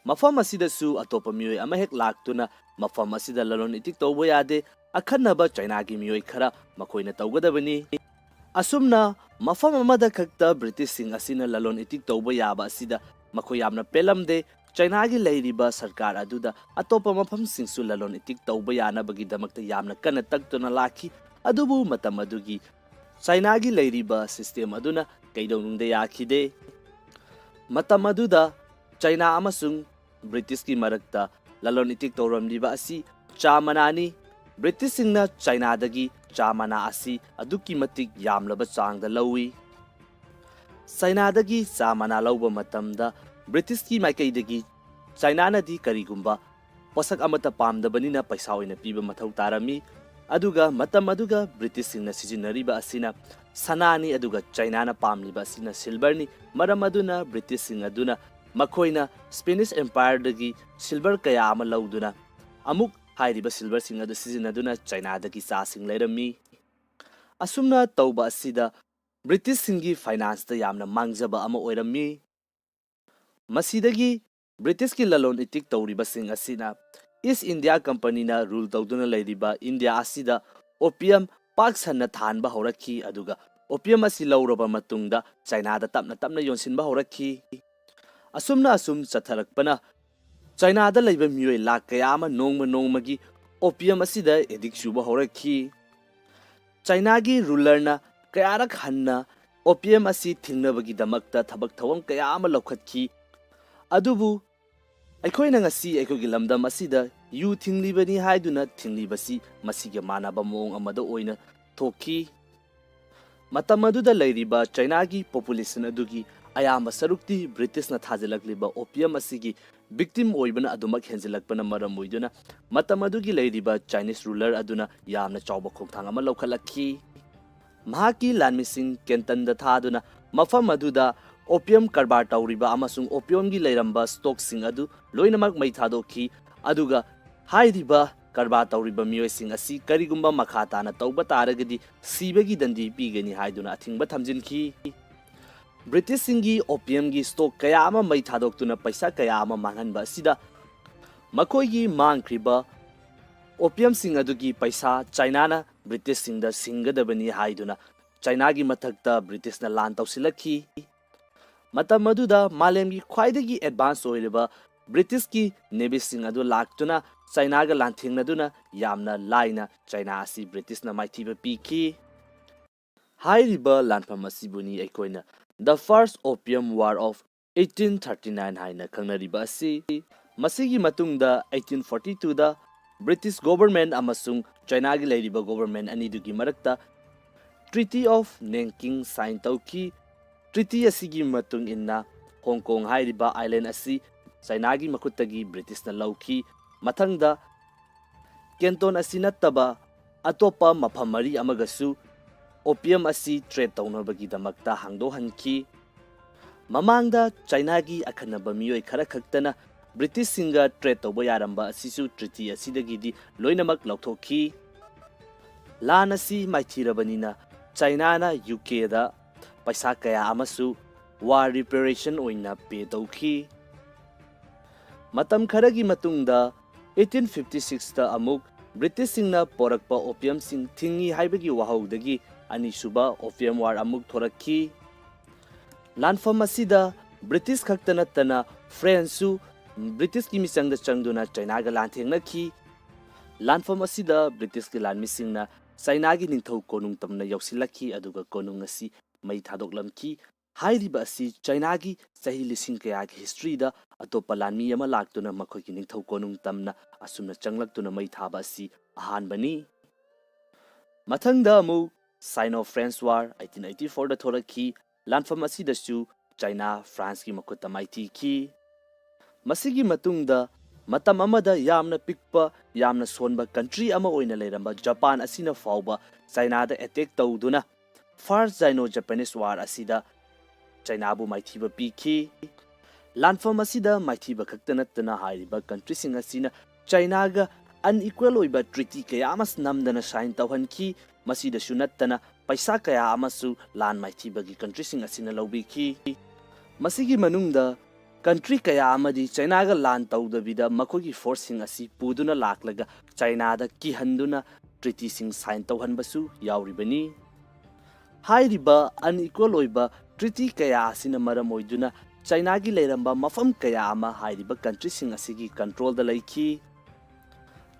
ꯃꯐꯝ ꯑꯁꯤꯗꯁꯨ ꯑꯇꯣꯞꯄ ꯃꯤꯑꯣꯏ ꯑꯃꯍꯦꯛ ꯂꯥꯛꯇꯨꯅ ꯃꯐꯝ ꯑꯁꯤꯗ ꯂꯂꯣꯟ ꯏꯇꯤꯛ ꯇꯧꯕ ꯌꯥꯗꯦ, ꯑꯈꯟꯅꯕ ꯆꯥꯏꯅꯥꯒꯤ ꯃꯤꯑꯣꯏ ꯈꯔ ꯃꯈꯣꯏꯅ ꯇꯧꯒꯗꯕꯅꯤ꯫ ꯑꯁꯨꯝꯅ ꯃꯐꯝ ꯑꯃꯗ ꯈꯛꯇ ꯕ꯭ꯔꯤꯇꯤꯁꯁꯤꯡ ꯑꯁꯤꯅ ꯂꯂꯣꯟ ꯏꯇꯤꯛ ꯇꯧꯕ ꯌꯥꯕ ꯑꯁꯤꯗ ꯃꯈꯣꯏ ꯌꯥꯝꯅ ꯄꯦꯜꯂꯝꯗꯦ꯫ ꯆꯥꯏꯅꯥꯒꯤ ꯂꯩꯔꯤꯕ ꯁꯔꯀꯥꯔ ꯑꯗꯨꯗ ꯑꯇꯣꯞꯄ ꯃꯐꯝꯁꯤꯡꯁꯨ ꯂꯂꯣꯟ ꯏꯇꯤꯛ ꯇꯧꯕ ꯌꯥꯅꯕꯒꯤꯗꯃꯛꯇ ꯌꯥꯝꯅ ꯀꯟꯅ ꯇꯛꯇꯨꯅ ꯂꯥꯛꯈꯤ꯫ ꯑꯗꯨꯕꯨ ꯃꯇꯝ ꯑꯗꯨꯒꯤ ꯆꯥꯏꯅꯥꯒꯤ ꯂꯩꯔꯤꯕ ꯁꯤꯁꯇꯦꯝ ꯑꯗꯨꯅ ꯀꯩꯗꯧꯅꯨꯡꯗ ꯌꯥꯈꯤꯗꯦ꯫ ꯃꯇꯝ ꯑꯗꯨꯗ ꯆꯥꯏꯅꯥ ꯑꯃꯁꯨꯡ ꯕ꯭ꯔꯤꯇꯤꯁꯀꯤ ꯃꯔꯛꯇ ꯂꯂꯣꯟ ꯏꯇꯤꯛ ꯇꯧꯔꯝꯂꯤꯕ ꯑꯁꯤ ꯆꯥ ꯃꯅꯥꯅꯤ꯫ ꯕ꯭ꯔꯤꯇꯤꯁꯁꯤꯡꯅ ꯆꯥꯏꯅꯥꯗꯒꯤ ꯆꯥ ꯃꯅꯥ ꯑꯁꯤ ꯑꯗꯨꯛꯀꯤ ꯃꯇꯤꯛ ꯌꯥꯝꯂꯕ ꯆꯥꯡꯗ ꯂꯧꯏ꯫ ꯆꯥꯏꯅꯥꯗꯒꯤ ꯆꯥ ꯃꯅꯥ ꯂꯧꯕ ꯃꯇꯝꯗ ꯕ꯭ꯔꯤꯇꯤꯁꯀꯤ ꯃꯥꯏꯀꯩꯗꯒꯤ ꯆꯥꯏꯅꯥꯅꯗꯤ ꯀꯔꯤꯒꯨꯝꯕ ꯄꯣꯠꯁꯛ ꯑꯃꯠꯇ ꯄꯥꯝꯗꯕꯅꯤꯅ ꯄꯩꯁꯥ ꯑꯣꯏꯅ ꯄꯤꯕ ꯃꯊꯧ ꯇꯥꯔꯝꯃꯤ꯫ ꯑꯗꯨꯒ ꯃꯇꯝ ꯑꯗꯨꯒ ꯕ꯭ꯔꯤꯇꯤꯁꯁꯤꯡꯅ ꯁꯤꯖꯤꯟꯅꯔꯤꯕ ꯑꯁꯤꯅ ꯁꯅꯥꯅꯤ ꯑꯗꯨꯒ ꯆꯥꯏꯅꯥꯅ ꯄꯥꯝꯂꯤꯕ ꯑꯁꯤꯅ ꯁꯤꯜꯚꯔꯅꯤ꯫ ꯃꯔꯝ ꯑꯗꯨꯅ ꯕ꯭ꯔꯤꯇꯤꯁꯁꯤꯡ ꯑꯗꯨꯅ ꯃꯈꯣꯏꯅ ꯁ꯭ꯄꯦꯅꯤꯁ ꯑꯦꯝꯄꯥꯌꯔꯗꯒꯤ ꯁꯤꯜꯚꯔ ꯀꯌꯥ ꯑꯃ ꯂꯧꯗꯨꯅ ꯑꯃꯨꯛ ꯍꯥꯏꯔꯤꯕ ꯁꯤꯜꯚꯔꯁꯤꯡ ꯑꯗꯨ ꯁꯤꯖꯤꯟꯅꯗꯨꯅ ꯆꯥꯏꯅꯥꯗꯒꯤ ꯆꯥꯁꯤꯡ ꯂꯩꯔꯝꯃꯤ꯫ ꯑꯁꯨꯝꯅ ꯇꯧꯕ ꯑꯁꯤꯗ ꯕ꯭ꯔꯤꯇꯤꯁꯁꯤꯡꯒꯤ ꯐꯥꯏꯅꯥꯟꯁꯇ ꯌꯥꯝꯅ ꯃꯥꯡꯖꯕ ꯑꯃ ꯑꯣꯏꯔꯝꯃꯤ꯫ ꯃꯁꯤꯗꯒꯤ British ki lalon itik tawriba sing asina East India Company na rule tawduna layriba India asida opium paksanna thanba horakhi aduga opium asi lawraba matungda China da tapna tapna yonsinba horakhi asumna asum chatharakpana China da laiba miyoi lak kaya ama nongmagi opium asida edik shuba horakhi China gi ruler na kayarak hanna opium asi thingnabagi damakta thabak thawam kaya ama lokhatkhi adubu ꯑꯩꯈꯣꯏꯅ ꯉꯁꯤ ꯑꯩꯈꯣꯏꯒꯤ ꯂꯝꯗꯝ ꯑꯁꯤꯗ U ꯊꯤꯡꯂꯤꯕꯅꯤ ꯍꯥꯏꯗꯨꯅ ꯊꯤꯡꯂꯤꯕꯁꯤ ꯃꯁꯤꯒ ꯃꯥꯟꯅꯕ ꯃꯑꯣꯡ ꯑꯃꯗ ꯑꯣꯏꯅ ꯊꯣꯛꯈꯤ ꯃꯇꯝ ꯑꯗꯨꯗ ꯂꯩꯔꯤꯕ ꯆꯥꯏꯅꯥꯒꯤ ꯄꯣꯄꯨꯂꯦꯁꯟ ꯑꯗꯨꯒꯤ ꯑꯌꯥꯝꯕ ꯁꯔꯨꯛꯇꯤ ꯕ꯭ꯔꯤꯇꯤꯁꯅ ꯊꯥꯖꯤꯜꯂꯛꯂꯤꯕ ꯑꯣꯄꯤꯌꯝ ꯑꯁꯤꯒꯤ ꯚꯤꯛꯇꯤꯝ ꯑꯣꯏꯕꯅ ꯑꯗꯨꯃꯛ ꯍꯦꯟꯖꯤꯜꯂꯛꯄꯅ ꯃꯔꯝ ꯑꯣꯏꯗꯨꯅ ꯃꯇꯝ ꯑꯗꯨꯒꯤ ꯂꯩꯔꯤꯕ ꯆꯥꯏꯅꯤꯁ ꯔꯨꯂꯔ ꯑꯗꯨꯅ ꯌꯥꯝꯅ ꯆꯥꯎꯕ ꯈꯣꯡꯊꯥꯡ ꯑꯃ ꯂꯧꯈꯠꯂꯛꯈꯤ ꯃꯍꯥꯛꯀꯤ ꯂꯥꯟꯃꯤꯁꯤꯡ ꯀꯦꯟꯇꯟꯗ ꯊꯥꯗꯨꯅ ꯃꯐꯝ ꯑꯗꯨꯗ opium karbar tawriba amasung opium gi leiramba stock sing adu loinamak mai thadokhi aduga hairiba karbar tawriba miyoi sing asi karigumba makhata na tawba taragadi sibagi dandi pigani haiduna athingba thamjinki British singi opium gi stock kaya ama mai thadoktuna paisa kaya ama manganba asida makoi gi mangkriba opium sing adu gi paisa China na British sing da singadabani haiduna China gi mathakta British na lan tawsilakhi matam aduda malemgi khwaidagi advance oiriba British ki navy sing adu laktuna China ga lanthingnaduna yamna laina China asi British na maithiba piki hairiba lanpham asibuni aikoina the first opium war of 1839 haina khangnariba asi masigi matungda 1842 da British government amasung China gi leiriba government ani dugi marakta Treaty of Nanking sign tawki Treaty asigi matung inna Hong Kong hairiba island asi China gi makuttagi British na lawki mathangda Canton asi nattaba atopa maphamari amagasu opium asi trade tawnabagi damakta hangdo hanki mamangda China gi akhanaba miyoi khara khaktana British singa trade tawba yaramba asisu treaty asidagi di loinamak lawthokhi lan asi maithirabanina China na UK da paisa kaya amasu war reparation oina pay tawki matam kharagi matungda 1856 ta amuk British singna porakpa opium sing thingi haibagi wahaudagi ani suba opium war amuk thorakhi lanfam asida British khaktana tana French su British ki misangda changduna China ga lanthengnathi lanfam asida British ki lanmisingna China gi ningthau konung tamna yausilakhi aduga konung asi mai thadoklamki hairiba asi China gi sahi lising kaya gi history da atopa lanmi ama laktuna makhoi gi ningthau konung tamna asumna changlaktuna mai thaba asi ahan bani mathangda mu Sino-French War 1884 da thorakhi lanfam asi da su China France gi makhutta maiti ki masigi matungda matam amada yamna pikpa yamna sonba country ama oina leiramba Japan asina fauba China da attack tawduna First Sino-Japanese War asida China bu maithiba piki lanfam asida maithiba khaktanatna hairiba country sing asina China ga unequal oiba treaty kaya amas namdana sign tawhanki masida sunattana paisa kaya amasu lan maithiba gi country sing asina lobiki masigi manungda country kaya amadi China ga lan tawdabida makogi forcing asi puduna laklaga China da kihanduna treaty sing sign tawhanbasu yauribani hairiba unequal oiba treaty kaya asina maram oiduna China gi leiramba mafam kaya ama hairiba country sing asigi control da laiki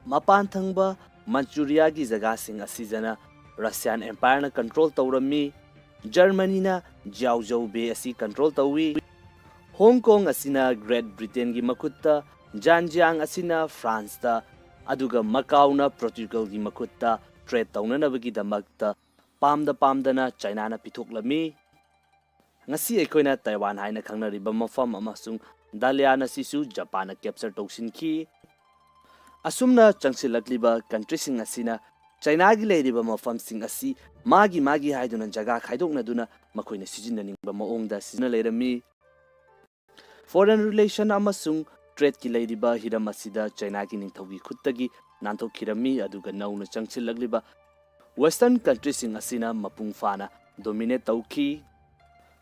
mapan thangba Manchuria gi jaga sing asijana Russian Empire na control tawrami Germany na Jiaozhou Bay asi control tawi Hong Kong asina Great Britain gi makutta Zhejiang asina France ta aduga Macau na Portugal gi makutta trade tawnanabagi damakta pamdana China na pithoklami ngasi ekoina Taiwan haina khangnariba mafam amasung Dalian asisu Japan na capture tawsinki asumna changsilakliba country sing asina China gi leiriba mafam sing asi magi haiduna jaga khaidoknaduna makoina sijinaningba maongda sina leirami foreign relation amasung trade ki leiriba hiram asida China gi ningthaugi khuttagi nanthokirami aduga nauna changsilagliba Western countries sing asina mapung fana dominate tawki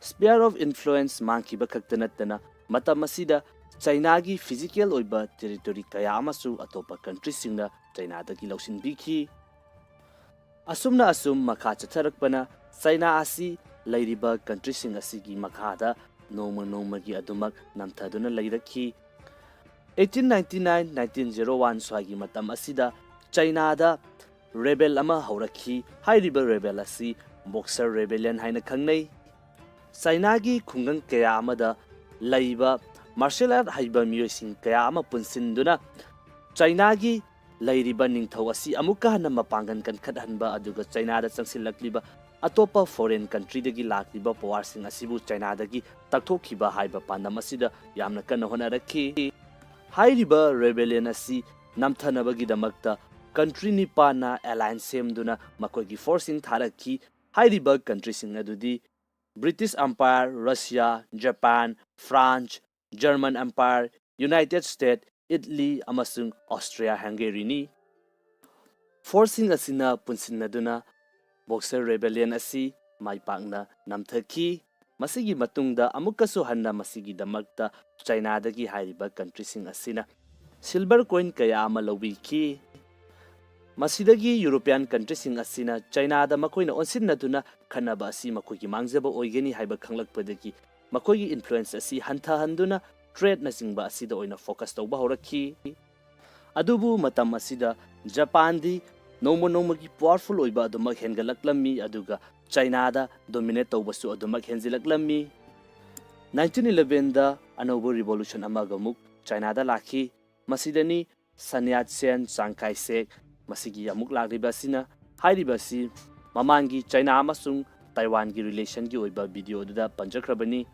sphere of influence mangkiba khaktanatana matam asida China's physical oiba territory kaya amasu atopa countries singna China-dagi lausinbikhi. Asumna asum makha chatharakpana China asi lairiba countries sing asigi makhada noma-nomagi adumak namthaduna lairakhi. 1899-1901 swagi matam asida China-da rebel ama haurakhi. Hairiba rebel asi Boxer Rebellion haina khangnai. China-gi khungang kaya amada laiba martial art haiba miyosing kaya ama punsinduna China-gi lairiba ningthau asi amuka hana mapangan kan khadhanba aduga China-da changsilakliba atopa foreign country dagi lakliba power sing asibu China-dagi taktokhiba haiba pandam asida yamna kana honarakhi. Hairiba rebellion asi namthanabagi damakta country nipana alliance semduna makoigi forcing tharakhi. Hairiba country sing adudi British Empire, Russia, Japan, France, German Empire, United States, Italy, amasung Austria-Hungary ni. Forcing asina punsinaduna Boxer Rebellion asi maipakna namthaki. Masigi matungda amukasu hanna masigi damakta China-dagi hairiba country sing asina silver coin kaya ama lawiki. Masidagi European countries sing asina China-da makoina onsinnaduna khanaba asi makoigi mangjaba oigeni haiba khanglakpadagi makoigi influence asi hanthahanduna trade na singba asida oina focus tawba horakhi. Adubu matam asida Japan di nomagi powerful oiba adumak hengalaklammi aduga China-da dominate tawbasu adumak henjilaklammi. 1911 da anobu revolution amaga muk China-da lakhi. Masidani Sun Yat-sen, Chiang Kai-shek masigi amuk lakriba sina hairiba si mamangi China amasung Taiwan gi relation gi oiba video duda panjakrabani.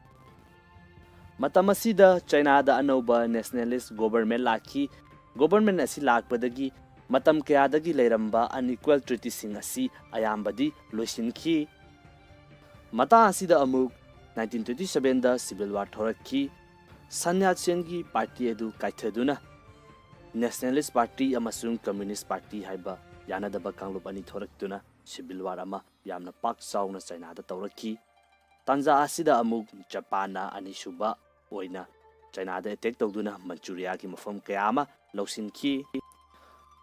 Matam asida China-da anauba nationalist government lakhi. Government asi lakpadagi matam kayadagi leiramba unequal treaty sing asi ayambadi loisinki. Mata asida amuk 1927 da civil war thorakhi. Sun Yat-sen gi party edu kaithaduna Nationalist Party amasung Communist Party haiba yanadaba kanglup ani thoraktuna civil war ama yamna pak chauna China-da tawrakhi. Tanja asida amuk Japan na anisuba oina China-da attack tawduna Manchuria gi mafam kaya ama lausinki.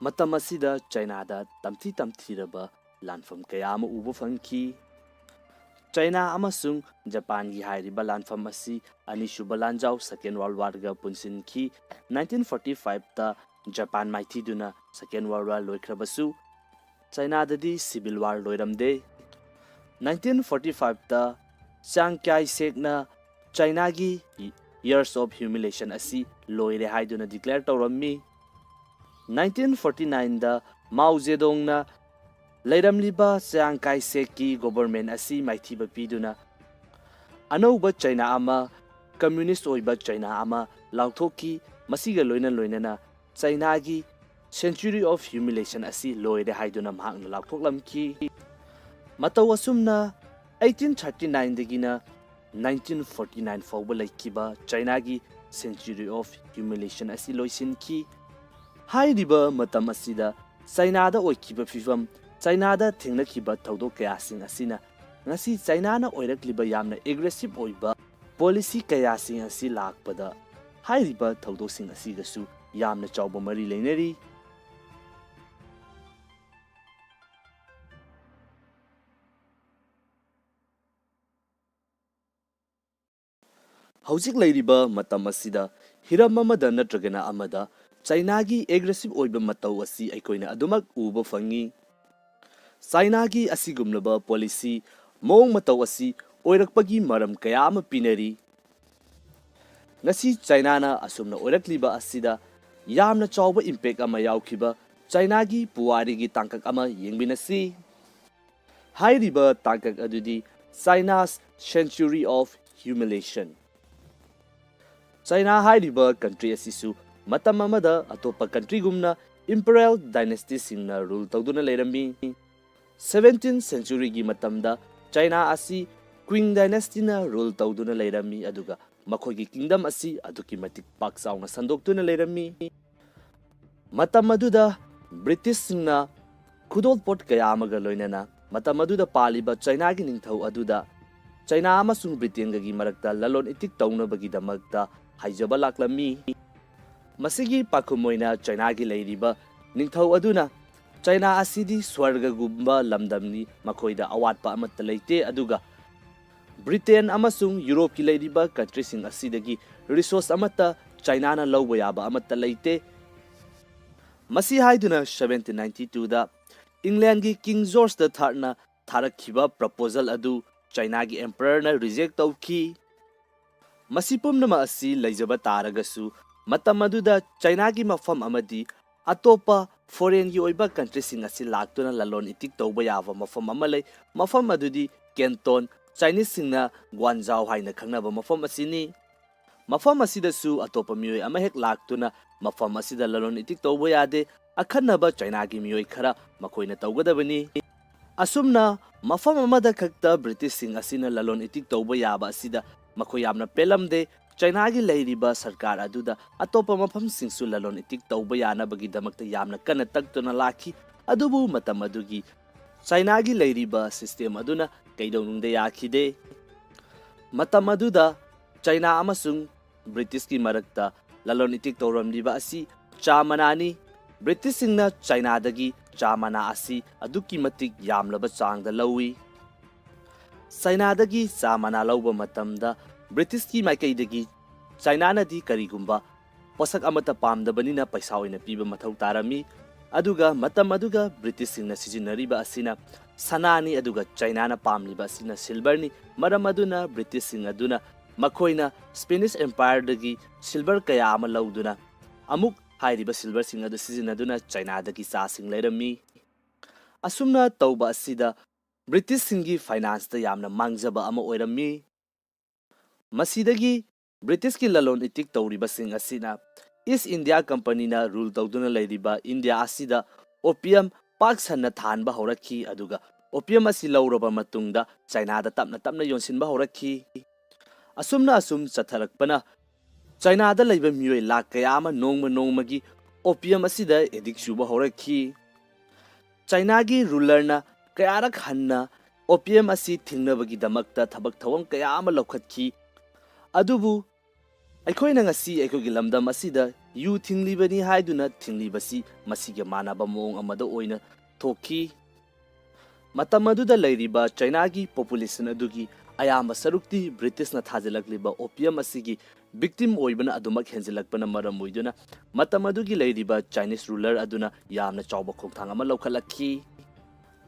Matam asida China-da tamthiraba lanfam kaya ama uba fangki. China amasung Japan gi hairiba lanfam asi anisuba lanjau Second World War ga punsinki. 1945 ta Japan maithiduna Second World War loikhrabasu China-dadi civil war loiramde. 1945 ta Chiang Kai-shek na China-gi years of humiliation asi loire haiduna declare tawrammi. 1949 da Mao Zedong na leiramliba Chiang Kai-shek ki government asi maithiba piduna anauba China ama communist oiba China ama lauthoki. Masiga loina China-gi century of humiliation asi loire haiduna mahakna lautoklamki. Mataw asumna 1839 dagina 1949 fawba laikiba China-gi century of humiliation asi loisinki. Hairiba matam asida China-da oikiba fifam China-da thengnakiba thawdok kayasing asina ngasi China-na oirakliba yamna aggressive oiba policy kayasing asi lakpada hairiba thawdoksing asigasu yamna chawba mari leinari. Hojik leiriba matam asida hiram amada natragana amada China-gi aggressive oiba mataw asi aikoina adumak uba fangi. China-gi asigumlaba policy mong mataw asi oirakpagi maram kaya ama pinari. Ngasi China-na asumna oirakliba asida yamna chawba impact ama yaukhiba China-gi puwarigi tangkak ama yengbinasi. Hairiba tangkak adudi China's century of humiliation. China hairiba country asisu matam amada atopa country gumna imperial dynasty singna rule tawduna leirammi. 17th century gi matamda China asi Qing Dynasty na rule tawduna leirammi aduga makoigi kingdom asi aduki matik pak sauna sandoktuna leirammi. Matam aduda British singna khudol pot kaya amaga loinana matam aduda paliba China gi ningthau aduda China amasung Britain gi marakta lalon itik tawnabagi damakta ꯍꯥꯏꯖꯕ ꯂꯥꯛꯂꯝꯃꯤ꯫ ꯃꯁꯤꯒꯤ ꯄꯥꯈꯨꯝ ꯑꯣꯏꯅ ꯆꯥꯏꯅꯥꯒꯤ ꯂꯩꯔꯤꯕ ꯅꯤꯡꯊꯧ ꯑꯗꯨꯅ China ꯑꯁꯤꯗꯤ ꯁ꯭ꯋꯔꯒꯒꯨꯝꯕ ꯂꯝꯗꯝꯅꯤ, ꯃꯈꯣꯏꯗ ꯑꯋꯥꯠꯄ ꯑꯃꯠꯇ ꯂꯩꯇꯦ, ꯑꯗꯨꯒ ꯕ꯭ꯔꯤꯇꯦꯟ ꯑꯃꯁꯨꯡ ꯌꯨꯔꯣꯞꯀꯤ ꯂꯩꯔꯤꯕ ꯀꯟꯇ꯭ꯔꯤꯁꯤꯡ ꯑꯁꯤꯗꯒꯤ ꯔꯤꯁꯣꯔꯁ ꯑꯃꯠꯇ ꯆꯥꯏꯅꯥꯅ ꯂꯧꯕ ꯌꯥꯕ ꯑꯃꯠꯇ ꯂꯩꯇꯦ꯫ ꯃꯁꯤ ꯍꯥꯏꯗꯨꯅ 1792ꯗ ꯏꯪꯂꯦꯟꯗꯒꯤ ꯀꯤꯡ ꯖꯣꯔꯖ ꯊꯥꯔꯗꯅ ꯊꯥꯔꯛꯈꯤꯕ ꯄ꯭ꯔꯄꯣꯖꯦꯜ ꯑꯗꯨ ꯆꯥꯏꯅꯥꯒꯤ ꯑꯦꯝꯄꯔꯔꯅ ꯔꯤꯖꯦꯛ ꯇꯧꯈꯤ꯫ ꯃꯁꯤ ꯄꯨꯝꯅꯃꯛ ꯑꯁꯤ ꯂꯩꯖꯕ ꯇꯥꯔꯒꯁꯨ ꯃꯇꯝ ꯑꯗꯨꯗ ꯆꯥꯏꯅꯥꯒꯤ ꯃꯐꯝ ꯑꯃꯗꯤ ꯑꯇꯣꯞꯄ ꯐꯣꯔꯦꯟꯒꯤ ꯑꯣꯏꯕ ꯀꯟꯇ꯭ꯔꯤꯁꯤꯡ ꯑꯁꯤ ꯂꯥꯛꯇꯨꯅ ꯂꯂꯣꯟ ꯏꯇꯤꯛ ꯇꯧꯕ ꯌꯥꯕ ꯃꯐꯝ ꯑꯃ ꯂꯩ꯫ ꯃꯐꯝ ꯑꯗꯨꯗꯤ ꯀꯦꯟꯇꯣꯟ, ꯆꯥꯏꯅꯤꯁꯁꯤꯡꯅ ꯒ꯭ꯋꯥꯟꯖꯥꯎ ꯍꯥꯏꯅ ꯈꯪꯅꯕ ꯃꯐꯝ ꯑꯁꯤꯅꯤ꯫ ꯃꯐꯝ ꯑꯁꯤꯗꯁꯨ ꯑꯇꯣꯞꯄ ꯃꯤꯑꯣꯏ ꯑꯃꯍꯦꯛ ꯂꯥꯛꯇꯨꯅ ꯃꯐꯝ ꯑꯁꯤꯗ ꯂꯂꯣꯟ ꯏꯇꯤꯛ ꯇꯧꯕ ꯌꯥꯗꯦ, ꯑꯈꯟꯅꯕ ꯆꯥꯏꯅꯥꯒꯤ ꯃꯤꯑꯣꯏ ꯈꯔ ꯃꯈꯣꯏꯅ ꯇꯧꯒꯗꯕꯅꯤ꯫ ꯑꯁꯨꯝꯅ ꯃꯐꯝ ꯑꯃꯗ ꯈꯛꯇ ꯕ꯭ꯔꯤꯇꯤꯁꯁꯤꯡ ꯑꯁꯤꯅ ꯂꯂꯣꯟ ꯏꯇꯤꯛ ꯇꯧꯕ ꯌꯥꯕ ꯑꯁꯤꯗ ꯃꯈꯣꯏ ꯌꯥꯝꯅ ꯄꯦꯜꯂꯝꯗꯦ꯫ ꯆꯥꯏꯅꯥꯒꯤ ꯂꯩꯔꯤꯕ ꯁꯔꯀꯥꯔ ꯑꯗꯨꯗ ꯑꯇꯣꯞꯄ ꯃꯐꯝꯁꯤꯡꯁꯨ ꯂꯂꯣꯟ ꯏꯇꯤꯛ ꯇꯧꯕ ꯌꯥꯅꯕꯒꯤꯗꯃꯛꯇ ꯌꯥꯝꯅ ꯀꯟꯅ ꯇꯛꯇꯨꯅ ꯂꯥꯛꯈꯤ꯫ ꯑꯗꯨꯕꯨ ꯃꯇꯝ ꯑꯗꯨꯒꯤ ꯆꯥꯏꯅꯥꯒꯤ ꯂꯩꯔꯤꯕ ꯁꯤꯁꯇꯦꯝ ꯑꯗꯨꯅ ꯀꯩꯗꯧꯅꯨꯡꯗ ꯌꯥꯈꯤꯗꯦ꯫ ꯃꯇꯝ ꯑꯗꯨꯗ ꯆꯥꯏꯅꯥ ꯑꯃꯁꯨꯡ ꯕ꯭ꯔꯤꯇꯤꯁꯀꯤ ꯃꯔꯛꯇ ꯂꯂꯣꯟ ꯏꯇꯤꯛ ꯇꯧꯔꯝꯂꯤꯕ ꯑꯁꯤ ꯆꯥ ꯃꯅꯥꯅꯤ꯫ ꯕ꯭ꯔꯤꯇꯤꯁꯁꯤꯡꯅ ꯆꯥꯏꯅꯥꯗꯒꯤ ꯆꯥ ꯃꯅꯥ ꯑꯁꯤ ꯑꯗꯨꯛꯀꯤ ꯃꯇꯤꯛ ꯌꯥꯝꯂꯕ ꯆꯥꯡꯗ ꯂꯧꯏ꯫ ꯆꯥꯏꯅꯥꯗꯒꯤ ꯆꯥ ꯃꯅꯥ ꯂꯧꯕ ꯃꯇꯝꯗ ꯕ꯭ꯔꯤꯇꯤꯁꯀꯤ ꯃꯥꯏꯀꯩꯗꯒꯤ ꯆꯥꯏꯅꯥꯅꯗꯤ ꯀꯔꯤꯒꯨꯝꯕ ꯄꯣꯠꯁꯛ ꯑꯃꯠꯇ ꯄꯥꯝꯗꯕꯅꯤꯅ ꯄꯩꯁꯥ ꯑꯣꯏꯅ ꯄꯤꯕ ꯃꯊꯧ ꯇꯥꯔꯝꯃꯤ꯫ ꯑꯗꯨꯒ ꯃꯇꯝ ꯑꯗꯨꯒ ꯕ꯭ꯔꯤꯇꯤꯁꯁꯤꯡꯅ ꯁꯤꯖꯤꯟꯅꯔꯤꯕ ꯑꯁꯤꯅ ꯁꯅꯥꯅꯤ, ꯑꯗꯨꯒ ꯆꯥꯏꯅꯥꯅ ꯄꯥꯝꯂꯤꯕ ꯑꯁꯤꯅ ꯁꯤꯜꯚꯔꯅꯤ꯫ ꯃꯔꯝ ꯑꯗꯨꯅ ꯕ꯭ꯔꯤꯇꯤꯁꯁꯤꯡ ꯑꯗꯨꯅ ꯃꯈꯣꯏꯅ ꯁ꯭ꯄꯦꯅꯤꯁ ꯑꯦꯝꯄꯥꯌꯔꯗꯒꯤ ꯁꯤꯜꯚꯔ ꯀꯌꯥ ꯑꯃ ꯂꯧꯗꯨꯅ ꯑꯃꯨꯛ ꯍꯥꯏꯔꯤꯕ ꯁꯤꯜꯚꯔꯁꯤꯡ ꯑꯗꯨ ꯁꯤꯖꯤꯟꯅꯗꯨꯅ ꯆꯥꯏꯅꯥꯗꯒꯤ ꯆꯥꯁꯤꯡ ꯂꯩꯔꯝꯃꯤ꯫ ꯑꯁꯨꯝꯅ ꯇꯧꯕ ꯑꯁꯤꯗ ꯕ꯭ꯔꯤꯇꯤꯁꯁꯤꯡꯒꯤ ꯐꯥꯏꯅꯥꯟꯁꯇ ꯌꯥꯝꯅ ꯃꯥꯡꯖꯕ ꯑꯃ ꯑꯣꯏꯔꯝꯃꯤ꯫ ꯃꯁꯤꯗꯒꯤ ꯕ꯭ꯔꯤꯇꯤꯁꯀꯤ ꯂꯂꯣꯟ ꯏꯇꯤꯛ ꯇꯧꯔꯤꯕꯁꯤꯡ ꯑꯁꯤꯅ ꯏꯁ ꯏꯟꯗꯤꯌꯥ ꯀꯝꯄꯅꯤꯅ ꯔꯨꯜ ꯇꯧꯗꯨꯅ ꯂꯩꯔꯤꯕ ꯏꯟꯗꯤꯌꯥ ꯑꯁꯤꯗ ꯑꯣꯄꯤꯌꯝ ꯄꯥꯛ ꯁꯟꯅ ꯊꯥꯟꯕ ꯍꯧꯔꯛꯈꯤ, ꯑꯗꯨꯒ ꯑꯣꯄꯤꯌꯝ ꯑꯁꯤ ꯂꯧꯔꯕ ꯃꯇꯨꯡꯗ ꯆꯥꯏꯅꯥꯗ ꯇꯞꯅ ꯇꯞꯅ ꯌꯣꯟꯁꯤꯟꯕ ꯍꯧꯔꯛꯈꯤ꯫ ꯑꯁꯨꯝꯅ ꯆꯠꯊꯔꯛꯄꯅ ꯆꯥꯏꯅꯥꯗ ꯂꯩꯕ ꯃꯤꯑꯣꯏ ꯂꯥꯛ ꯀꯌꯥ ꯑꯃ ꯅꯣꯡꯃ ꯅꯣꯡꯃꯒꯤ ꯑꯣꯄꯤꯌꯝ ꯑꯁꯤꯗ ꯑꯦꯗꯤꯛ ꯆꯨꯕ ꯍꯧꯔꯛꯈꯤ꯫ ꯆꯥꯏꯅꯥꯒꯤ ꯔꯨꯂꯔꯅ ꯀꯌꯥꯔꯛ ꯍꯟꯅ ꯑꯣꯄꯤꯌꯝ ꯑꯁꯤ ꯊꯤꯡꯅꯕꯒꯤꯗꯃꯛꯇ ꯊꯕꯛ ꯊꯧꯔꯝ ꯀꯌా ꯑꯃ ꯂꯧꯈꯠꯈꯤ꯫ ꯑꯗꯨꯕꯨ ꯑꯩꯈꯣꯏꯅ ꯉꯁꯤ ꯑꯩꯈꯣꯏꯒꯤ ꯂꯝꯗꯝ ꯑꯁꯤꯗ ꯌꯨ ꯊꯤꯡꯂꯤꯕꯅꯤ ꯍꯥꯏꯗꯨꯅ ꯊꯤꯡꯂꯤꯕꯁꯤ ꯃꯁꯤꯒ ꯃꯥꯟꯅꯕ ꯃꯑꯣꯡ ꯑꯃꯗ ꯑꯣꯏꯅ ꯊꯣꯛꯈꯤ꯫ ꯃꯇꯝ ꯑꯗꯨꯗ ꯂꯩꯔꯤꯕ ꯆꯥꯏꯅꯥꯒꯤ ꯄꯣꯄꯨꯂꯦꯁꯟ ꯑꯗꯨꯒꯤ ꯑꯌꯥꯝꯕ ꯁꯔꯨꯛꯇꯤ ꯕ꯭ꯔꯤꯇꯤꯁꯅ ꯊꯥꯖꯤꯜꯂꯛꯂꯤꯕ ꯑꯣꯄꯤꯌꯝ ꯑꯁꯤꯒꯤ ꯕꯤꯛꯇꯤꯝ ꯑꯣꯏꯕꯅ ꯑꯗꯨꯃꯛ ꯍꯦꯟꯖꯤꯜꯂꯛꯄꯅ ꯃꯔꯝ ꯑꯣꯏꯗꯨꯅ ꯃꯇꯝ ꯑꯗꯨꯒꯤ ꯂꯩꯔꯤꯕ ꯆꯥꯏꯅꯤꯁ ꯔꯨꯂꯔ ꯑꯗꯨꯅ ꯌꯥꯝꯅ ꯆꯥꯎꯕ ꯈꯣꯡꯊꯥꯡ ꯑꯃ ꯂꯧꯈꯠꯂꯛꯈꯤ꯫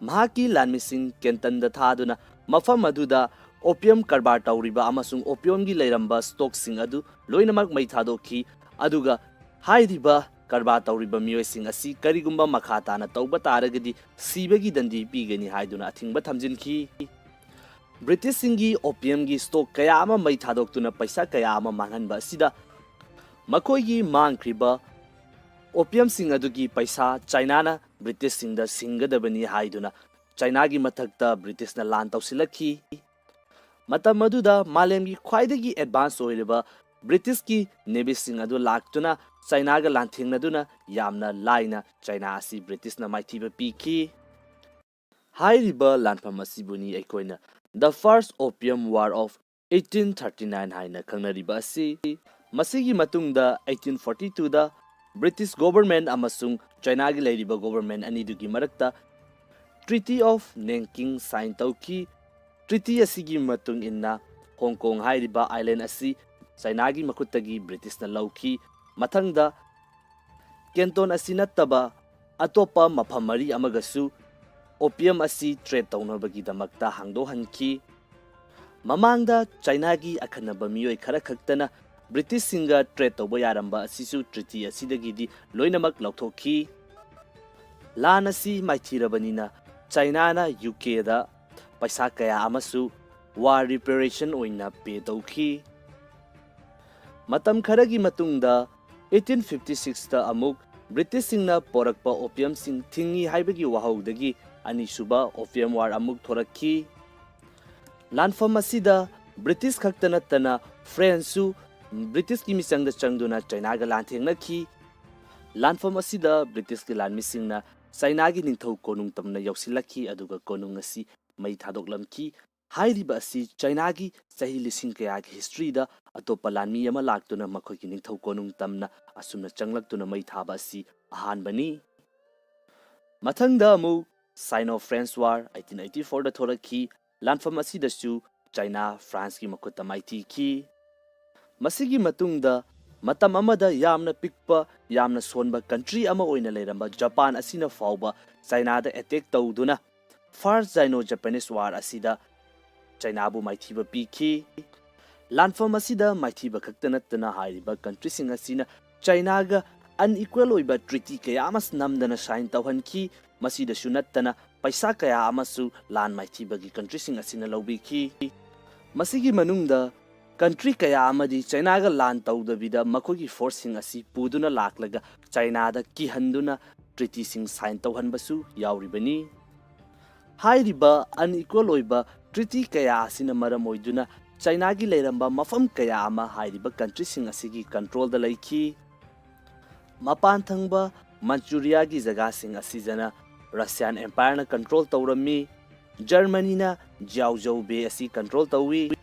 ꯃꯍꯥꯛꯀꯤ ꯂꯥꯟꯃꯤꯁꯤꯡ ꯀꯦꯟꯇꯟꯗ ꯊꯥꯗꯨꯅ ꯃꯐꯝ ꯑꯗꯨꯗ ꯑꯣꯄꯤꯌꯝ ꯀꯔꯕꯥꯔ ꯇꯧꯔꯤꯕ ꯑꯃꯁꯨꯡ ꯑꯣꯄꯤꯌꯝꯒꯤ ꯂꯩꯔꯝꯕ ꯁ꯭ꯇꯣꯛꯁꯤꯡ ꯑꯗꯨ ꯂꯣꯏꯅꯃꯛ ꯃꯩ ꯊꯥꯗꯣꯛꯈꯤ, ꯑꯗꯨꯒ ꯍꯥꯏꯔꯤꯕ ꯀꯔꯕꯥꯔ ꯇꯧꯔꯤꯕ ꯃꯤꯑꯣꯏꯁꯤꯡ ꯑꯁꯤ ꯀꯔꯤꯒꯨꯝꯕ ꯃꯈꯥ ꯇꯥꯅ ꯇꯧꯕ ꯇꯥꯔꯒꯗꯤ ꯁꯤꯕꯒꯤ ꯗꯟꯗꯤ ꯄꯤꯒꯅꯤ ꯍꯥꯏꯗꯨꯅ ꯑꯊꯤꯡꯕ ꯊꯝꯖꯤꯟꯈꯤ꯫ ꯕ꯭ꯔꯤꯇꯤꯁꯁꯤꯡꯒꯤ ꯑꯣꯄꯤꯌꯝꯒꯤ ꯁ꯭ꯇꯣꯛ ꯀꯌꯥ ꯑꯃ ꯃꯩ ꯊꯥꯗꯣꯛꯇꯨꯅ ꯄꯩꯁꯥ ꯀꯌꯥ ꯑꯃ ꯃꯥꯡꯍꯟꯕ ꯑꯁꯤꯗ ꯃꯈꯣꯏꯒꯤ ꯃꯥꯡꯈ꯭ꯔꯤꯕ ꯑꯣꯄꯤꯌꯝꯁꯤꯡ ꯑꯗꯨꯒꯤ ꯄꯩꯁꯥ ꯆꯥꯏꯅꯥꯅ ꯕ꯭ꯔꯤꯇꯤꯁꯁꯤꯡꯗ ꯁꯤꯡꯒꯗꯕꯅꯤ ꯍꯥꯏꯗꯨꯅ ꯆꯥꯏꯅꯥꯒꯤ ꯃꯊꯛꯇ ꯕ꯭ꯔꯤꯇꯤꯁꯅ ꯂꯥꯟ ꯇꯧꯁꯤꯜꯂꯛꯈꯤ꯫ ꯃꯇꯝ ꯑꯗꯨꯗ ꯃꯥꯂꯦꯝꯒꯤ ꯈ꯭ꯋꯥꯏꯗꯒꯤ ꯑꯦꯗꯚꯥꯟꯁ ꯑꯣꯏꯔꯤꯕ ꯕ꯭ꯔꯤꯇꯤꯁꯀꯤ ꯅꯦꯚꯤꯁꯤꯡ ꯑꯗꯨ ꯂꯥꯛꯇꯨꯅ ꯆꯥꯏꯅꯥꯒ ꯂꯥꯟꯊꯦꯡꯅꯗꯨꯅ ꯌꯥꯝꯅ ꯂꯥꯏꯅ ꯆꯥꯏꯅꯥ ꯑꯁꯤ ꯕ꯭ꯔꯤꯇꯤꯁꯅ ꯃꯥꯏꯊꯤꯕ ꯄꯤꯈꯤ꯫ ꯍꯥꯏꯔꯤꯕ ꯂꯥꯟꯐꯝ ꯑꯁꯤꯕꯨꯅꯤ ꯑꯩꯈꯣꯏꯅ ꯗ ꯐꯥꯔꯁ ꯑꯣꯄꯤꯌꯝ ꯋꯥꯔ ꯑꯣꯐ 1839 ꯍꯥꯏꯅ ꯈꯪꯅꯔꯤꯕ ꯑꯁꯤ꯫ ꯃꯁꯤꯒꯤ ꯃꯇꯨꯡꯗ 1842ꯗ ꯕ꯭ꯔꯤꯇꯤꯁ ꯒꯣꯚꯔꯟꯃꯦꯟꯠ ꯑꯃꯁꯨꯡ ꯆꯥꯏꯅꯥꯒꯤ ꯂꯩꯔꯤꯕ ꯒꯣꯚꯔꯟꯃꯦꯟꯠ ꯑꯅꯤꯗꯨꯒꯤ ꯃꯔꯛꯇ ꯇ꯭ꯔꯤꯇꯤ ꯑꯣꯐ ꯅꯦꯡꯀꯤꯡ ꯁꯥꯏꯟ ꯇꯧꯈꯤ꯫ ꯇ꯭ꯔꯤꯇꯤ ꯑꯁꯤꯒꯤ ꯃꯇꯨꯡ ꯏꯟꯅ ꯍꯣꯡꯀꯣꯡ ꯍꯥꯏꯔꯤꯕ ꯑꯥꯏꯂꯦꯟด์ꯑꯁꯤ ꯆꯥꯏꯅꯥꯒꯤ ꯃꯈꯨꯠꯇꯒꯤ ꯕ꯭ꯔꯤꯇꯤꯁꯅ ꯂꯧꯈꯤ꯫ ꯃꯊꯪꯗ ꯀꯦꯟꯇꯣꯟ ꯑꯁꯤ ꯅꯠꯇꯕ ꯑꯇꯣꯞꯄ ꯃꯐꯝ 4 ꯑꯃꯒꯁꯨ ꯑꯣꯄꯤꯌꯝ ꯑꯁꯤ ꯇ꯭ꯔꯦꯗ ꯇꯧꯅꯕꯒꯤꯗꯃꯛꯇ ꯍꯥꯡꯗꯣꯛꯍꯟꯈꯤ꯫ ꯃꯃꯥꯡꯗ ꯆꯥꯏꯅꯥꯒꯤ ꯑꯈꯟꯅꯕ ꯃꯤꯑꯣꯏ ꯈꯔ ꯈꯛꯇꯅ ꯕ꯭ꯔꯤꯇꯤꯁꯁꯤꯡꯒ ꯇ꯭ꯔꯦꯗ ꯇꯧꯕ ꯌꯥꯔꯝꯕ ꯑꯁꯤꯁꯨ ꯇ꯭ꯔꯤꯇꯤ ꯑꯁꯤꯗꯒꯤꯗꯤ ꯂꯣꯏꯅꯃꯛ ꯂꯧꯊꯣꯛꯈꯤ꯫ ꯂꯥꯟ ꯑꯁꯤ ꯃꯥꯏꯊꯤꯔꯕꯅꯤꯅ ꯆꯥꯏꯅꯥꯅ ꯌꯨꯀꯦꯗ ꯄꯩꯁꯥ ꯀꯌꯥ ꯑꯃꯁꯨ ꯋꯥꯔ ꯔꯤꯄꯦꯔꯦꯁꯟ ꯑꯣꯏꯅ ꯄꯦ ꯇꯧꯈꯤ꯫ ꯃꯇꯝ ꯈꯔꯒꯤ ꯃꯇꯨꯡꯗ 1856ꯗ ꯑꯃꯨꯛ ꯕ꯭ꯔꯤꯇꯤꯁꯁꯤꯡꯅ ꯄꯣꯔꯛꯄ ꯑꯣꯄꯤꯌꯝꯁꯤꯡ ꯊꯤꯡꯉꯤ ꯍꯥꯏꯕꯒꯤ ꯋꯥꯍꯧꯗꯒꯤ ꯑꯅꯤꯁꯨꯕ ꯑꯣꯄꯤꯌꯝ ꯋꯥꯔ ꯑꯃꯨꯛ ꯊꯣꯔꯛꯈꯤ꯫ ꯂꯥꯟꯐꯝ ꯑꯁꯤꯗ ꯕ꯭ꯔꯤꯇꯤꯁ ꯈꯛꯇ ꯅꯠꯇꯅ ꯐ꯭ꯔꯦꯟꯁꯁꯨ ꯕ꯭ꯔꯤꯇꯤꯁꯀꯤ ꯃꯤꯆꯪꯗ ꯆꯪꯗꯨꯅ ꯆꯥꯏꯅꯥꯒ ꯂꯥꯟꯊꯦꯡꯅꯈꯤ꯫ ꯂꯥꯟꯐꯝ ꯑꯁꯤꯗ ꯕ꯭ꯔꯤꯇꯤꯁꯀꯤ ꯂꯥꯟꯃꯤꯁꯤꯡꯅ ꯆꯥꯏꯅꯥꯒꯤ ꯅꯤꯡꯊꯧ ꯀꯣꯅꯨꯡ ꯇꯝꯅ ꯌꯧꯁꯤꯜꯂꯛꯈꯤ, ꯑꯗꯨꯒ ꯀꯣꯅꯨꯡ ꯑꯁꯤ ꯃꯩ ꯊꯥꯗꯣꯛꯂꯝꯈꯤ꯫ Hairiba asi China-gi sahi lising kayagi history-da atopa lanmi ama laktuna makhoigi ningthau konung tamna asumna changlaktuna mai thaba asi ahanbani. Mathangda amu Sino-French War 1884 da thoraki lanfam asidasu China France gi makhutta maiti ki. Masigi matungda matam amada yamna pikpa yamna sonba country ama oina leiramba Japan asina fauba China da attack tawduna First Sino-Japanese War asida China bu maithiba piki. Lanfam asida maithiba khaktanatana hairiba country sing asina China ga unequal oiba treaty kaya amas namdana sign tawhanki masida sunattana paisa kaya amasu lan maithiba gi country sing asina lobiki. Masigi manungda country kaya amadi China ga lan tawdabida makogi forcing asi puduna laklaga China da kihanduna treaty sing sign tawhanbasu yauribani. Hairiba unequal oiba treaty kaya asina maram oiduna China gi leiramba mafam kaya ama hairiba country sing asigi control da laiki. Mapan thangba Manchuria gi jaga sing asijana Russian Empire na control tawrami, Germany na Jiaozhou Bay asi control tawi,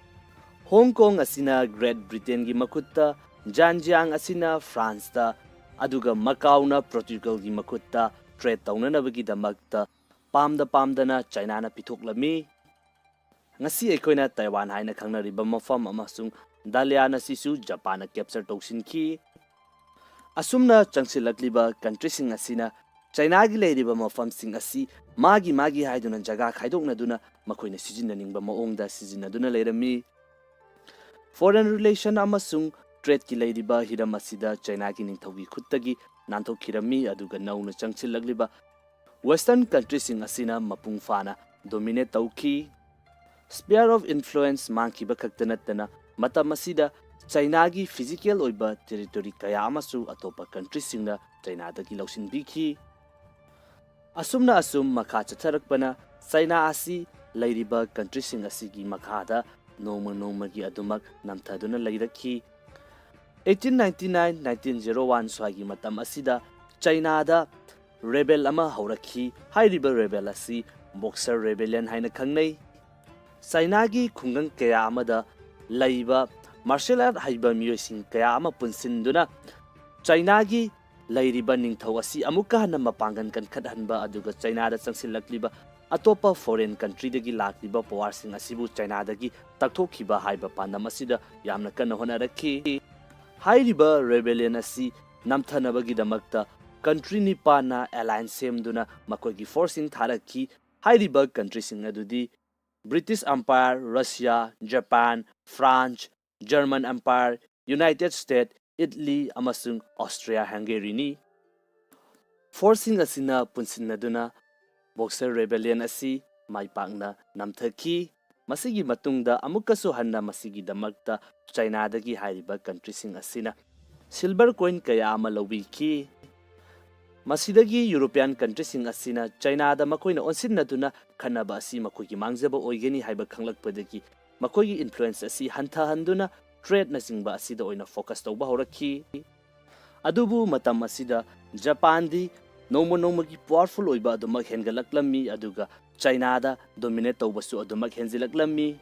Hong Kong asina Great Britain gi makutta, Zhejiang asina France ta, aduga Macau na Portugal gi makutta trade tawnanabagi damakta pamdana China na pithoklami. Ngasi aikoina Taiwan haina khangnariba mafam amasung Dalian asisu Japan na capture tawsinki. Asumna changsilakliba country sing asina China gi leiriba mafam sing asi magi haiduna jaga khaidokna duna makoina sijinaningba maongda sijinaduna leirami. Foreign relation amasung trade ki leiriba hiram asida China gi ningthaugi khuttagi nanthokirami aduga nauna changsilakliba Western countries sing asina mapung fana dominate tawki. Sphere of influence mangkiba khaktanatana matam asida China gi physical oiba territory kaya amasu atopa countries singna China dagi lausinbiki. Asumna asum makha chatharakpana China asi leiriba countries sing asigi makhada noma gi adumak namthaduna leirakhi. 1899-1901 swagi matam asida China da rebel ama haurakhi. Hairiba rebel asi Boxer rebellion haina khangnai. China gi khungang kaya amada laiba martial art haiba miyosing kaya ama punsinduna China gi leiriba ningthau asi amuka hana mapangan kan khadhanba aduga China da changsilakliba atopa foreign country dagi lakliba power sing asibu China dagi takthokiba haiba pandam asida yamna kana honarakhi. Hairiba rebellion asi namthanabagi damakta country nipana alliance semduna makogi forcing tharakhi. Hairiba country sing adudi British Empire, Russia, Japan, France, German Empire, United States, Italy, amasung Austria-Hungary ni. Forcing asina punsinnaduna Boxer rebellion asi maipakna namthaki. Masigi matungda amukasu hanna masigi damakta China dagi hairiba country sing asina silver coin kaya ama lawiki. Masidagi European countries sing asina China da makoina onsinnaduna khanaba asi makoigi mangjaba oigeni haiba khanglakpadagi makoigi influence asi hanthanduna trade na singba asida oina focus tawba horakhi. Adubu matam asida Japan di nomagi powerful oiba adumak hengalaklammi aduga China da dominate tawbasu adumak henjilaklammi.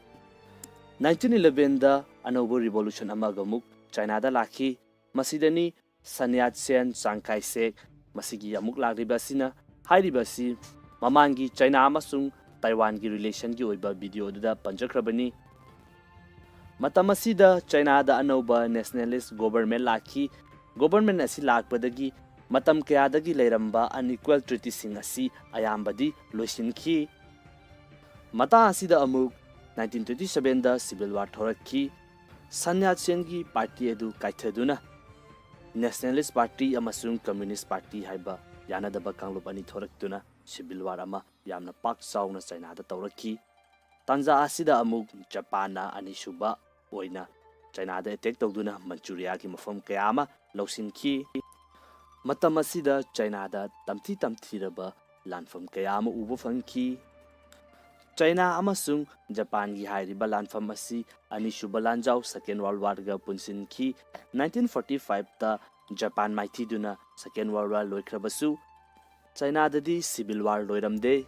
1911 da anobu revolution amagamuk China da lakhi. Masidani Sun Yat-sen, Chiang Kai-shek masigi amuk lakriba sina hairiba si mamangi China amasung Taiwan gi relation gi oiba video duda panjakrabani. Matam asida China da anauba nationalist government lakhi. Government asi lakpadagi matam kayadagi leiramba unequal treaty sing asi ayambadi loisinki. Mata asida amuk 1927 da civil war thorakhi. Sun Yat-sen gi party edu kaithaduna Nationalist Party amasung Communist Party haiba yanadaba kanglup ani thoraktuna civil war ama yamna pak chauna China da tawrakhi. Tanja asida amuk Japan na anisuba oina China da attack tawduna Manchuria gi mafam kaya ama lausinki. Matam asida China da tamthiraba lanfam kaya ama uba fangki. China amasung Japan gi hairiba lanfam asi anisuba lanjau Second World War ga punsinki. 1945 ta Japan maithiduna Second World War loikrabasu China dadi civil war loiramde.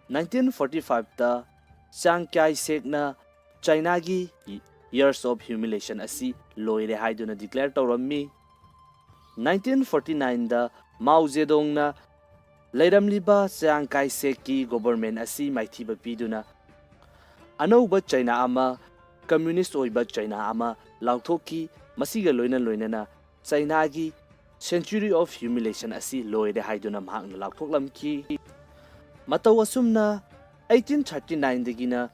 1945 ta Chiang Kai-shekna China-gi Years of Humiliation asi loire haiduna declare tawrammi. 1949 Mao Zedongna leiramliba Chiang Kai-shekki government asi maithiba piduna anauba China ama communist oiba China ama lauthoki masiga loinana China gi Century of Humiliation asi loire haiduna mahakna lauthoklamki. Matau asumna 1839 dagina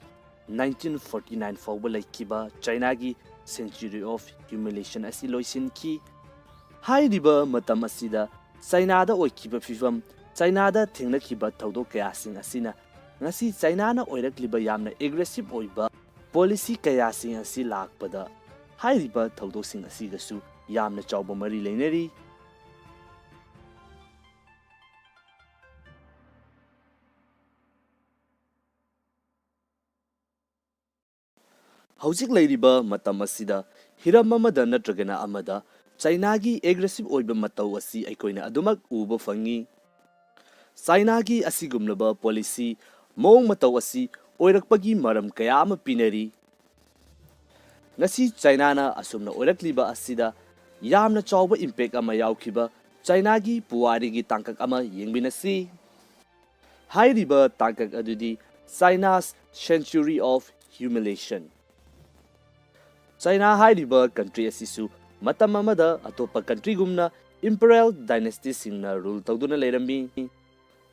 1949 fauba laikiba China gi Century of Humiliation asi loisinki. Hairiba matam asida China da oikiba fifam China da thengnakiba thaudok kayasing asina ngasi China na oirakliba yamna aggressive oiba policy kayasing asi lakpada hairiba thaudosing asigasu yamna chawba mari leinari. Hauzik leiriba matam asida hiram amada natragana amada China gi aggressive oiba matau asi aikoina adumak uba fangi. China gi asigumlaba policy mong matau asi oirakpagi maram kaya ama pinari. Ngasi China na asumna oirakliba asida yamna chawba impact ama yaukhiba China gi puwari gi tangkak ama yengbinasi. Hairiba tangkak adudi China's Century of Humiliation. China hairiba country asisu matam amada atopa country gumna Imperial Dynasty singna rule tawduna leirammi.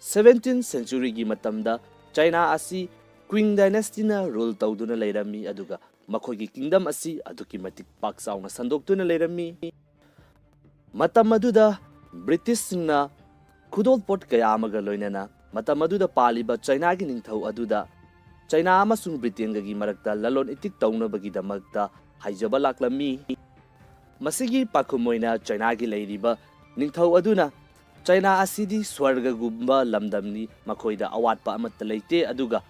17th century gi matamda China asi Qing Dynasty na rule tawduna leirammi aduga makhogi kingdom asi aduki matik pak sauna sandoktuna leirammi. Matam aduda British singna khudol pot kaya amaga loinana matam aduda paliba China gi ningthau aduda China amasung Britain gi marakta lalon itik tawnabagi damakta haijaba laklammi. Masigi pakumoina China gi leiriba ningthau aduna China asidi swarga gumba lamdamni makhoida awatpa amatta leite aduga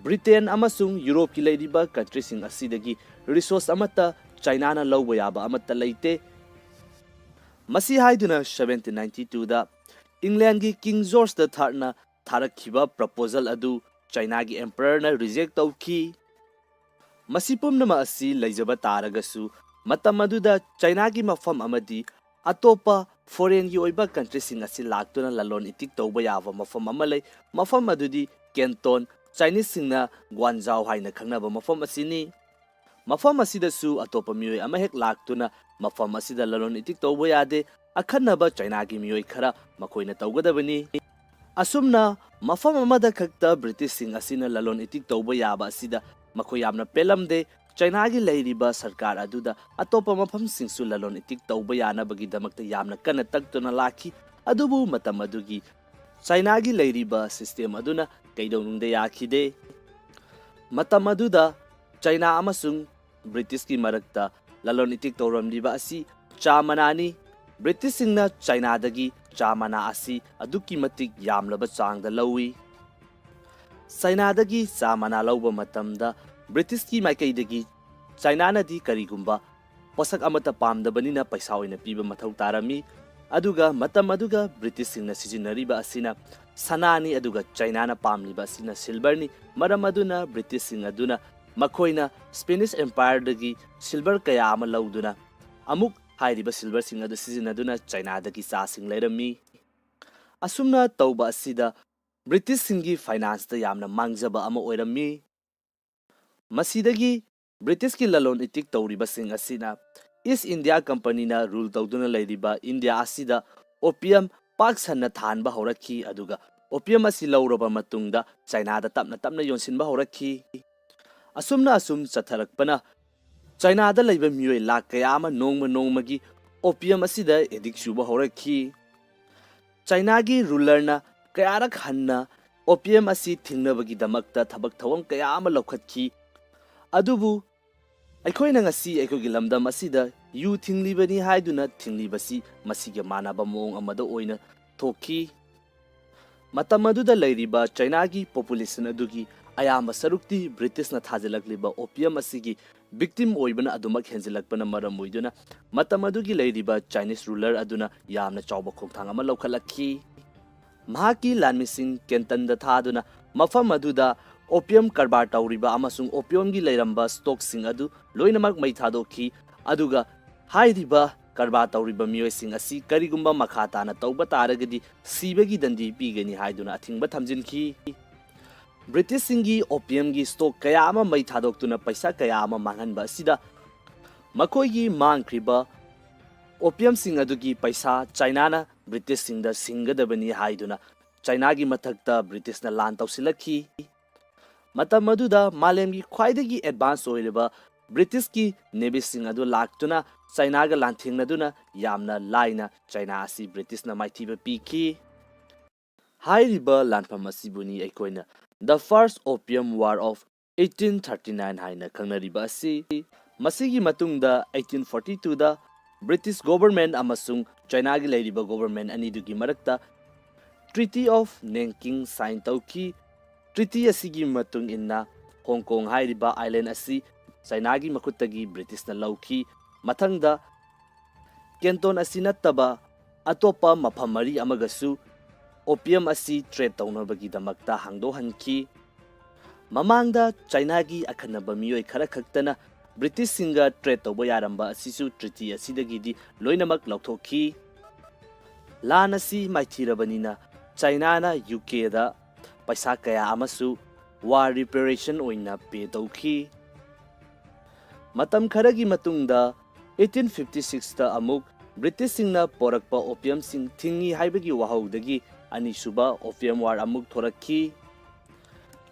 Britain amasung Europe ki leiriba country sing asidagi resource amatta China na lawba yaba amatta leite. Masi haiduna 1792 da England gi King George III na tharakhiba proposal adu China gi emperor na reject tawki. Masipumnama asi leijaba taragasu matam aduda China gi mafam amadi atopa foreign gi oiba country sing asi laktuna lalon itik tawba yaba mafam amalai mafam adudi Canton Chinese singna Guangzhou haina khangnaba mafam asini. Mafam asida su atopa mioi ama hek laktuna mafam asida lalon itik tawba yade akhanaba China gi mioi khara makoina tawgadabani. Asumna mafam amada khakta British sing asina lalon itik tawba yaba asida makoi yamna pelamde China gi leiriba sarkar aduda atopa mafam singsu lalon itik tawba yana bagi damakta yamna kana taktuna laki adubu matam adugi China gi leiriba system aduna kaidonungde yakhide. Matam aduda China amasung British ki marakta lalon itik tawramliba asi chamanani. British singna China dagi chamana asi aduki matik yamlaba changda lawi. China dagi chamana lawba matamda British ki maikaidagi China na di karigumba posak amata pamdabanina paisa oina piba mathau tarami aduga matam aduga British singna sijinariba asina sanani aduga China na pamliba asina silver ni maram aduna British sing aduna makhoina Spanish Empire dagi silver kaya ama lawduna amuk hairiba silver sing adu sijinaduna China dagi sa sing leirami. Asumna tawba asida British singi finance da yamna mangjaba ama oirammi. Masidagi British ki lalon itik tawriba sing asina East India Company na rule tawduna leiriba India asida opium pak sanna thanba horakhi aduga opium asi lawraba matungda China da tapna yonsinba horakhi. Asumna asum chatharakpana China da leiba mioi lak kaya ama nongmagi opium asida edik suba horakhi. China gi ruler na kayarak hanna opium asi thingnabagi damakta thabak thawam kaya ama laukhatkhi adubu aikoina ngasi aikogi lamdam asida yu thinglibani haiduna thinglibasi masiga manaba mong amada oina thokhi. Matam aduda leiriba China gi population adugi ayamba sarukti British na thajalakliba opium asigi victim oibana adumak henjilakpana maram oiduna matam adugi leiriba Chinese ruler aduna yamna chawba khongthang ama laukhalakhi. Mahaki lanmising Canton da thaduna mafam aduda opium karbar tauriba amasung opium gi leiramba stock sing adu loinamak mai thadokhi aduga hairiba karbar tauriba miyoi sing asi karigumba makhata na tauba taragadi sibagi dandi pigani haiduna athingba thamjinki British singi opium gi stock kaya ama mai thadoktuna paisa kaya ama manganba sida makoigi mangkriba opium sing adugi paisa China na British sing da singadabani haiduna China gi mathakta British na lan tausilakhi matam maduda malemgi khwaidagi advance oiliba British ki navy sing adu laktuna China ga lan thingnaduna yamna laina China asi British na maithiba piki hairiba lanpham asibuni aikoina the first opium war of 1839 haina khangnariba asi masigi matungda 1842 da British government amasung China gi leiriba government ani dugi marakta Treaty of Nanking sign tauki Treaty asigi matung inna Hong Kong hairiba island asi China gi makuttagi British na lauki mathangda Canton asi nattaba atopa mafam mari amagasu opium asi trade taunabagi damakta hangdo hanki mamangda China gi akhanaba miyoi khara khaktana British singa trade tauba yaramba asisu treaty asidagi di loinamak lauthokhi lan asi maithirabanina China na UK da paisa kaya amasu war reparation oina pay tauki matam kharagi matungda 1856 ta amuk British singna porakpa opium sing thingi haibagi wahaudagi ani suba opium war amuk thorakhi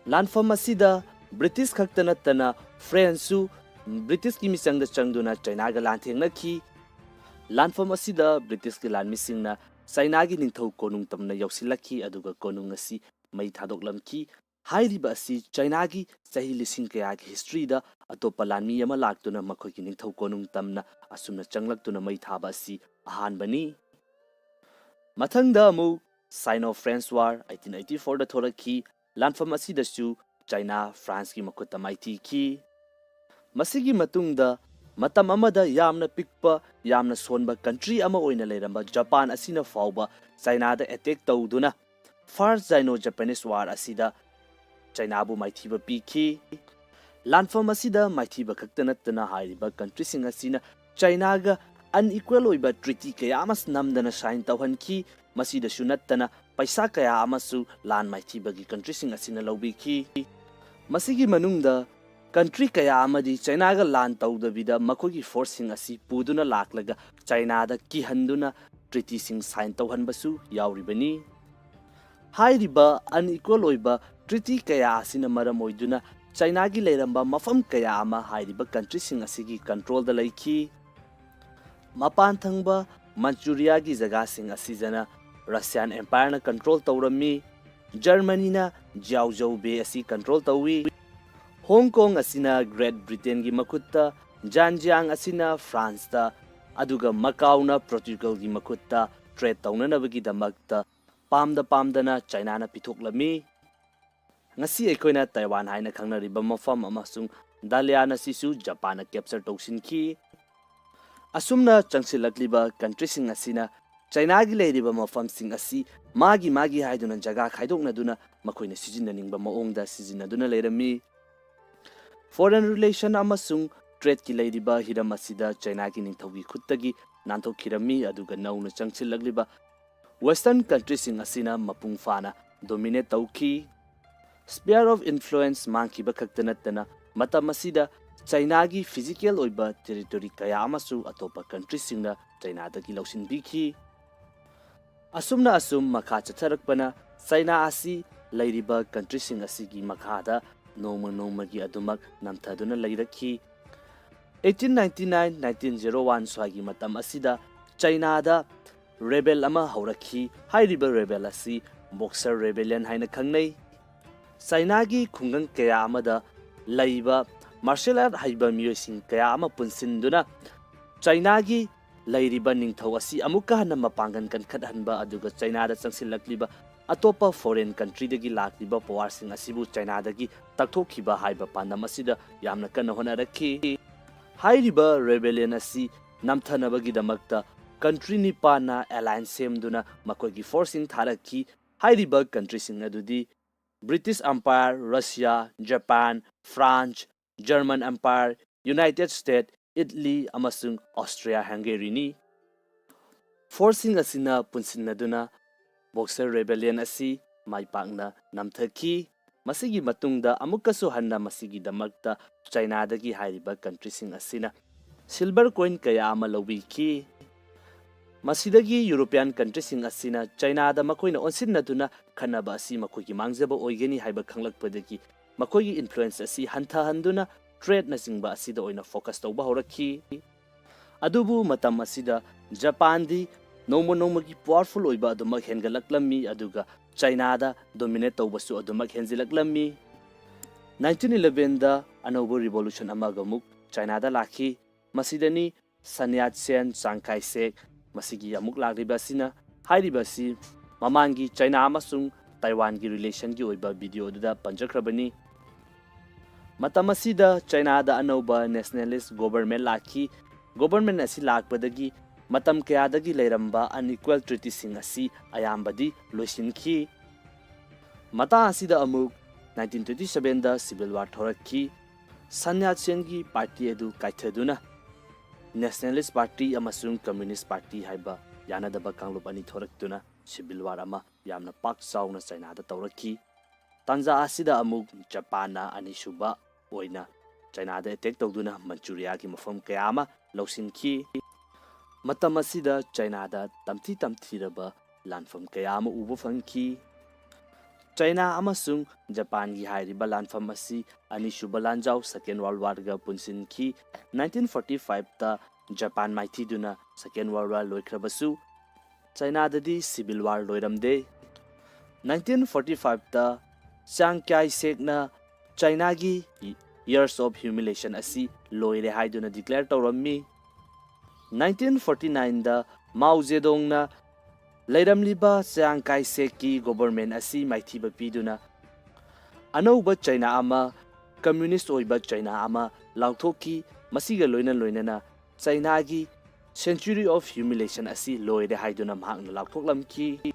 lanfam asida British khaktana tana French su British ki misang da changduna China ga lanthengna khi lanfam asida British ki lan misingna China gi ningthau konung tamna yausilakhi aduga konung asi mai thadoklamki hairiba asi China gi chahi lising kaya gi history da atopa lanmi ama laktuna makhoi gi ningthau konung tamna asumna changlaktuna mai thaba asi ahan bani mathangda mu Sino-French War 1884 da thorakhi lanfam asi da su China France gi makuta maiti ki masigi matungda matam amada yamna pikpa yamna sonba country ama oina leiramba Japan asina fauba China da attack tawduna First Sino-Japanese War asida China bu maithiba piki lanfam asida maithiba khaktanatana hairiba country sing asina China ga unequal oiba treaty kaya amas namdana sign tawhanki masida sunattana paisa kaya amasu lan maithiba gi country sing asina lobiki masigi manungda country kaya amadi China ga lan tawdabida makogi forcing asi puduna laklaga China da kihanduna treaty sing sign tawhanbasu yauribani hairiba unequal oiba treaty kaya asina maram oiduna China gi leiramba mafam kaya ama hairiba country sing asigi control da laiki mapan thangba Manchuria gi jaga sing asijana Russian Empire na control tawrami Germany na Jiaozhou Bay asi control tawi Hong Kong asina Great Britain gi makutta Zhejiang asina France ta aduga Macau na Portugal gi makutta trade tawnanabagi damakta pamdana China na pithoklami ngasi ekoina Taiwan haina khangnariba mafam amasung Dalian asisu Japan na capture tawsinki asumna changsilakliba country sing asina China gi leiriba mafam sing asi magi haiduna jaga khaidoknaduna makoina sijinaningba maongda sijinaduna leirami foreign relation amasung trade ki leiriba hiram asida China gi ningthaugi khuttagi nanthokirami aduga nauna changsilagliba western countries sing asina mapung fana dominate tauki sphere of influence mangkiba khaktanatana matam asida China gi physical oiba territory kaya amasu atopa countries singna China dagi lausin biki asumna asum makha chatharakpana China asi leiriba countries sing asigi makhada noma gi adumak namthaduna leirakhi 1899 1901 swagi matam asida China da rebel ama haurakhi hairiba rebel asi Boxer rebellion haina khangnei China gi khungang kaya amada leiba martial art haiba miyosing kaya ama punsinduna China gi leiriba ningthau asi amuka hana mapangan kan khathanba aduga China da changsilakliba atopa foreign country dagi lakliba power sing asibu China dagi takthokhiba haiba pandam asida yamna kana honarakhi hairiba rebellion asi namthanabagi damakta country ni pana alliance semduna makogi forcing tharakhi hairiba country sing adudi British Empire, Russia, Japan, France, German Empire, United States, Italy, amasung Austria-Hungary ni. Forcing asina punsinnaduna Boxer Rebellion asi maipakna namthaki. Masigi matungda amukkasu hanna masigi damakta China dagi hairiba country sing asina silver coin kaya ama lawiki. Masidagi European country sing asina China da makoina onsinnaduna khanaba asi makoigi mangjaba oigeni haiba khanglakpadagi makoigi influence asi hantha handuna trade na singba asida oina focus tawba horakhi. Adubu matam asida Japan di nongmagi powerful oiba adumak hengalaklammi aduga China da dominate tawbasu adumak henjilaklammi. 1911 da anaubo revolution amagamuk China da lakhi. Masidani Sun Yat-sen, Chiang Kai-shek masigi amuk lakribasina hairibasi mamangi China amasung Taiwan gi relation gi oiba video da panjakrabani. Matamasida China da anauba nationalist government lakhi. Government asi lakpadagi matam kayadagi leiramba unequal treaty sing asi ayambadi loisinki. Mata asida amuk 1927 da civil war thorakhi. Sun Yat-sen gi party edu kaithaduna Nationalist Party amasung Communist Party haiba yanadaba kanglup ani thoraktuna civil war ama yamna pak sauna China da tawrakhi. Tanja asida amuk Japan na anisuba oina China da attack tawduna Manchuria gi mafam kaya ama lausinki. Matam asida China da tamthiraba lanfam kaya ama uba fangki. China amasung Japan gi hairiba lanfam asi anisuba lanjau Second World War ga punsinki. 1945 ta Japan maithiduna Second World War loikrabasu China dadi civil war loiramde. 1945 ta Chiang Kai-shek na China gi years of humiliation asi loire haiduna declare tawrammi. 1949 da Mao Zedong na leiramliba Chiang Kai-shek ki government asi maithiba piduna anauba China ama communist oiba China ama lauthoki. Masiga loinana China gi century of humiliation asi loire haiduna mahakna lauthoklamki.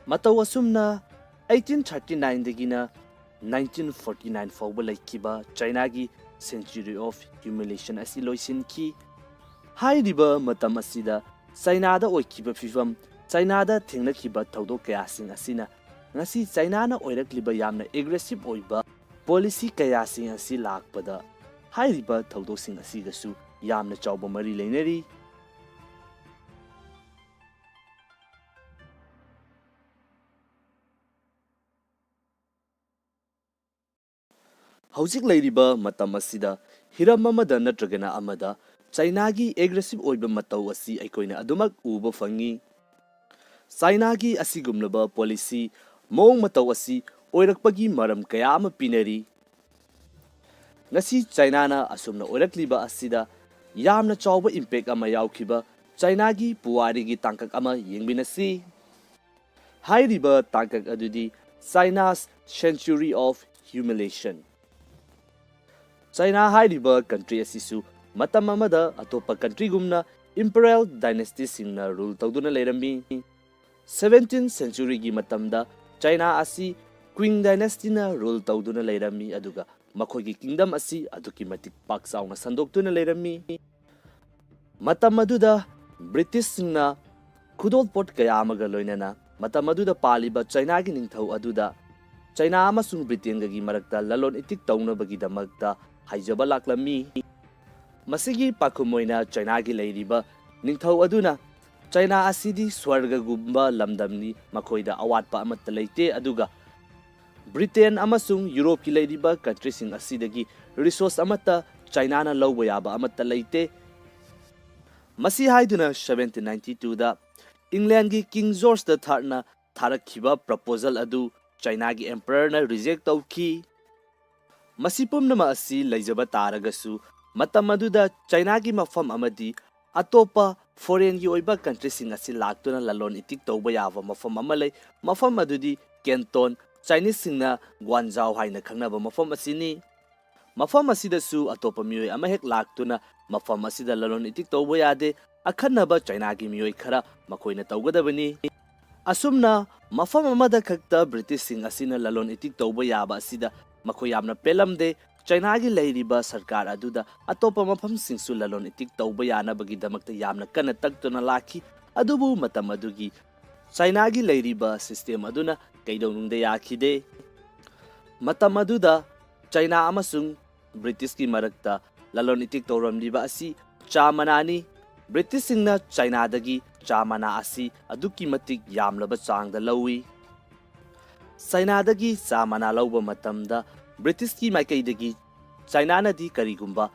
Mataw asumna 1839 dagina 1949 fawba laikiba China gi century of humiliation asi loisinki. Hairiba matam asida China da oikiba fifam China da thengnakiba thodok kaya sing asina ngasi China na oirakliba yamna aggressive oiba policy kaya sing asi lakpada hairiba thodosing asigasu yamna chawba mari leinari. Hauzik leiriba matam asida hiram amada natragana amada China gi aggressive oiba mataw asi aikoina adumak uba fangi. China gi asigumlaba policy mong mataw asi oirakpagi maram kaya ama pinari. Ngasi China na asumna oirakliba asida yamna chawba impact ama yaukhiba China gi puwari gi tangkak ama yengbinasi. Hairiba tangkak adudi China's century of humiliation. China hairiba country asisu matam amada atopa country gumna imperial dynasty singna rule tawduna leirammi. 17th century gi matamda China asi Qing Dynasty na rule tawduna leirammi aduga makoigi kingdom asi aduki matik pak sauna sandoktuna leirammi. Matam aduda British singna khudol pot kaya amaga loinana matam aduda paliba China gi ningthau aduda China amasung Britain gi marakta lalon itik tawnabagi damakta haijaba laklammi. Masigi pakumoina China gi leiriba ningthau aduna China asidi swarga gumba lamdamni makoida awatpa amatta leite aduga Britain amasung Europe ki leiriba country sing asidagi resource amata China na lawba yaba amatta leite. Masi haiduna 1792 da England gi King George III na tharakhiba proposal adu China gi emperor na reject tawki. Masi pumnama asi leijaba taragasu matam aduda China gi mafam amadi atopa foreign gi oiba country sing asi laktuna lalon itik tawba yaba mafam amalai mafam adudi Canton Chinese singna Guangzhou haina khangnaba mafam asini. Mafam asidasu atopa mioi ama hek laktuna mafam asida lalon itik tawba yade akhanaba China gi mioi khara makoina tawgadabani. Asumna mafam amada khakta British sing asina lalon itik tawba yaba asida makhoi yamna pelamde China gi leiriba sarkar aduda atopa mafam singsu lalon itik tawba yana bagi damakta yamna kana taktuna laki adubu matam adugi China gi leiriba system aduna kaidonungde yakhide matam aduda China amasung British ki marakta lalon itik tawramliba asi chamanani British singna China dagi chamana asi aduki matik yamlaba changda lawi China dagi chamana lawba matamda British ki maikai dagi China na di karigumba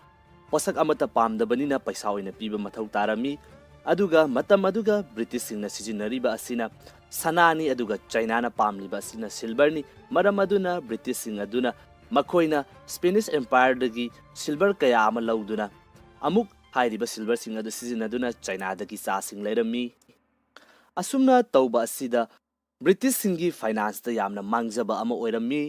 posak amata pamdabanina paisa oina piba mathau tarami aduga matam aduga British singna sijinariba asina sanani aduga China na pamliba asina silver ni maram aduna British sing aduna makhoina Spanish Empire dagi silver kaya ama lawduna amuk hairiba silver sing adu sijinaduna China dagi sa sing leirami asumna tawba asida British singi finance da yamna mangjaba ama oirami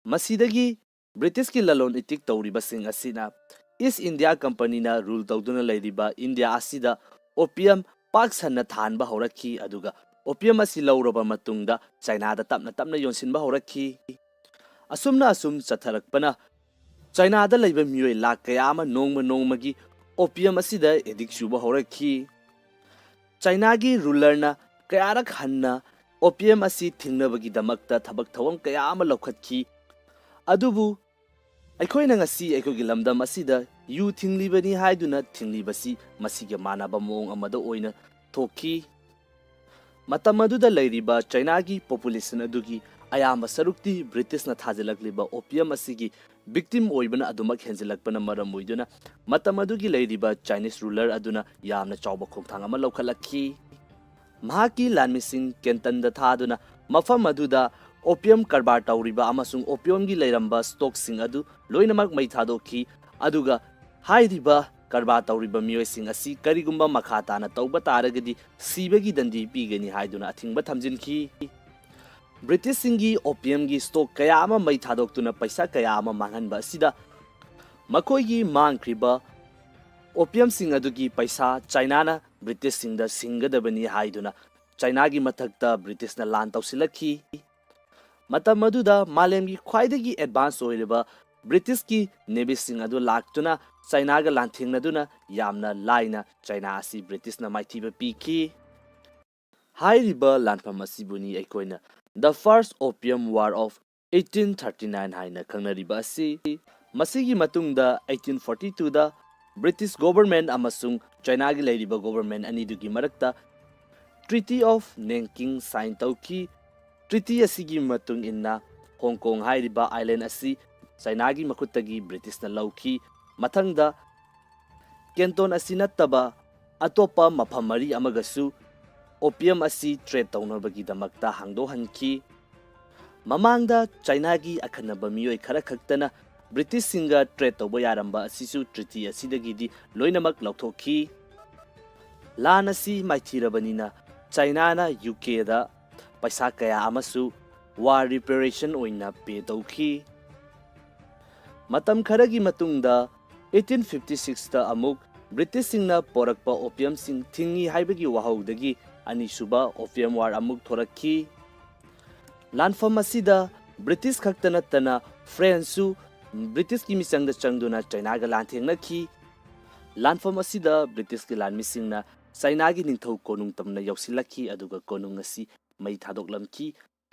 masidagi British ki lalon itik tawriba sing asina East India Company na rule tawduna leiriba India asida opium pak sanna thanba horakhi aduga opium asi lawraba matungda China da tapna tapna yonsinba horakhi asumna asum chatharakpana China da leiba mioi lak kaya ama nongmagi opium asida edik suba horakhi China gi ruler na kayarak hanna opium asi thingnabagi damakta thabak thawang kaya ama lokhatkhi adubu aikhoina ngasi aikogi lamdam asida yu thinglibani haiduna thinglibasi masiga manaba mong amada oina thokhi matam aduda leiriba China gi population adugi ayamba sarukti British na thajalakliba opium asigi victim oibana adumak henjilakpana maram oiduna matam adugi leiriba Chinese ruler aduna yamna chawba khongthang ama lokhalakhi mahaki lanmising Kenton da thaduna mafam aduda opium karbar tawriba amasung opium gi leiramba stock sing adu loinamak mai thadokhi aduga hairiba karbar tawriba mioi sing asi karigumba makhata na tawba taragadi sibagi dandi pigani haiduna athingba thamjinki British singi opium gi stock kaya ama mai thadoktuna paisa kaya ama manganba sida makoi gi mangkriba opium sing adugi paisa China na British singda singadabani haiduna China gi mathakta British na lan tawsilakhi matam aduda malemgi khwaidagi advance oiriba British ki navy sing adu laktuna China ga lanthingnaduna yamna laina China asi British na maithiba pikhi hairiba lanfam asibuni aikoina The First Opium War of 1839 haina khangnariba asi masigi matungda 1842 da British government amasung China gi leiriba government anidugi marakta Treaty of Nanking sign tawki Treaty asigi matung inna Hong Kong hairiba island asi China gi makhutagi British na lawki mathangda Canton asi nattaba atopa maphamari amagasu opium asi trade tawnabagi damakta hangdo hanki mamangda China gi akhanaba mioi khara khaktana British singa trade tawba yaramba asisu treaty asidagi di loinamak lauthokhi lan asi maithirabanina China na UK da paisa kaya amasu war reparation oina pe tawki matam kharagi matungda 1856 ta amuk British singna porakpa opium sing thingi haibagi wahaudagi anisuba Opium War amuk thorakhi lanfam asida British khaktana tana French su British ki misangda changduna China ga lanthengnathi lanfam asida British ki lanmisingna China gi ningthau konung tamna yausilakhi aduga konung asi mai thadoklamki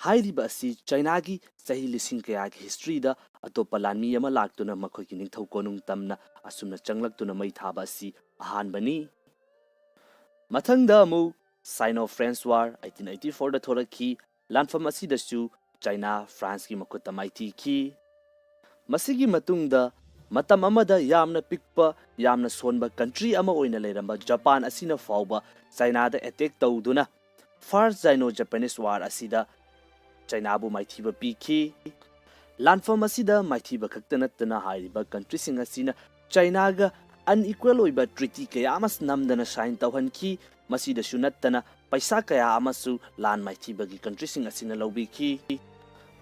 hairiba asi China gi sahi lising kaya gi history da atopa lanmi ama laktuna makhoi gi ningthau konung tamna asumna changlaktuna mai thaba asi ahan bani mathangda amu Sino-French War 1884 da thorakhi lanfam asida su China France ki makuta maiti ki masigi matungda matam amada yamna pikpa yamna sonba country ama oina leiramba Japan asina fawba China da attack tawduna First Sino-Japanese War asida China bu maithiba pikhi lanfam asida maithiba khaktanatana hairiba country sing asina China ga unequal oiba treaty kaya amas namdana sign tawhanki masida sunattana paisa kaya amasu lan maithibagi country sing asina lawbiki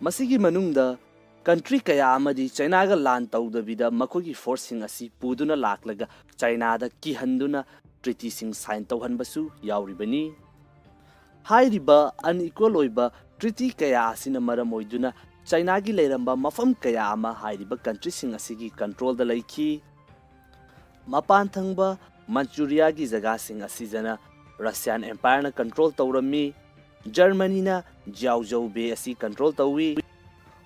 masigi manungda country kaya amadi China ga lan tawdabida makogi forcing asi puduna laklaga China da kihanduna treaty sing sign tawhanbasu yauribani Hairiba unequal oiba treaty kaya asina maram oiduna China gi leiramba mafam kaya ama hairiba country sing asigi control da laiki. Mapan thangba Manchuria gi jaga sing asijana Russian Empire na control tawrami. Germany na Jiaozhou Bay asi control tawi.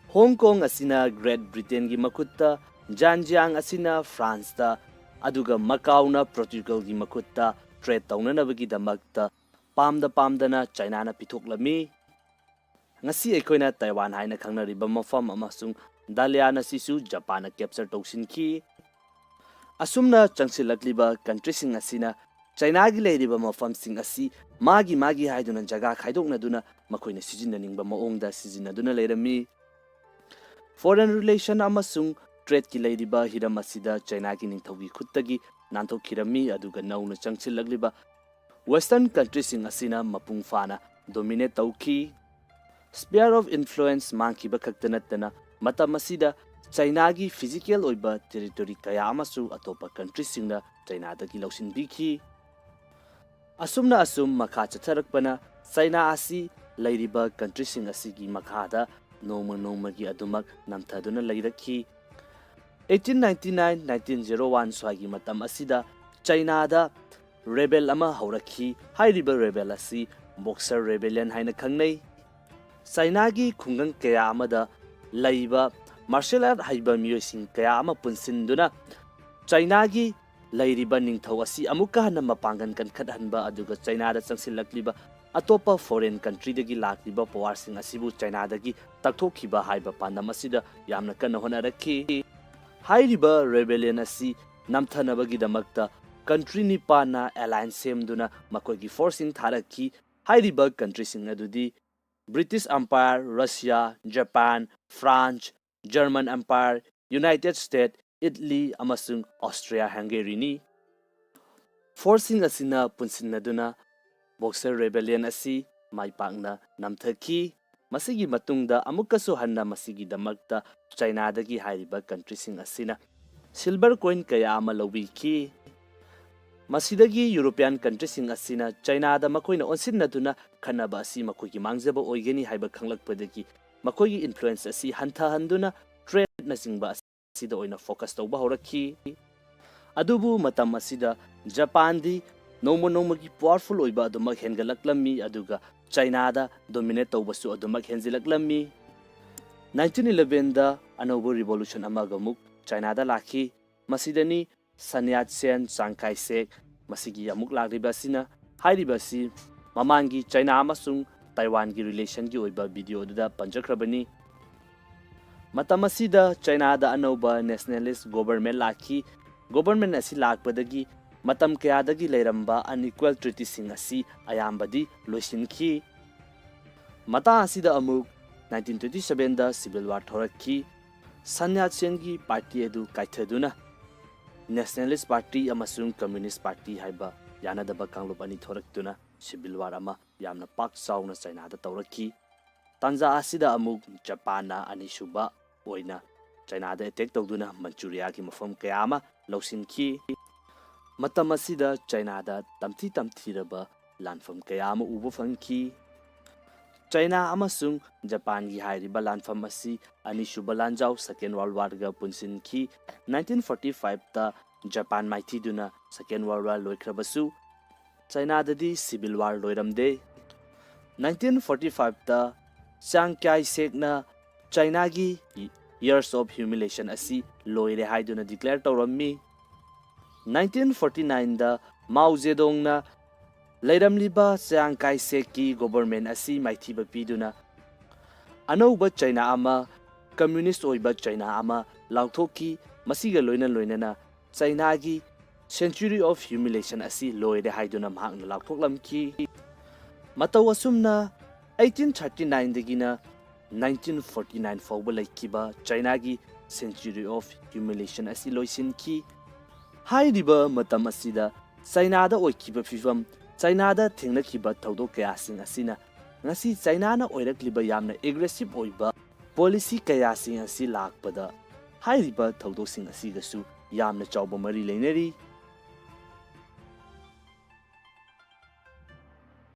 Hong Kong asina Great Britain gi makutta, Zhejiang asina France ta, aduga Macau na Portugal gi makutta trade tawnanabagi damakta pamdana China na pithoklami. Ngasi aikoina Taiwan haina khangnariba mafam amasung Dalian asisu Japan na capture tawsinki. Asumna changsilakliba country sing asina China gi leiriba mafam sing asi magi haiduna jaga khaidoknaduna makoina sijinaningba maongda sijinaduna leirami. Foreign relation amasung trade ki leiriba hiram asida China gi ningthaugi khuttagi nanthokirami aduga nauna changsilagliba Western countries sing asina mapung fana dominate tauki. Sphere of influence mangkiba khaktanatana matam asida China gi physical oiba territory kaya amasu atopa countries singna China dagi lausinbiki. Asumna asum makha chatharakpana China asi leiriba countries sing asigi makhada noma gi adumak namthaduna leirakhi. 1899-1901 swagi matam asida China da rebel ama haurakhi. Hairiba rebel asi Boxer rebellion haina khangnei. China gi khungang kaya amada laiba martial art haiba miyosing kaya ama punsinduna China gi leiriba ningthau asi amuka hana mapangan kan khathanba aduga China da changsilakliba atopa foreign country dagi lakliba power sing asibu China dagi takthokiba haiba pandam asida yamna kana honarakhi. Hairiba rebellion asi namthanabagi damakta country nipana alliance semduna makogi forcing tharakhi. Hairiba country sing adudi British Empire, Russia, Japan, France, German Empire, United States, Italy, amasung Austria-Hungary ni. Forcing asina punsinaduna Boxer rebellion asi maipakna namthaki. Masigi matungda amukasu hanna masigi damakta China dagi hairiba country sing asina silver coin kaya ama lawiki. Masidagi European countries sing asina China da makoina onsinnaduna khanaba asi makogi mangjaba oigeni haiba khanglakpadagi makogi influence asi hanthahanduna trade na singba asida oina focus tawba horakhi. Adubu matam asida Japan di nomagi powerful oiba adumak hengalaklammi aduga China da dominate tawbasu adumak henjilaklammi. 1911 da anobo revolution amagamuk China da lakhi. Masidani Sun Yat-sen, Chiang Kai-shek masigi amuk lakriba sina hairiba si mamangi China amasung Taiwan gi relation gi oiba video da panjakrabani. Matam asida China da anoba nationalist government lakhi. Government asi lakpadagi matam kayadagi leiramba unequal treaty sing asi ayambadi loisinki. Mata asida amuk 1927 da civil war thorakhi. Sun Yat-sen gi party edu kaithaduna Nationalist Party amasung Communist Party haiba yanadaba kanglup ani thoraktuna civil war ama yamna pak sauna China da tawrakhi. Tanja asida amuk Japan na anisuba oina China da attack tawduna Manchuria gi mafam kaya ama lausinki. Matam asida China da tamthiraba lanfam kaya ama uba fangki. China amasung Japan gi hairiba lanfam asi anisuba lanjau Second World War ga punsinki. 1945 ta Japan maithiduna Second World War loikrabasu China dadi civil war loiramde. 1945 ta Chiang Kai-shek na China gi years of humiliation asi loire haiduna declare tawrammi. 1949 da Mao Zedong na leiramliba Chiang Kai-shek ki government asi maithiba piduna anauba China ama communist oiba China ama lauthoki. Masiga loinana China gi century of humiliation asi loire haiduna mahakna lauthoklamki. Mataw asumna 1839 dagina 1949 fawba laikiba China gi century of humiliation asi loisinki. Hairiba matam asida China da oikiba fifam China da thengnakiba thawdok kayasing asina ngasi China na oirakliba yamna aggressive oiba policy kayasing asi lakpada hairiba thawdoksing asigasu yamna chawba mari leinari.